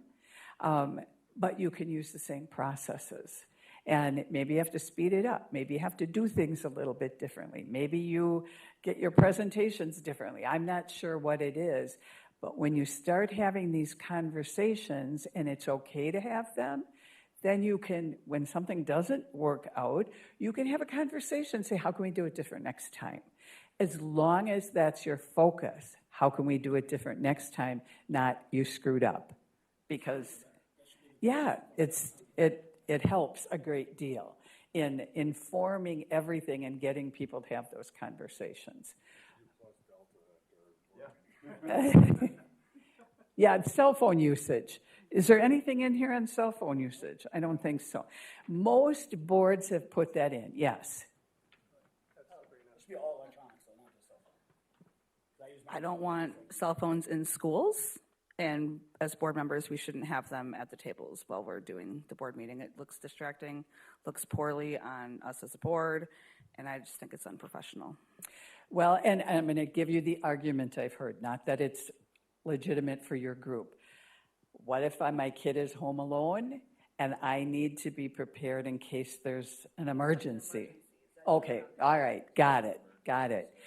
but you can use the same processes. And maybe you have to speed it up. Maybe you have to do things a little bit differently. Maybe you get your presentations differently. I'm not sure what it is. But when you start having these conversations, and it's okay to have them, then you can, when something doesn't work out, you can have a conversation, say, how can we do it different next time? As long as that's your focus, how can we do it different next time, not you screwed up. Because, yeah, it helps a great deal in informing everything and getting people to have those conversations. Yeah, cell phone usage. Is there anything in here on cell phone usage? I don't think so. Most boards have put that in, yes.
I don't want cell phones in schools, and as board members, we shouldn't have them at the tables while we're doing the board meeting. It looks distracting, looks poorly on us as a board, and I just think it's unprofessional.
Well, and I'm going to give you the argument I've heard, not that it's legitimate for your group. What if my kid is home alone and I need to be prepared in case there's an emergency? Okay, all right, got it.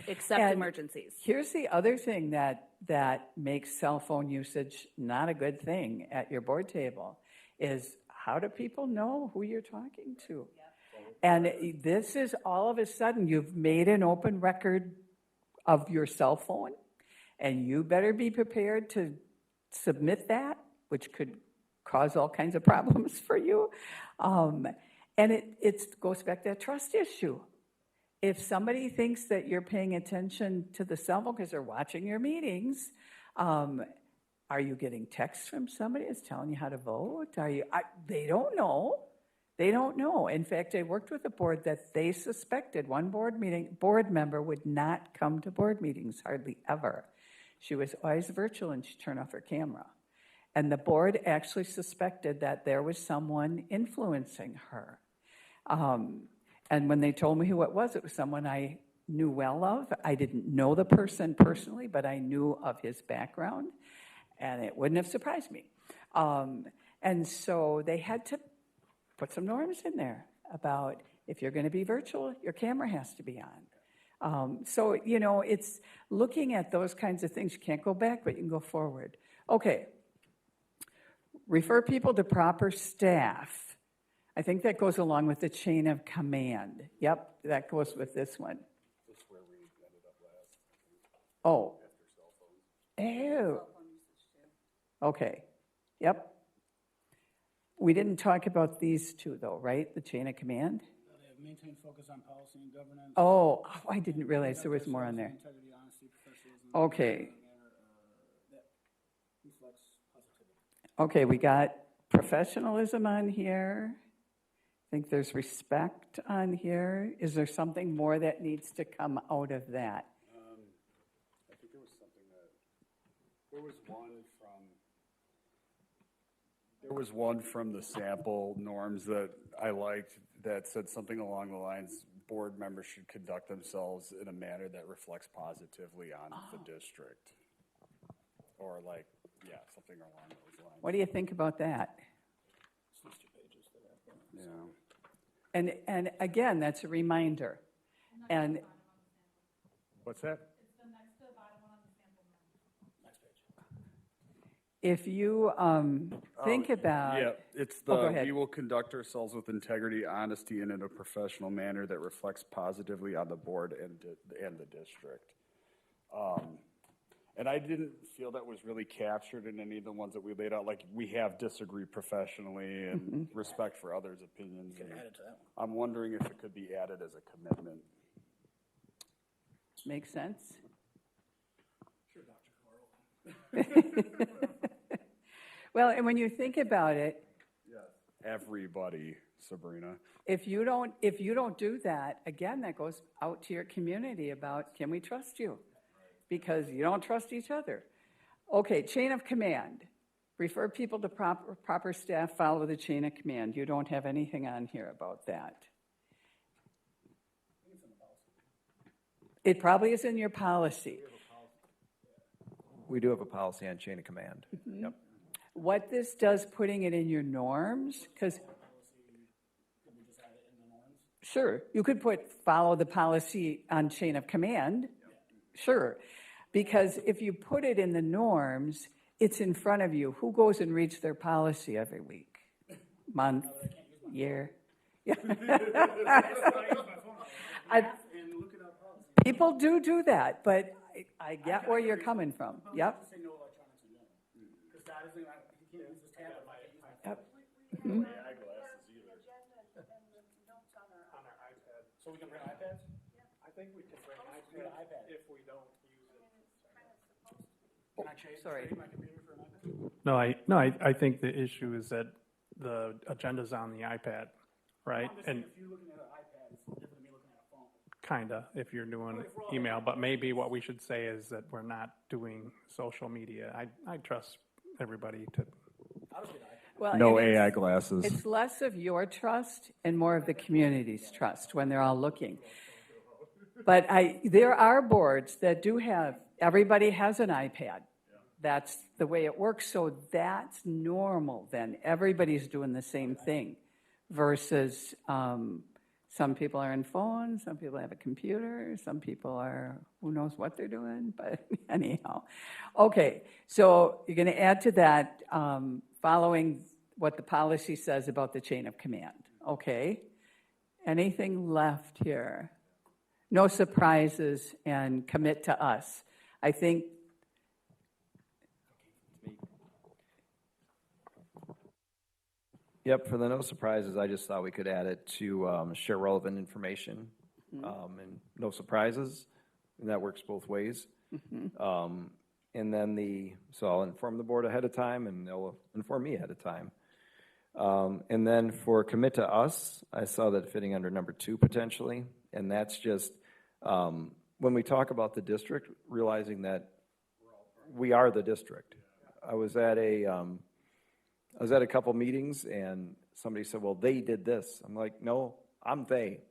Except emergencies.
Here's the other thing that makes cell phone usage not a good thing at your board table is how do people know who you're talking to? And this is all of a sudden you've made an open record of your cell phone, and you better be prepared to submit that, which could cause all kinds of problems for you. And it goes back to that trust issue. If somebody thinks that you're paying attention to the cell phone because they're watching your meetings, are you getting texts from somebody that's telling you how to vote? They don't know. They don't know. In fact, I worked with a board that they suspected one board member would not come to board meetings hardly ever. She was always virtual and she'd turn off her camera. And the board actually suspected that there was someone influencing her. And when they told me who it was someone I knew well of. I didn't know the person personally, but I knew of his background, and it wouldn't have surprised me. And so they had to put some norms in there about if you're going to be virtual, your camera has to be on. So, you know, it's looking at those kinds of things. You can't go back, but you can go forward. Okay. Refer people to proper staff. I think that goes along with the chain of command. Yep, that goes with this one.
This is where we ended up last.
Oh. Ew. Okay. Yep. We didn't talk about these two, though, right? The chain of command?
Maintain focus on policy and governance.
Oh, I didn't realize there was more on there. Okay. Okay, we got professionalism on here. I think there's respect on here. Is there something more that needs to come out of that?
I think there was something there was one from the sample norms that I liked that said something along the lines, board members should conduct themselves in a manner that reflects positively on the district. or like, yeah, something along those lines.
What do you think about that?
Yeah.
And again, that's a reminder. And
What's that?
if you think about.
Yeah, it's
Oh, go
the,
ahead.
we will conduct ourselves with integrity, honesty, and in a professional manner that reflects positively on the board and the district. And I didn't feel that was really captured in any of the ones that we laid out. Like, we have disagreed professionally and respect for others' opinions. And I'm wondering if it could be added as a commitment.
Makes sense? Well, and when you think about it,
Everybody, Sabrina.
if you don't do that, again, that goes out to your community about, can we trust you? Because you don't trust each other. Okay, chain of command. Refer people to proper staff, follow the chain of command. You don't have anything on here about that. It probably is in your policy.
We do have a policy on chain of command. Yep.
What this does, putting it in your norms, because. Sure, you could follow the policy on chain of command. Sure, because if you put it in the norms, it's in front of you. Who goes and reads their policy every week, month, year? Yeah. People do that, but I get where you're coming from. Yep. Yep. Mhm.
So we can bring iPads? I think we can bring iPad if we don't use it. Can I trade my computer for an iPad?
I think the issue is that the agenda's on the iPad, right? And
If you're looking at an iPad, it's different than me looking at a phone.
kinda, if you're doing email, but maybe what we should say is that we're not doing social media. I trust everybody to.
Well,
No
and
AI glasses.
It's less of your trust and more of the community's trust when they're all looking. But there are boards that do have, everybody has an iPad. That's the way it works, so that's normal then. Everybody's doing the same thing versus some people are in phones, some people have a computer, some people are, who knows what they're doing, but anyhow. Okay, so you're gonna add to that, following what the policy says about the chain of command, okay? Anything left here? No surprises and commit to us. I think.
Yep, for the no surprises, I just thought we could add it to share relevant information and no surprises. And that works both ways. And then so I'll inform the board ahead of time and they'll inform me ahead of time. And then for commit to us, I saw that fitting under number 2 potentially. And that's just when we talk about the district, realizing that we are the district. I was at a couple meetings and somebody said, well, they did this. I'm like, no, I'm they.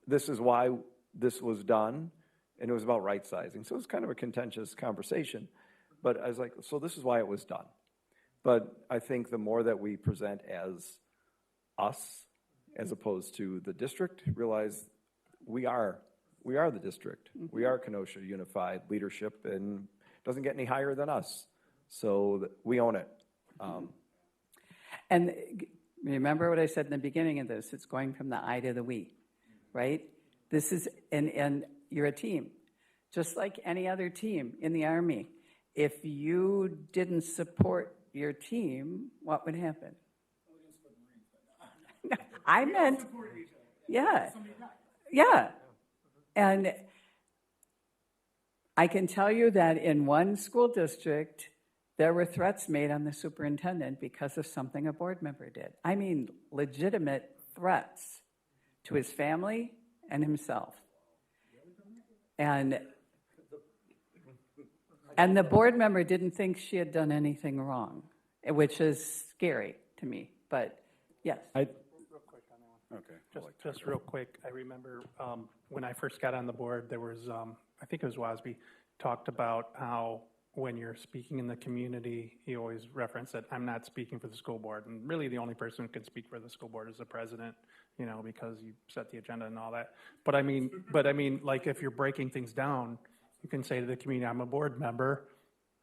This is why this was done. And it was about right sizing. So it was kind of a contentious conversation. But I was like, so this is why it was done. But I think the more that we present as us, as opposed to the district, realize we are the district. We are Kenosha Unified Leadership, and it doesn't get any higher than us. So we own it.
And remember what I said in the beginning of this, it's going from the I to the we, right? This is, and you're a team, just like any other team in the Army. If you didn't support your team, what would happen? I meant, yeah, yeah. And I can tell you that in one school district, there were threats made on the superintendent because of something a board member did. I mean, legitimate threats to his family and himself. And the board member didn't think she had done anything wrong, which is scary to me, but yes.
Okay.
Just real quick, I remember when I first got on the board, there was, I think it was WASB, talked about how when you're speaking in the community, you always reference that I'm not speaking for the school board. And really, the only person who can speak for the school board is the president, you know, because you set the agenda and all that. But I mean, like if you're breaking things down, you can say to the community, I'm a board member.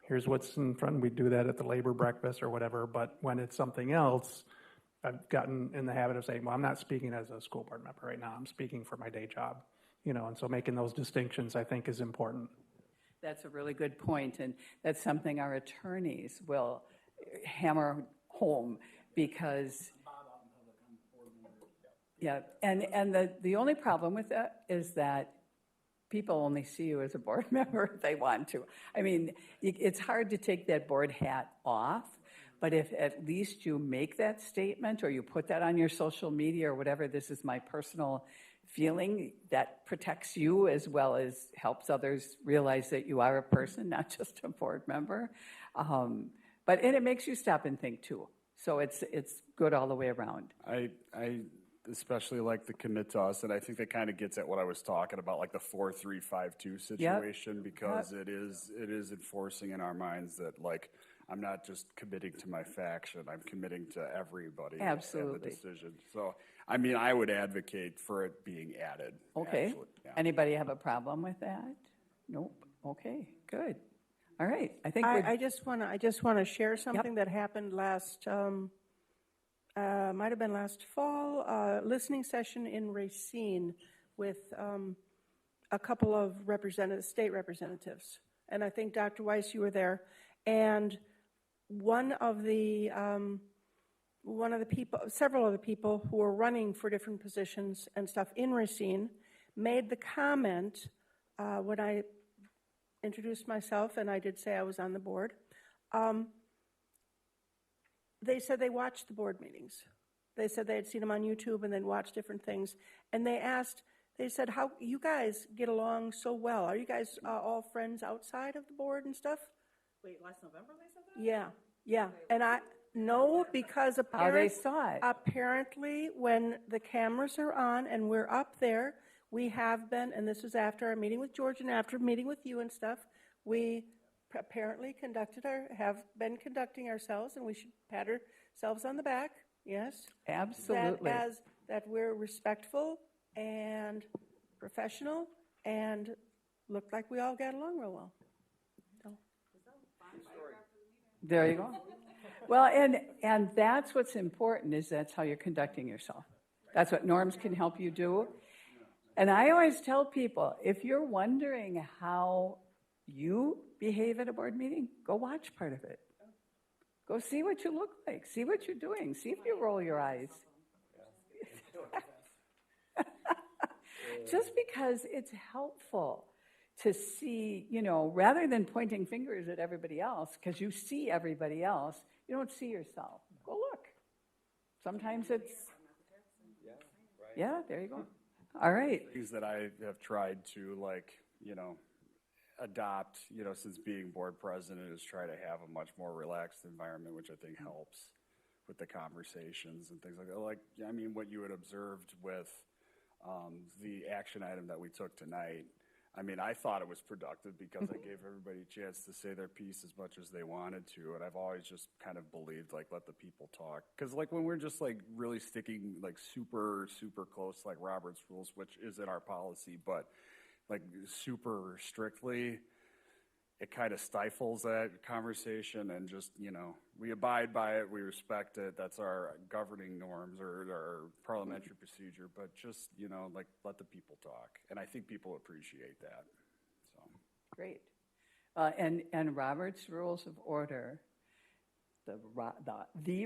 Here's what's in front. We do that at the labor breakfast or whatever. But when it's something else, I've gotten in the habit of saying, well, I'm not speaking as a school board member right now. I'm speaking for my day job, you know, and so making those distinctions, I think, is important.
That's a really good point, and that's something our attorneys will hammer home because, yeah, and the only problem with that is that people only see you as a board member if they want to. I mean, it's hard to take that board hat off, but if at least you make that statement or you put that on your social media or whatever, this is my personal feeling, that protects you as well as helps others realize that you are a person, not just a board member. And it makes you stop and think too. So it's good all the way around.
I especially like the commit to us, and I think that kind of gets at what I was talking about, like the 4-3-5-2 situation, because it is enforcing in our minds that, like, I'm not just committing to my faction, I'm committing to everybody.
Absolutely.
And the decision. So, I mean, I would advocate for it being added.
Okay.
Actually. Yeah.
Anybody have a problem with that? Nope. Okay, good. All right. I think
I just want to share something that happened last, might have been last fall, listening session in Racine with a couple of state representatives. And I think, Dr. Weiss, you were there. And one of the people, several of the people who were running for different positions and stuff in Racine made the comment when I introduced myself, and I did say I was on the board. They said they watched the board meetings. They said they had seen them on YouTube and then watched different things. And they said, how you guys get along so well? Are you guys all friends outside of the board and stuff?
Wait, last November they said that?
Yeah. And because
how they saw it.
Apparently, when the cameras are on and we're up there, we have been, and this was after our meeting with George and after meeting with you and stuff, we apparently have been conducting ourselves, and we should pat ourselves on the back, yes?
Absolutely.
That we're respectful and professional and looked like we all got along real well.
There you go. Well, and that's what's important, is that's how you're conducting yourself. That's what norms can help you do. And I always tell people, if you're wondering how you behave at a board meeting, go watch part of it. Go see what you look like. See what you're doing. See if you roll your eyes. Just because it's helpful to see, you know, rather than pointing fingers at everybody else, because you see everybody else, you don't see yourself. Go look. Sometimes it's, yeah, there you go. All right.
Things that I have tried to, like, you know, adopt, you know, since being board president, is try to have a much more relaxed environment, which I think helps with the conversations and things like that. Like, I mean, what you had observed with the action item that we took tonight, I mean, I thought it was productive because I gave everybody a chance to say their piece as much as they wanted to, and I've always just kind of believed, like, let the people talk. Because, like, when we're just, like, really sticking, like, super, super close, like Robert's rules, which is in our policy, but, like, super strictly, it kind of stifles that conversation, and just, you know, we abide by it, we respect it, that's our governing norms or our parliamentary procedure, but just, you know, like, let the people talk. And I think people appreciate that, so.
Great. And Robert's Rules of Order, the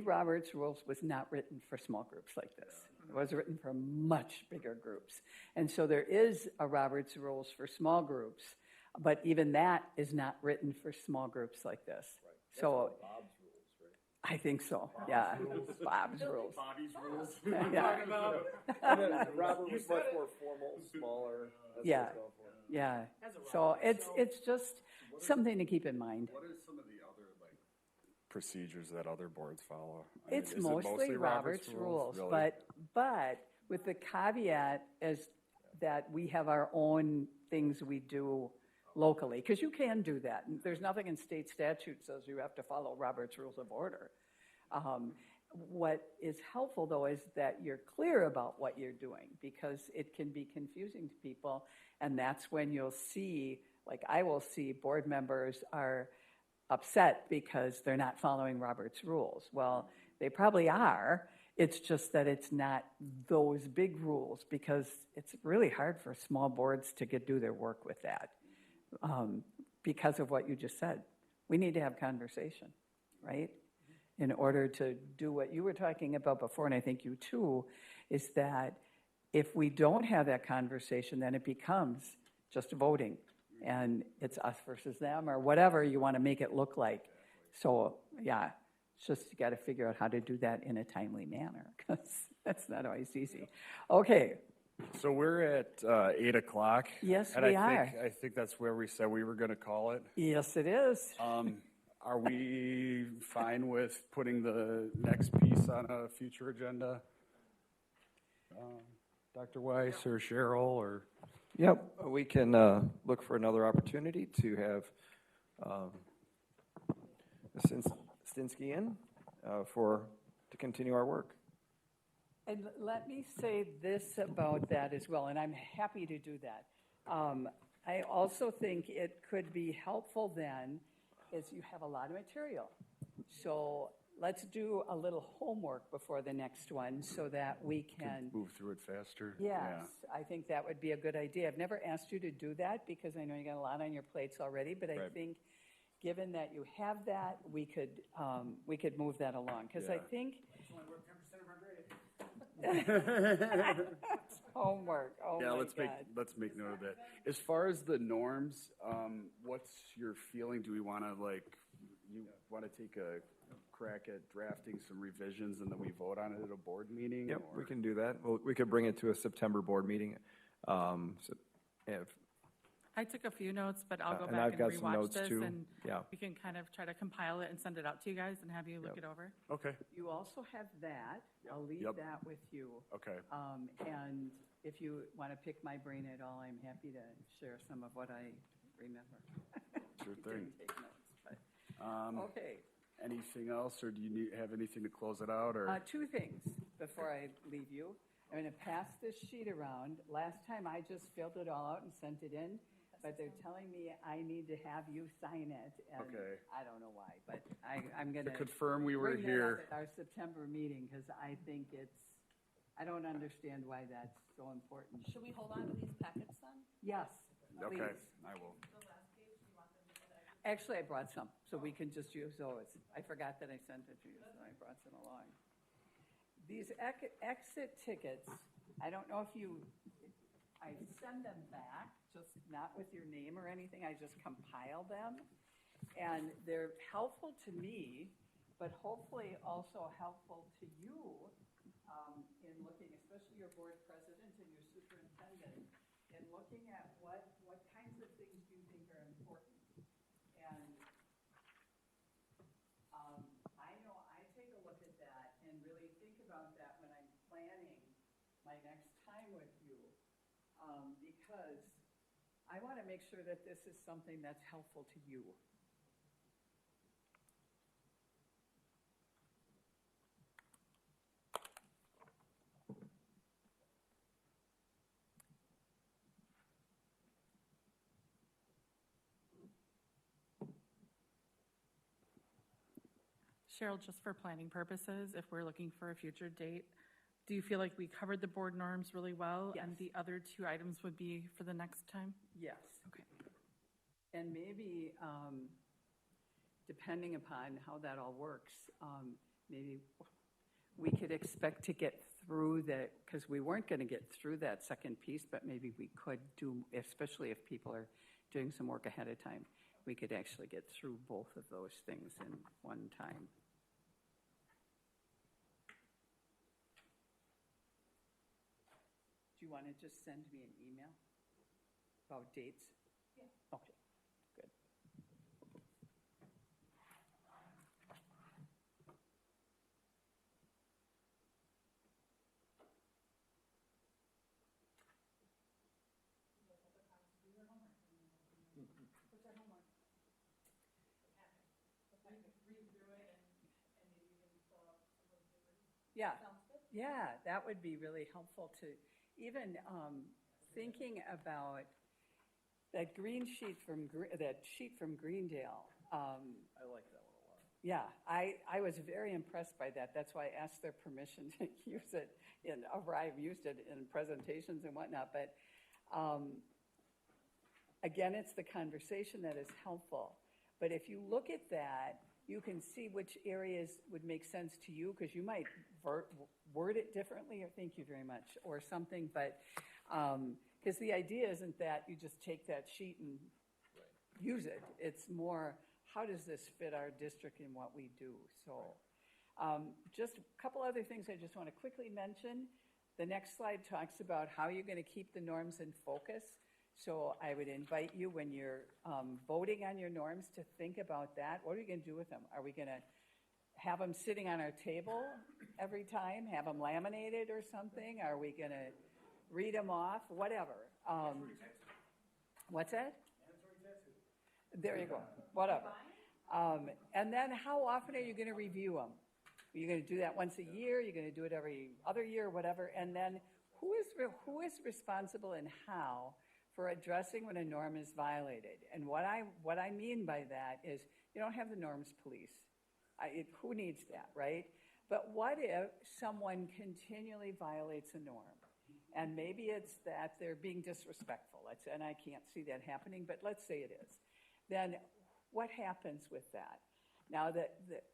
Robert's Rules was not written for small groups like this. It was written for much bigger groups. And so there is a Robert's Rules for small groups, but even that is not written for small groups like this. Right. So Bob's rules, right? I think so. Bob's rules. Bob's rules.
Bobby's rules.
Yeah.
And then Robert was much more formal, smaller.
Yeah. Yeah. So it's just something to keep in mind.
What are some of the other, like, procedures that other boards follow? I mean,
It's
is it
mostly Robert's rules,
really?
but with the caveat is that we have our own things we do locally, because you can do that. There's nothing in state statute says you have to follow Robert's Rules of Order. What is helpful, though, is that you're clear about what you're doing, because it can be confusing to people, and that's when you'll see, like I will see, board members are upset because they're not following Robert's rules. Well, they probably are. It's just that it's not those big rules, because it's really hard for small boards to do their work with that, because of what you just said. We need to have conversation, right? In order to do what you were talking about before, and I think you too, is that if we don't have that conversation, then it becomes just voting, and it's us versus them, or whatever you want to make it look like. So, yeah, it's just you got to figure out how to do that in a timely manner, because that's not always easy. Okay.
So we're at 8 o'clock.
Yes,
and
we
I think that's where we said we were going to call it.
Yes, it is.
Are we fine with putting the next piece on a future agenda? Dr. Weiss or Cheryl or?
Yep, we can look for another opportunity to have Ms. Stinsky in to continue our work.
And let me say this about that as well, and I'm happy to do that. I also think it could be helpful then, is you have a lot of material. So let's do a little homework before the next one so that we can
move through it faster.
Yes,
Yeah.
I think that would be a good idea. I've never asked you to do that because I know you got a lot on your plates already, but I
Right.
think given that you have that, we could move that along, because I
Yeah.
think
It's only worth 10% of our grade.
homework. Oh
Yeah,
my
let's make note of that. As far as the norms, what's your feeling? Do we want to you want to take a crack at drafting some revisions and then we vote on it at a board meeting?
Yep,
or-
we can do that. We could bring it to a September board meeting.
I took a few notes, but I'll go
And
back
I've
and
got some
rewatch
notes
this,
too.
and
Yeah.
we can kind of try to compile it and send it out to you guys and have you look
Yep.
it over.
Okay,
You also have that. I'll leave
Yep.
that with you.
okay.
And if you want to pick my brain at all, I'm happy to share some of what I remember.
Sure
You
thing.
can take notes, but,
Um,
okay.
Anything else, or do you have anything to close it out, or?
Two things before I leave you. I'm going to pass this sheet around. Last time I just filled it all out and sent it in, but they're telling me I need to have you sign it. And
Okay.
I don't know why, but I'm going
To
to
confirm we were
bring that
here.
up at our September meeting, because I think I don't understand why that's so important.
Should we hold on to these packets then?
Yes,
Okay,
please.
I will.
Actually, I brought some, so we can just use those. I forgot that I sent it to you, so I brought some along. These exit tickets, I don't know if I send them back, just not with your name or anything, I just compile them. And they're helpful to me, but hopefully also helpful to you in looking, especially your board president and your superintendent, in looking at what kinds of things you think are important. And I know I take a look at that and really think about that when I'm planning my next time with you, because I want to make sure that this is something that's helpful to you.
Cheryl, just for planning purposes, if we're looking for a future date, do you feel like we covered the board norms really well?
Yes.
And the other two items would be for the next time?
Yes.
Okay.
And maybe, depending upon how that all works, maybe we could expect to get through that, because we weren't going to get through that second piece, but maybe we could do, especially if people are doing some work ahead of time, we could actually get through both of those things in one time. Do you want to just send me an email about dates? Yeah. Okay, good. Yeah, yeah, that would be really helpful to, even thinking about that green sheet from, that sheet from Greendale.
I like that one a lot.
Yeah, I was very impressed by that. That's why I asked their permission to use it or I've used it in presentations and whatnot. But again, it's the conversation that is helpful. But if you look at that, you can see which areas would make sense to you, because you might word it differently, or thank you very much, or something. But because the idea isn't that you just take that sheet and use it. It's more, how does this fit our district and what we do? So just a couple other things I just want to quickly mention. The next slide talks about how you're going to keep the norms in focus. So I would invite you, when you're voting on your norms, to think about that. What are we going to do with them? Are we going to have them sitting on our table every time, have them laminated or something? Are we going to read them off? Whatever. What's that? There you go. Whatever. And then how often are you going to review them? Are you going to do that once a year? You're going to do it every other year, whatever? And then who is responsible and how for addressing when a norm is violated? And what I mean by that is, you don't have the norms police. Who needs that, right? But what if someone continually violates a norm? And maybe it's that they're being disrespectful, and I can't see that happening, but let's say it is. Then what happens with that? Now, the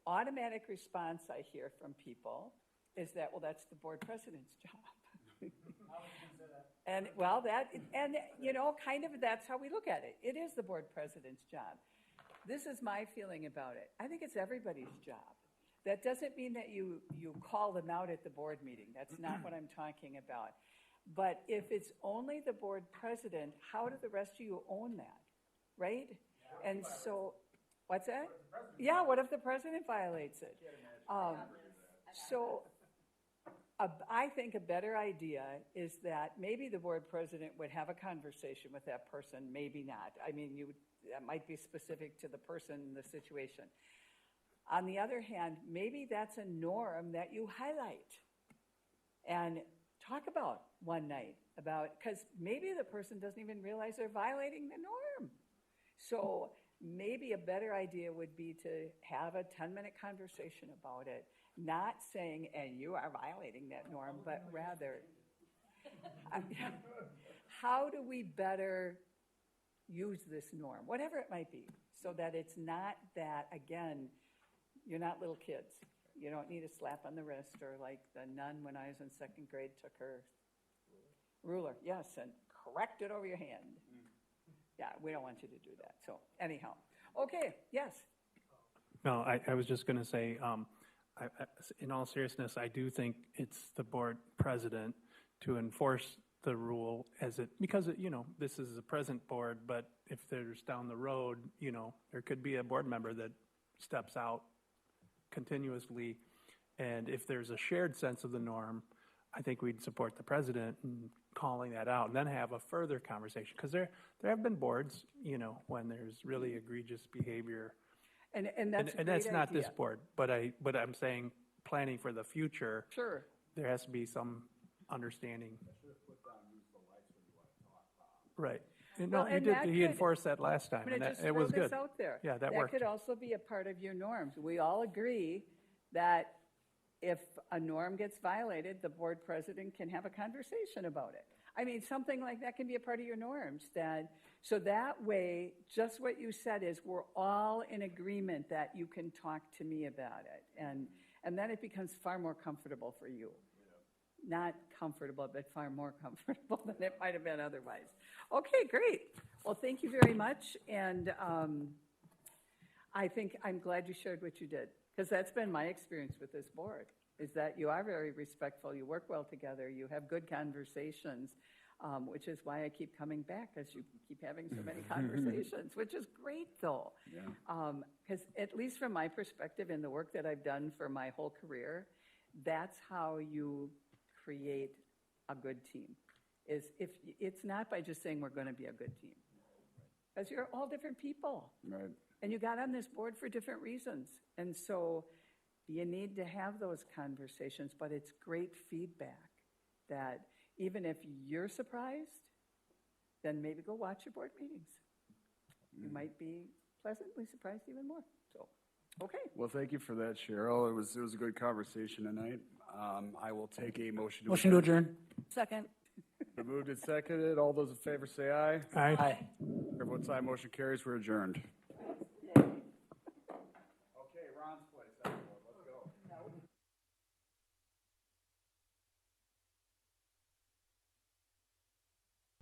automatic response I hear from people is that, well, that's the board president's job. And, well, kind of that's how we look at it. It is the board president's job. This is my feeling about it. I think it's everybody's job. That doesn't mean that you call them out at the board meeting. That's not what I'm talking about. But if it's only the board president, how do the rest of you own that, right? And so, what's that? Yeah, what if the president violates it? I think a better idea is that maybe the board president would have a conversation with that person, maybe not. I mean, that might be specific to the person and the situation. On the other hand, maybe that's a norm that you highlight and talk about one night, because maybe the person doesn't even realize they're violating the norm. So maybe a better idea would be to have a 10-minute conversation about it, not saying, and you are violating that norm, but rather, how do we better use this norm, whatever it might be, so that it's not that, again, you're not little kids. You don't need a slap on the wrist, or like the nun when I was in second grade took her ruler, yes, and cracked it over your hand. Yeah, we don't want you to do that. So anyhow, okay, yes.
No, I was just going to say, in all seriousness, I do think it's the board president to enforce the rule because this is a present board, but if there's down the road, there could be a board member that steps out continuously. And if there's a shared sense of the norm, I think we'd support the president in calling that out and then have a further conversation. Because there have been boards, when there's really egregious behavior.
And that's a great
that's not
idea.
this board, but I'm saying planning for the future.
Sure.
There has to be some understanding. Right. No,
Well,
he did. He enforced that last time,
I'm going
and
to just
it was
throw this
good.
out there.
Yeah, that worked.
That could also be a part of your norms. We all agree that if a norm gets violated, the board president can have a conversation about it. I mean, something like that can be a part of your norms. So that way, just what you said is we're all in agreement that you can talk to me about it. And then it becomes far more comfortable for you. Not comfortable, but far more comfortable than it might have been otherwise. Okay, great. Well, thank you very much. And I think I'm glad you shared what you did, because that's been my experience with this board, is that you are very respectful, you work well together, you have good conversations, which is why I keep coming back, because you keep having so many conversations, which is great, though. Because at least from my perspective in the work that I've done for my whole career, that's how you create a good team. Is if it's not by just saying we're going to be a good team, because you're all different people.
Right.
And you got on this board for different reasons. And so You need to have those conversations, but it's great feedback that even if you're surprised, then maybe go watch your board meetings. You might be pleasantly surprised even more. So, okay.
Well, thank you for that, Cheryl. It was a good conversation tonight. I will take a motion to
Motion to adjourn.
Second.
Been moved and seconded. All those in favor say aye.
Aye.
Chair votes aye. Motion carries. We're adjourned.